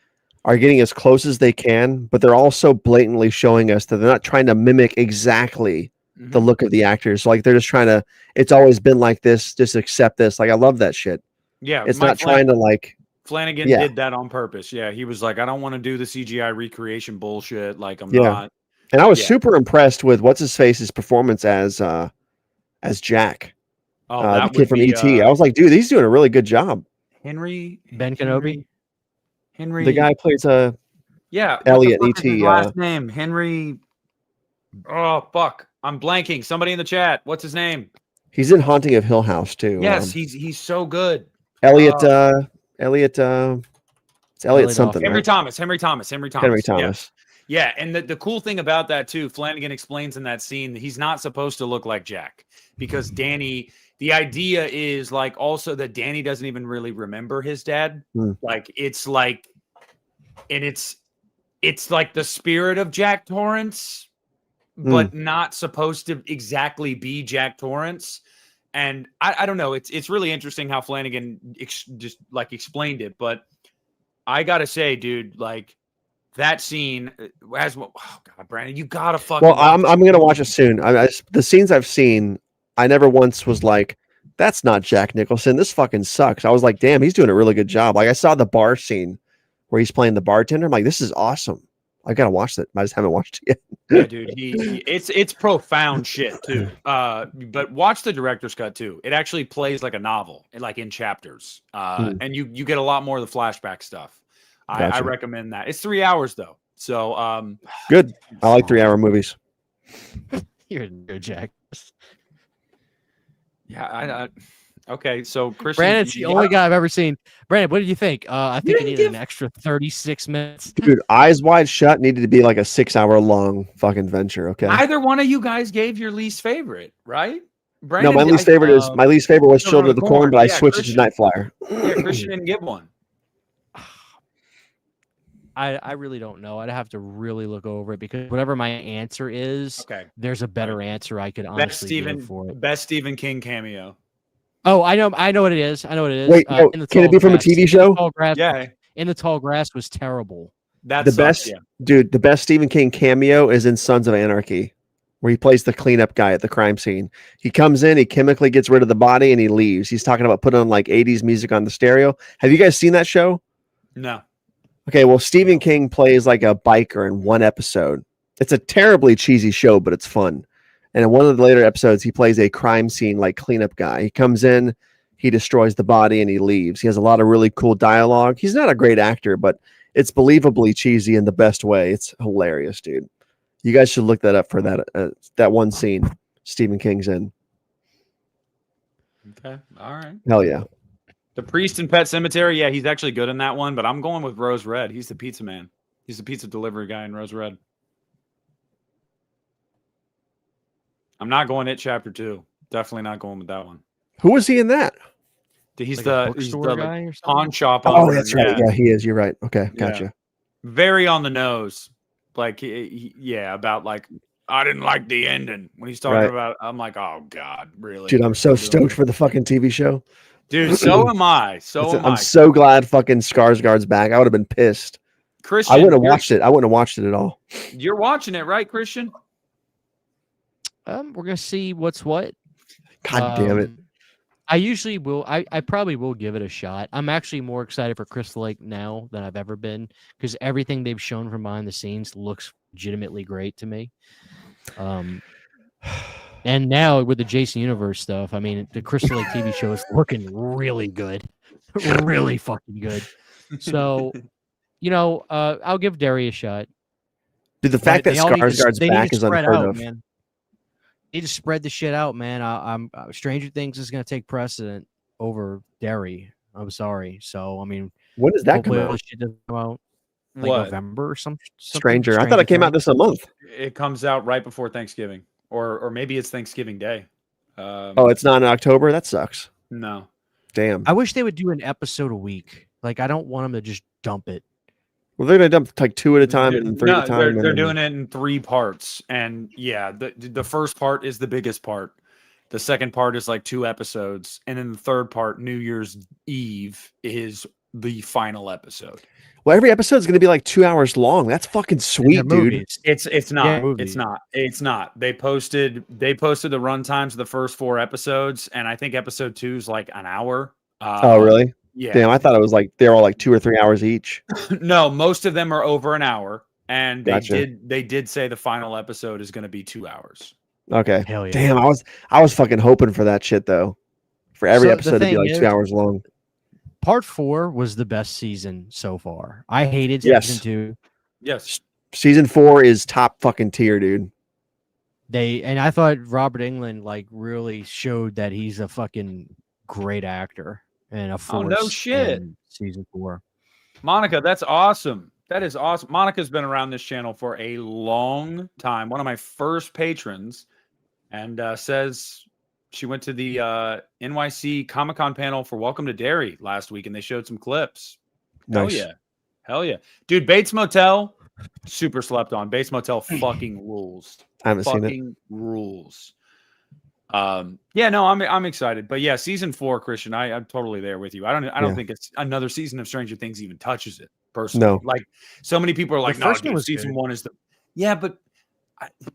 are getting as close as they can, but they're also blatantly showing us that they're not trying to mimic exactly the look of the actors. Like they're just trying to. It's always been like this. Just accept this. Like I love that shit. Yeah, it's not trying to like. Flanagan did that on purpose. Yeah, he was like, I don't want to do the CGI recreation bullshit. Like I'm not. And I was super impressed with what's his face's performance as Jack. Oh, the kid from E.T. I was like, dude, he's doing a really good job. Ben Kenobi. Henry. The guy plays Elliot in E.T. Last name Henry. Oh fuck, I'm blanking. Somebody in the chat. What's his name? He's in Haunting of Hill House too. Yes, he's so good. Elliot. It's Elliot something. Henry right? Thomas. Yeah. And the cool thing about that too, Flanagan explains in that scene that he's not supposed to look like Jack because Danny. The idea is like also that Danny doesn't even really remember his dad. Like it's like, and it's like the spirit of Jack Torrance, but not supposed to exactly be Jack Torrance. And I don't know. It's really interesting how Flanagan just like explained it. But I gotta say, dude, like that scene as well. Oh God, Brandon, you gotta fucking. Well, I'm gonna watch it soon. The scenes I've seen, I never once was like, that's not Jack Nicholson. This fucking sucks. I was like, damn, he's doing a really good job. Like I saw the bar scene where he's playing the bartender. I'm like, this is awesome. I gotta watch that. I just haven't watched it Yeah, yet. dude, it's profound shit too. But watch the director's cut too. It actually plays like a novel, like in chapters. And you get a lot more of the flashback stuff. I recommend that. It's 3 hours though, so good. I like 3 hour movies. You're good, Jack. Yeah, okay. So Christian, Brandon's the only guy I've ever seen. Brandon, what did you think? I think you needed an extra 36 minutes. Dude, Eyes Wide Shut needed to be like a 6 hour long fucking venture. Okay. Either one of you guys gave your least favorite, right? Brandon, No, my least favorite was Children of the Corn, but I switched it to Night Flyer. Yeah, Christian didn't give one. I really don't know. I'd have to really look over it because whatever my answer is, there's a better answer I could honestly give for it. Best Stephen King cameo. Oh, I know what it is. Wait, no, can it be from a TV show? In the Tall Grass was terrible. That's the best, dude. The best Stephen King cameo is in Sons of Anarchy, where he plays the cleanup guy at the crime scene. He comes in, he chemically gets rid of the body, and he leaves. He's talking about putting on like 80s music on the stereo. Have you guys seen that show? No. Okay, well, Stephen King plays like a biker in one episode. It's a terribly cheesy show, but it's fun. And in one of the later episodes, he plays a crime scene like cleanup guy. He comes in, he destroys the body, and he leaves. He has a lot of really cool dialogue. He's not a great actor, but It's believably cheesy in the best way. It's hilarious, dude. You guys should look that up for that one scene Stephen King's in. Okay. All right. Hell yeah. The Priest in Pet Cemetery. Yeah, he's actually good in that one, but I'm going with Rose Red. He's the pizza man. He's the pizza delivery guy in Rose Red. I'm not going It Chapter 2. Definitely not going with that one. Who was he in that? He's Like the a bookstore guy or something? pawn shop Oh, owner. that's right. Yeah, he is. You're right. Okay, gotcha. Yeah. Very on the nose. Like, yeah, about like, I didn't like the ending. When he's talking Right. about, I'm like, oh, God, really? Dude, I'm so stoked for the fucking TV show. Dude, so am I. I'm so glad fucking Skarsgård's back. I would have been pissed. Christian, I wouldn't have watched it. I wouldn't have watched it at all. You're watching it, right, Christian? We're gonna see what's what. God damn it. I usually will. I probably will give it a shot. I'm actually more excited for Crystal Lake now than I've ever been because everything they've shown from behind the scenes looks legitimately great to me. And now with the Jason Universe stuff, I mean, the Crystal Lake TV show is looking really good, really fucking good. So, I'll give Derry a shot. Dude, the fact that They all need to- Skarsgård's they need back to is spread unheard out, of. man. Need to spread the shit out, man. I'm Stranger Things is going to take precedent over Derry. I'm sorry. So I mean, When does that come hopefully all out? this shit doesn't come out like What? November or something. Stranger. I thought it came out this a month. It comes out right before Thanksgiving, or maybe it's Thanksgiving Day. Oh, it's not in October? That sucks. No. Damn. I wish they would do an episode a week. Like I don't want them to just dump it. Well, they're going to dump like 2 at a time and 3 at a time. They're and then- doing it in 3 parts, and yeah, the first part is the biggest part. The second part is like 2 episodes, and then the third part, New Year's Eve, is the final episode. Well, every episode is going to be like 2 hours long. That's fucking sweet, dude. Movies. It's not. Yeah, It's not. It's not. They posted the run times of the first 4 episodes, and I think episode 2 is like an hour. Oh, really? Yeah. Damn, I thought it was like they're all like 2 or 3 hours each. No, most of them are over an hour, and Gotcha. they did say the final episode is going to be 2 hours. Okay. Hell yeah. Damn, I was fucking hoping for that shit though. For every So the episode to be thing like is- 2 hours long. Part 4 was the best season so far. I hated Yes. season 2. Yes. Season 4 is top fucking tier, dude. And I thought Robert Englund like really showed that he's a fucking great actor and a force. Oh, no shit. in season 4. Monica, that's awesome. That is awesome. Monica's been around this channel for a long time. One of my first patrons, and says she went to the NYC Comic-Con panel for Welcome to Derry last week, and they showed some clips. Nice. Hell yeah. Hell yeah. Dude, Bates Motel, super slept on. Bates Motel fucking rules. I haven't seen it. Fucking rules. Yeah, no, I'm excited. But yeah, season 4, Christian, I'm totally there with you. I don't Yeah. think it's another season of Stranger Things even touches it personally. No. Like so many people are like, The no, first one dude, was season good. 1 is the but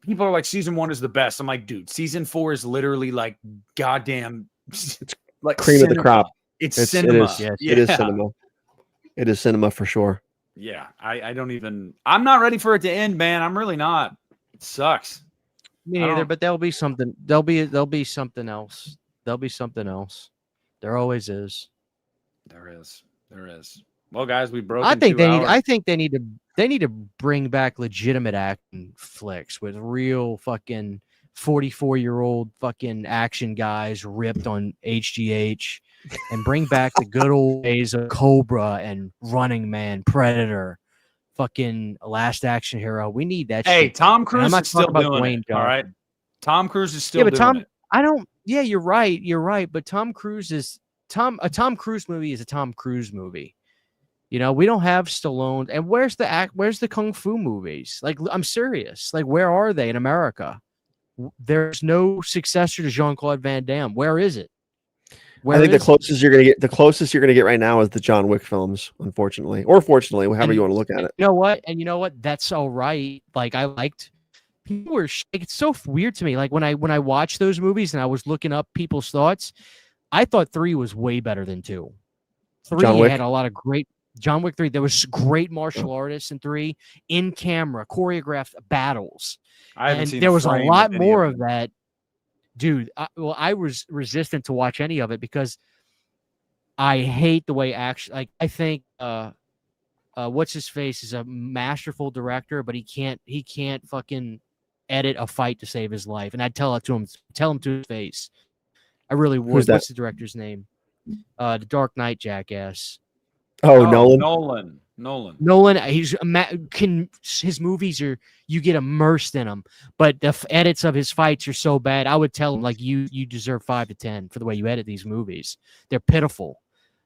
people are like, season 1 is the best. I'm like, dude, season 4 is literally like goddamn like Cream of the cinema. crop. It's It cinema. is. Yes. It is Yeah. cinema. It is cinema for sure. Yeah, I don't even. I'm not ready for it to end, man. I'm really not. It sucks. Me I neither, don't- but there'll be something. There'll be something else. There'll be something else. There always is. There is. Well, guys, we broke. I think 2 they need. hours. I think they need to bring back legitimate action flicks with real fucking 44-year-old fucking action guys ripped on HGH, and bring back the good old days of Cobra and Running Man, Predator, fucking Last Action Hero. We need that. Hey, shit. Tom And I'm Cruise not is still talking about doing Dwayne it. All right, Johnson. Tom Cruise is still Yeah, but doing Tom, it. I don't. Yeah, you're right. You're right. But Tom Cruise is a Tom Cruise movie is a Tom Cruise movie. You know, we don't have Stallone. And where's the kung fu movies? Like, I'm serious. Like, where are they in America? There's no successor to Jean-Claude Van Damme. Where is it? I think the is it? closest you're gonna get right now is the John Wick films, unfortunately. Or fortunately, however you want to look at it. You know what? And you know what? That's all right. Like, I liked. People were. Like, it's so weird to me. Like when I watched those movies and I was looking up people's thoughts, I thought 3 was way better than 2. 3 John Wick? had a lot of great. John Wick 3. There was great martial artists in 3, in camera, choreographed battles. I haven't And seen there was a frame lot of any more of of them. that, dude. I was resistant to watch any of it because I hate the way action. Like I think what's his face is a masterful director, but he can't fucking edit a fight to save his life. And I'd tell him to his face. I really would. Who's that? What's the director's name? The Dark Knight jackass. Oh, Nolan. Nolan. His movies are, you get immersed in them, but the edits of his fights are so bad. I would tell him, like, you deserve 5 to 10 for the way you edit these movies. They're pitiful.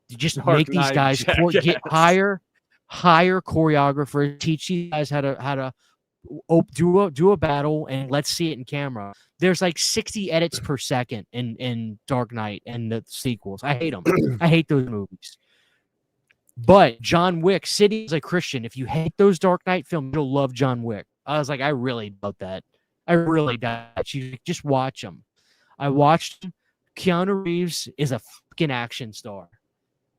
You just Dark make these Knight guys get jackass. hire choreographers, teach these guys how to do a battle, and let's see it in camera. There's like 60 edits per second in Dark Knight and the sequels. I hate them. I hate those movies. But John Wick, City is a Christian. If you hate those Dark Knight films, you'll love John Wick. I was like, I really doubt that. I really doubt that. She's like, just watch them. I watched him. Keanu Reeves is a fucking action star.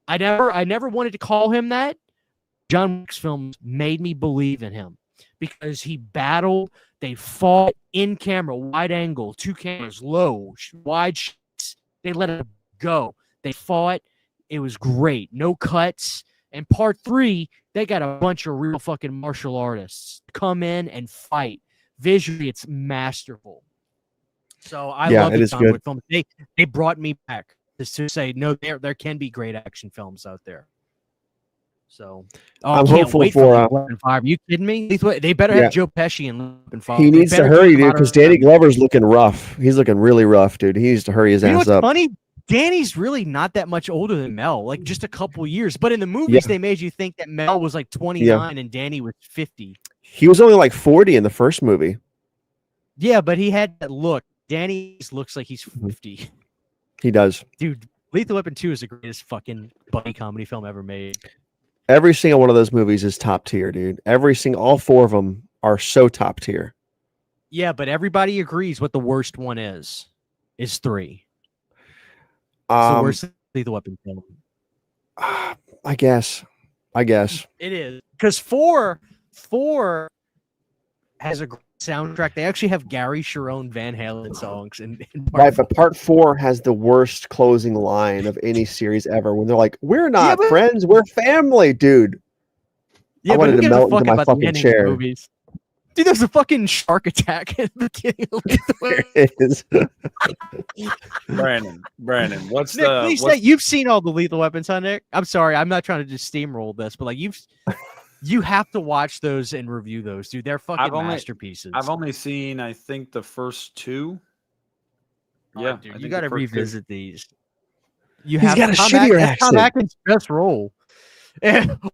I never wanted to call him that. John Wick's films made me believe in him because he battled. They fought in camera, wide angle, 2 cameras, low, wide shots. They let it go. They fought. It was great. No cuts. And part 3, they got a bunch of real fucking martial artists come in and fight. Visually, it's masterful. So I love the John Wick films. They brought me back to say, no, there can be great action films out there. So I'm hopeful for Weapon 5. Are you kidding me? They better have Joe Pesci in Weapon 5. He needs to hurry, dude, because Danny Glover's looking rough. He's looking really rough, dude. He needs to hurry his ass up. Funny? Danny's really not that much older than Mel, like just a couple years. But in the movies, they made you think that Mel was like 29 and Danny was 50. He was only like 40 in the first movie. Yeah, but he had that look. Danny looks like he's 50. He does. Dude, Lethal Weapon 2 is the greatest fucking buddy comedy film ever made. Every single one of those movies is top tier, dude. All 4 of them are so top tier. Yeah, but everybody agrees what the worst one is 3. It's the worst Lethal Weapon film. I guess. It is. Because 4 has a great soundtrack. They actually have Gary Sharon Van Halen songs. Right, but part 4 has the worst closing line of any series ever when they're like, we're not friends, we're family, dude. Yeah, I wanted to melt into my fucking chair. Movies. Dude, there's a fucking shark attack at the beginning of It is. Brandon, what's Nick, the... Please say you've seen all the Lethal Weapons, huh, Nick? I'm sorry, I'm not trying to just steamroll this, but like you have to watch those and review those, dude. They're fucking masterpieces. I've only seen, I think, the first 2. Yeah, dude, you got to revisit these. He's got a shittier accent. Tom Atkins' best role.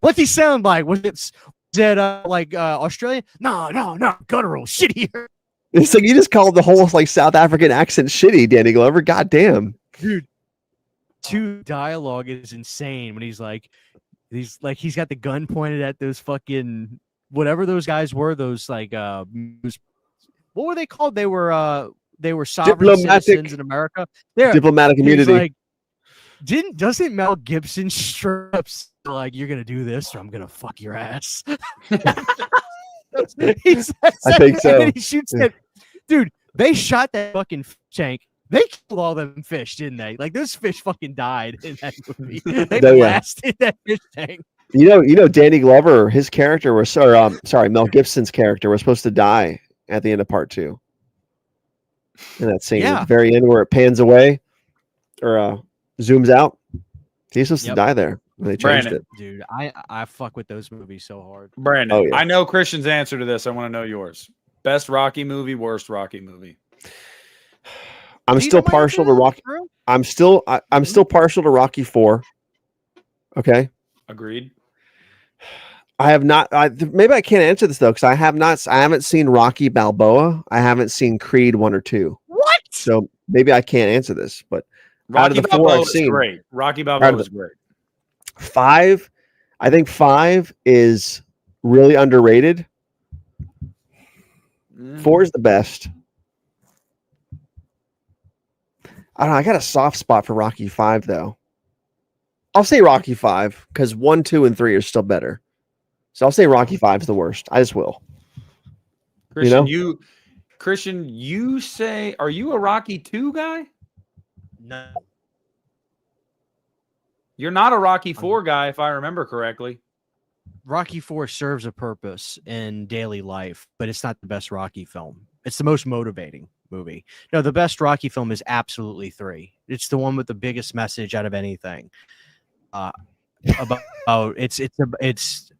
What's he sound like? Was it Australian? No, guttural, shittier. It's like you just called the whole like South African accent shitty, Danny Glover. God damn. Dude, 2 dialogue is insane when he's he's got the gun pointed at those fucking whatever those guys were, those like what were they called? They were sovereign citizens in America. Diplomatic immunity. Like, doesn't Mel Gibson straight up like, you're gonna do this or I'm gonna fuck your ass? I think so. And he shoots it. Dude, they shot that fucking tank. They killed all them fish, didn't they? Like, those fish fucking died in that movie. They blasted that fish tank. You know, Danny Glover, his character was, Mel Gibson's character was supposed to die at the end of part 2. In that scene, at the very end where it pans away or zooms out, he's supposed to die there. They changed it. Dude, I fuck with those movies so hard. Brandon, I know Christian's answer to this. I want to know yours. Best Rocky movie, worst Rocky movie. I'm still partial to Rocky. I'm still partial to Rocky 4. Okay. Agreed. I have not. Maybe I can't answer this though because I haven't seen Rocky Balboa. I haven't seen Creed 1 or 2. What? So maybe I can't answer this. But Rocky out of the 4 I've seen, great. Rocky Balboa is great. 5, I think 5 is really underrated. 4 is the best. I don't know. I got a soft spot for Rocky 5 though. I'll say Rocky 5 because 1, 2, and 3 are still better. So I'll say Rocky 5 is the worst. I just will. Christian, you say, are you a Rocky 2 guy? No. You're not a Rocky 4 guy, if I remember correctly. Rocky 4 serves a purpose in daily life, but it's not the best Rocky film. It's the most motivating movie. No, the best Rocky film is absolutely 3. It's the one with the biggest message out of anything. About it's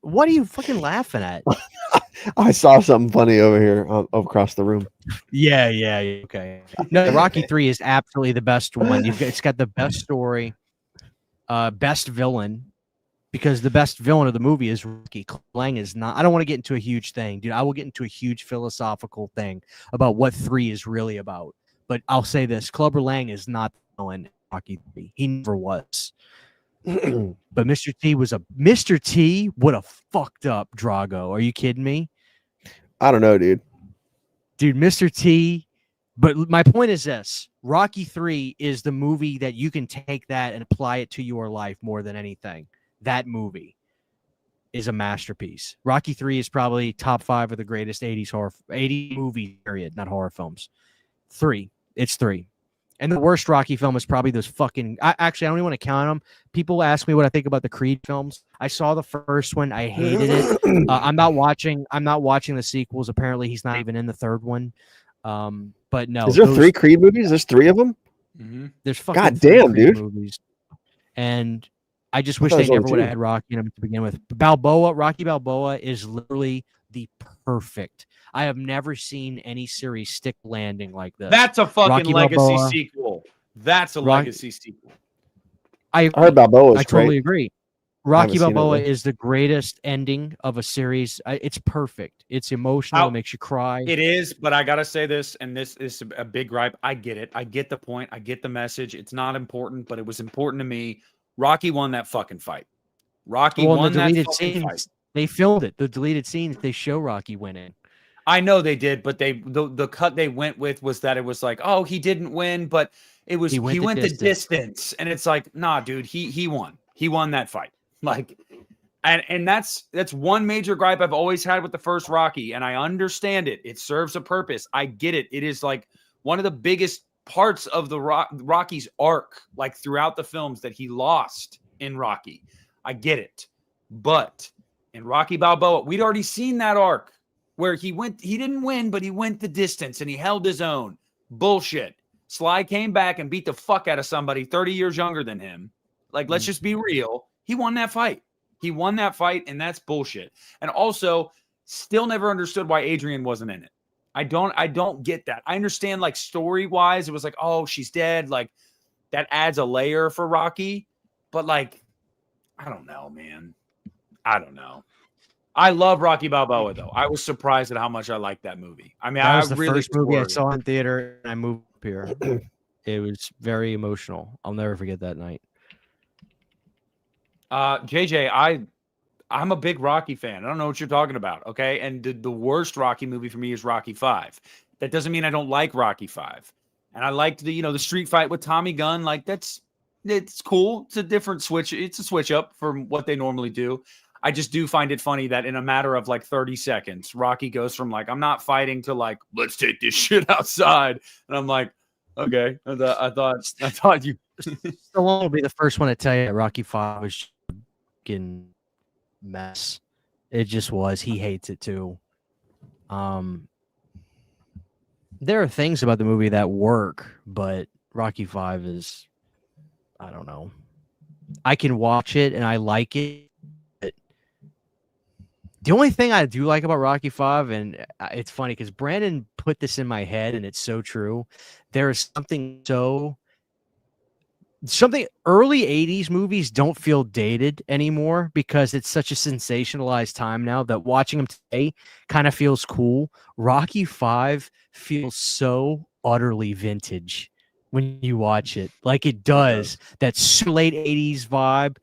what are you fucking laughing at? I saw something funny over here across the room. Yeah. Okay. No, Rocky 3 is absolutely the best one. It's got the best story, best villain, because the best villain of the movie is Rocky. Lang is not. I don't want to get into a huge thing, dude. I will get into a huge philosophical thing about what 3 is really about. But I'll say this: Clubber Lang is not the villain in Rocky 3. He never was. But Mr. T would have fucked up Drago. Are you kidding me? I don't know, dude. Dude, Mr. T. But my point is this: Rocky 3 is the movie that you can take that and apply it to your life more than anything. That movie is a masterpiece. Rocky 3 is probably top 5 of the greatest 80 movies, period, not horror films. 3. It's 3. And the worst Rocky film is probably those fucking. Actually, I don't even want to count them. People ask me what I think about the Creed films. I saw the first one. I hated it. I'm not watching the sequels. Apparently, he's not even in the third one. But no, is there 3 Creed movies? There's 3 of them. Mm-hmm. There's fucking goddamn, dude. Movies. And I just wish they never would have had Rocky in them to begin with. Rocky Balboa is literally the perfect. I have never seen any series stick landing like this. That's a fucking Rocky legacy Balboa. sequel. That's a legacy sequel. I heard Balboa. I totally agree. Rocky seen it, Balboa though. is the greatest ending of a series. It's perfect. It's emotional. It makes you cry. It is, but I gotta say this, and this is a big gripe. I get it. I get the point. I get the message. It's not important, but it was important to me. Rocky won that fucking fight. Rocky won that fucking fight. They filmed it. The deleted scenes, they show Rocky winning. I know they did, but the cut they went with was that it was like, oh, he didn't win, but it was he went the distance, and it's like, nah, dude, he won. He won that fight. Like, and that's one major gripe I've always had with the first Rocky, and I understand it. It serves a purpose. I get it. It is like one of the biggest parts of the Rocky's arc, like throughout the films, that he lost in Rocky. I get it, but in Rocky Balboa, we'd already seen that arc where he didn't win, but he went the distance and he held his own. Bullshit. Sly came back and beat the fuck out of somebody 30 years younger than him. Like, let's just be real. He won that fight. He won that fight, and that's bullshit. And also, still never understood why Adrian wasn't in it. I don't get that. I understand, like, story-wise, it was like, oh, she's dead. Like, that adds a layer for Rocky. But, like, I don't know, man. I don't know. I love Rocky Balboa, though. I was surprised at how much I liked that movie. I mean, that was the really first movie I saw in theater, and I moved up here. It was very emotional. I'll never forget that night. JJ, I'm a big Rocky fan. I don't know what you're talking about, okay? And the worst Rocky movie for me is Rocky 5. That doesn't mean I don't like Rocky 5. And I liked the street fight with Tommy Gunn. Like, it's cool. It's a different switch. It's a switch up from what they normally do. I just do find it funny that in a matter of like 30 seconds, Rocky goes from like, I'm not fighting to like, let's take this shit outside. And I'm like, okay. I thought you. Stallone will be the first one to tell you that Rocky 5 was a fucking mess. It just was. He hates it too. There are things about the movie that work, but Rocky 5 is, I don't know. I can watch it and I like it. The only thing I do like about Rocky 5, and it's funny because Brandon put this in my head, and it's so true. There is something early 80s movies don't feel dated anymore because it's such a sensationalized time now that watching them today kind of feels cool. Rocky 5 feels so utterly vintage when you watch it. Like it does. That late 80s vibe.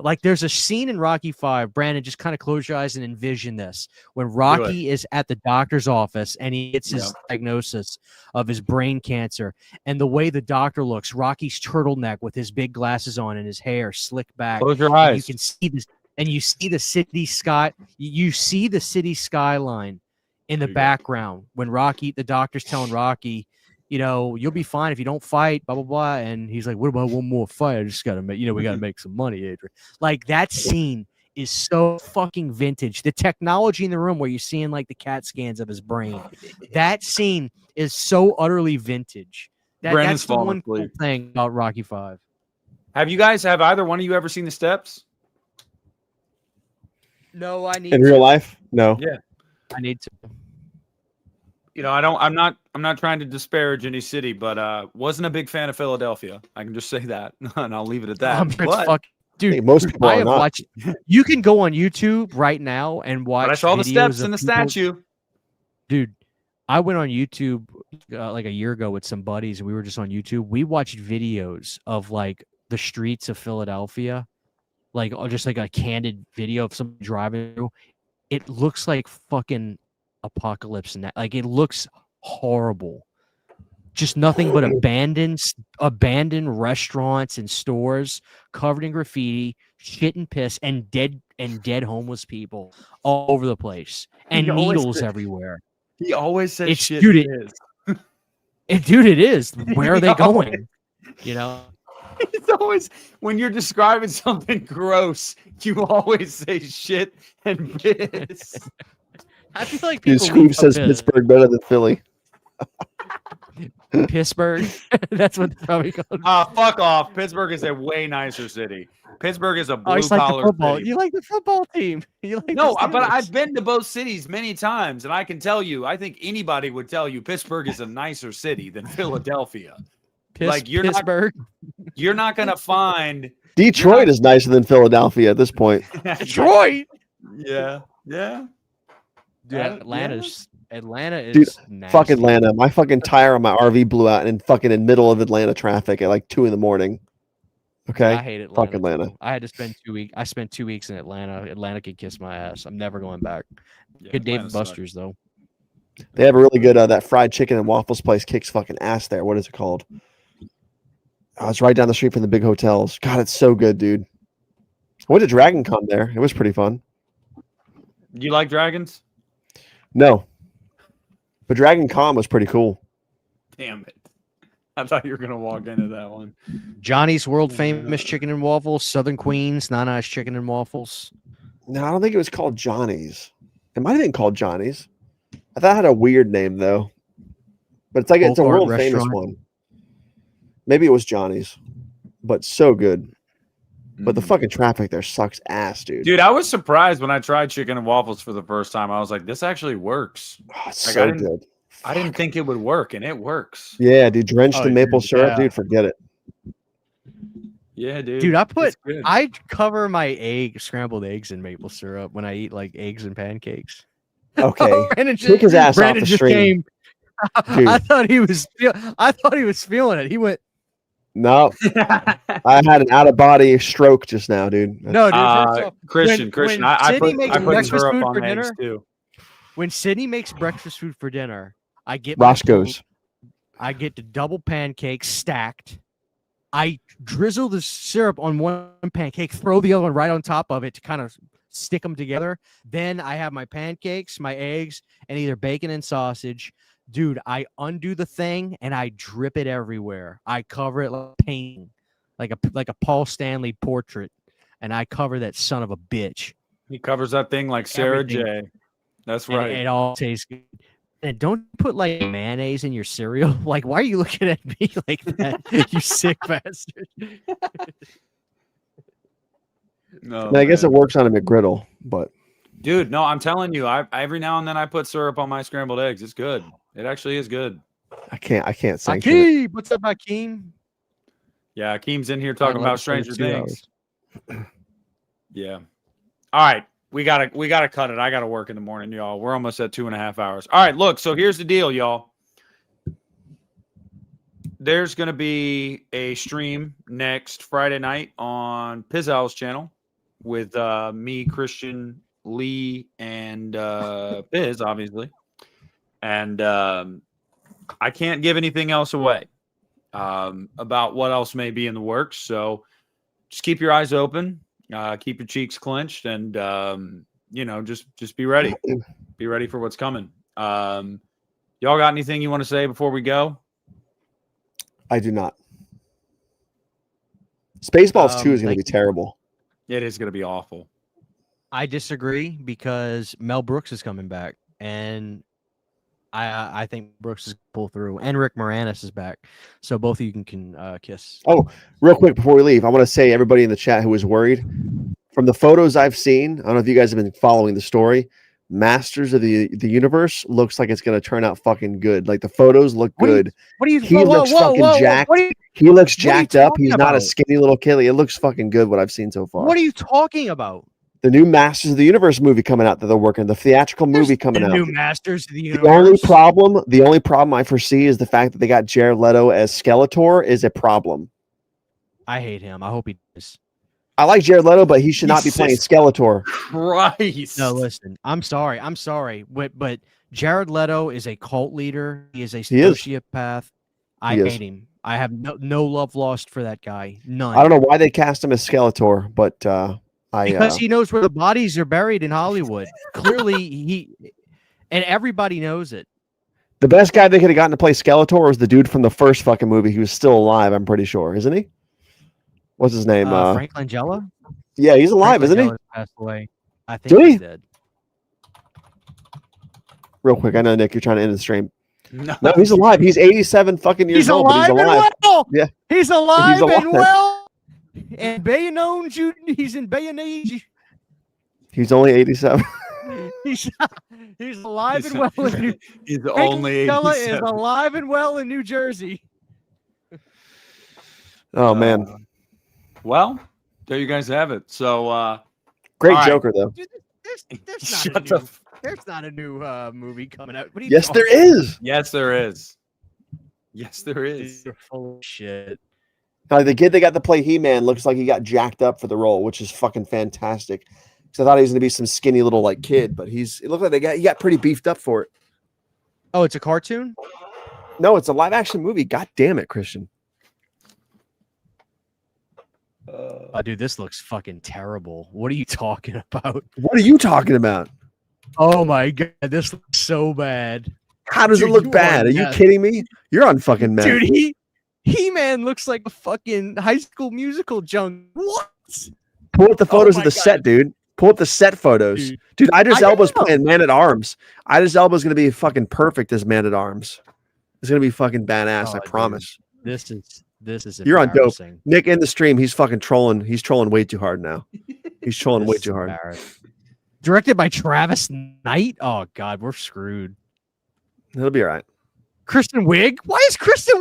Like there's a scene in Rocky 5, Brandon, just kind of close your eyes and envision this. When Rocky is at the doctor's office and he gets his diagnosis of his brain cancer, and the way the doctor looks, Rocky's turtleneck with his big glasses on and his hair slicked back. Close your eyes. You can see this, and you see the city sky. You see the city skyline in the background when the doctor's telling Rocky, you'll be fine if you don't fight, blah, blah, blah. And he's like, what about one more fight? I just got to make, we got to make some money, Adrian. Like that scene is so fucking vintage. The technology in the room where you're seeing like the CAT scans of his brain, that scene is so utterly vintage. Brandon's That's the falling one cool asleep. thing about Rocky V. Have either one of you ever seen The Steps? No, I need In to. real life, no. Yeah. I need to. You know, I'm not trying to disparage any city, but wasn't a big fan of Philadelphia. I can just say that, and I'll leave it at that. It's But dude, Hey, most people I are have not. watched. You can go on YouTube right now and watch. I saw the videos steps of and the people- statue. Dude, I went on YouTube like a year ago with some buddies, and we were just on YouTube. We watched videos of like the streets of Philadelphia, like just like a candid video of someone driving through. It looks like fucking apocalypse, and like it looks horrible. Just nothing but abandoned restaurants and stores covered in graffiti, shit and piss, and dead homeless people all over the place, and He always needles said- everywhere. He always says It's- shit. dude, it is. Dude, it is. Where are they He always- going? You know, It's always when you're describing something gross, you always say shit and piss. I feel like Dude, people Scoob leave says a Pittsburgh better than Philly. Pittsburgh. That's what they're probably called. Fuck off. Pittsburgh is a way nicer city. Pittsburgh is a Oh, blue it's like the collar football. city. You like the football team. You like No, the but Steelers. I've been to both cities many times, and I can tell you, I think anybody would tell you Pittsburgh is a nicer city than Philadelphia. like, you're not- Pittsburgh. You're not gonna find Detroit is nicer than Philadelphia at this point. Detroit. Yeah, yeah. Dude, Yeah. Atlanta is Dude, nasty. Fuck Atlanta. My fucking tire on my RV blew out in fucking in middle of Atlanta traffic at like 2 a.m. Okay. I hate Atlanta. Fuck Atlanta. too. I had to spend 2 weeks. I spent 2 weeks in Atlanta. Atlanta could kiss my ass. I'm never going back. Yeah, Good Dave Atlanta and sucks. Buster's though. They have a really good that fried chicken and waffles place kicks fucking ass there. What is it called? Oh, it's right down the street from the big hotels. God, it's so good, dude. I went to Dragon Con there. It was pretty fun. You like dragons? No. But Dragon Con was pretty cool. Damn it. I thought you were gonna walk into that one. Johnny's world famous chicken and waffles, Southern Queens, Nana's chicken and waffles. No, I don't think it was called Johnny's. It might have been called Johnny's. I thought it had a weird name though. But it's like it's a Folk art world famous restaurant. one. Maybe it was Johnny's. But so good. But the fucking traffic there sucks ass, dude. Dude, I was surprised when I tried chicken and waffles for the first time. I was like, this actually works. Oh, it's like, so I didn't- good. I didn't think it would work, and it works. Yeah, dude, drenched Oh, in maple dude, syrup, yeah. dude, forget it. Yeah, dude. Dude, I It's good. I cover my scrambled eggs in maple syrup when I eat like eggs and pancakes. Okay. Brandon Kick his ass off Brandon the just stream. came. Dude. I thought he was feeling it. He went, No, I had an out of body stroke just now, dude. no, dude. first off, Christian, when I Sydney put makes I put breakfast syrup food on for eggs dinner, too. when Sydney makes breakfast food for dinner, I get my Roscoe's. I get the double pancakes stacked. I drizzle the syrup on one pancake, throw the other one right on top of it to kind of stick them together. Then I have my pancakes, my eggs, and either bacon and sausage. Dude, I undo the thing and I drip it everywhere. I cover it like painting, like a Paul Stanley portrait, and I cover that son of a bitch. He covers that thing like Sarah Everything. J. That's And right. it all tastes good. And don't put like mayonnaise in your cereal. Like, why are you looking at me like that? You sick bastard. No, And I guess man. it works on a McGriddle, but Dude, no, I'm telling you, I every now and then I put syrup on my scrambled eggs. It's good. It actually is good. I can't sanction it. Akeem, what's up, Akeem? Yeah, Akeem's in here talking I'd love about to spend Stranger 2 Things. Yeah. All right. We gotta cut it. I gotta work in the morning, y'all. We're almost at 2.5 hours. All right, look, so here's the deal, y'all. There's gonna be a stream next Friday night on Pizzow's channel with me, Christian, Lee, and Piz, obviously. And I can't give anything else away about what else may be in the works. So just keep your eyes open. Keep your cheeks clenched, and just be ready. Be ready for what's coming. Y'all got anything you want to say before we go? I do not. Spaceballs 2 is going to thank be terrible. It is going to be awful. I disagree because Mel Brooks is coming back, and I think Brooks is gonna pull through, and Rick Moranis is back, so both of you can kiss. Oh, real quick before we leave, I want to say everybody in the chat who was worried, from the photos I've seen, I don't know if you guys have been following the story. Masters of the Universe looks like it's going to turn out fucking good. Like the photos look good. He looks fucking jacked. He looks jacked up. He's not a skinny little kid. It looks fucking good what I've seen so far. What are you talking about? The new Masters of the Universe movie coming out that they're working, the theatrical movie coming out. New Masters of the Universe. The only problem I foresee is the fact that they got Jared Leto as Skeletor is a problem. I hate him. I hope he does. I like Jared Leto, but he should not be playing Skeletor. Christ. No, listen. I'm sorry. But Jared Leto is a cult leader. He is a sociopath. I hate him. I have no love lost for that guy. None. I don't know why they cast him as Skeletor, but because he knows where the bodies are buried in Hollywood. Clearly, and everybody knows it. The best guy they could have gotten to play Skeletor was the dude from the first fucking movie who's still alive, I'm pretty sure, isn't he? What's his name? Frank Langella? Yeah, he's alive, isn't he? Passed away. I think he's dead. Real quick, I know, Nick, you're trying to end the stream. No, he's alive. He's 87 fucking years old. He's alive. Well. Yeah. He's alive and well. And Bayonne, he's in Bayonne. He's only 87. He's alive and well. He's only 87. Is alive and well in New Jersey. Oh man. Well, there you guys have it. So great Joker though. Dude, there's not a new movie coming out. Yes, there is. Yes, there is. Yes, there is. You're full of shit. The kid that got to play He-Man looks like he got jacked up for the role, which is fucking fantastic. Because I thought he was going to be some skinny little like kid, but it looked like he got pretty beefed up for it. Oh, it's a cartoon? No, it's a live action movie. God damn it, Christian. Dude, this looks fucking terrible. What are you talking about? What are you talking about? Oh my god, this looks so bad. How does it look bad? Are you kidding me? You're on fucking meth. Dude, He-Man looks like a fucking High School Musical junk. What? Pull up the photos of the set, dude. Pull up the set photos. Dude, Idris Elba's playing Man-at-Arms. Idris Elba's going to be fucking perfect as Man-at-Arms. It's going to be fucking badass, I promise. Dude. This is You're on dope. Nick, in the stream, he's fucking trolling. He's trolling way too hard now. He's trolling way too hard. Directed by Travis Knight? Oh, God, we're screwed. It'll be all right. Kristen Wiig? Why is Kristen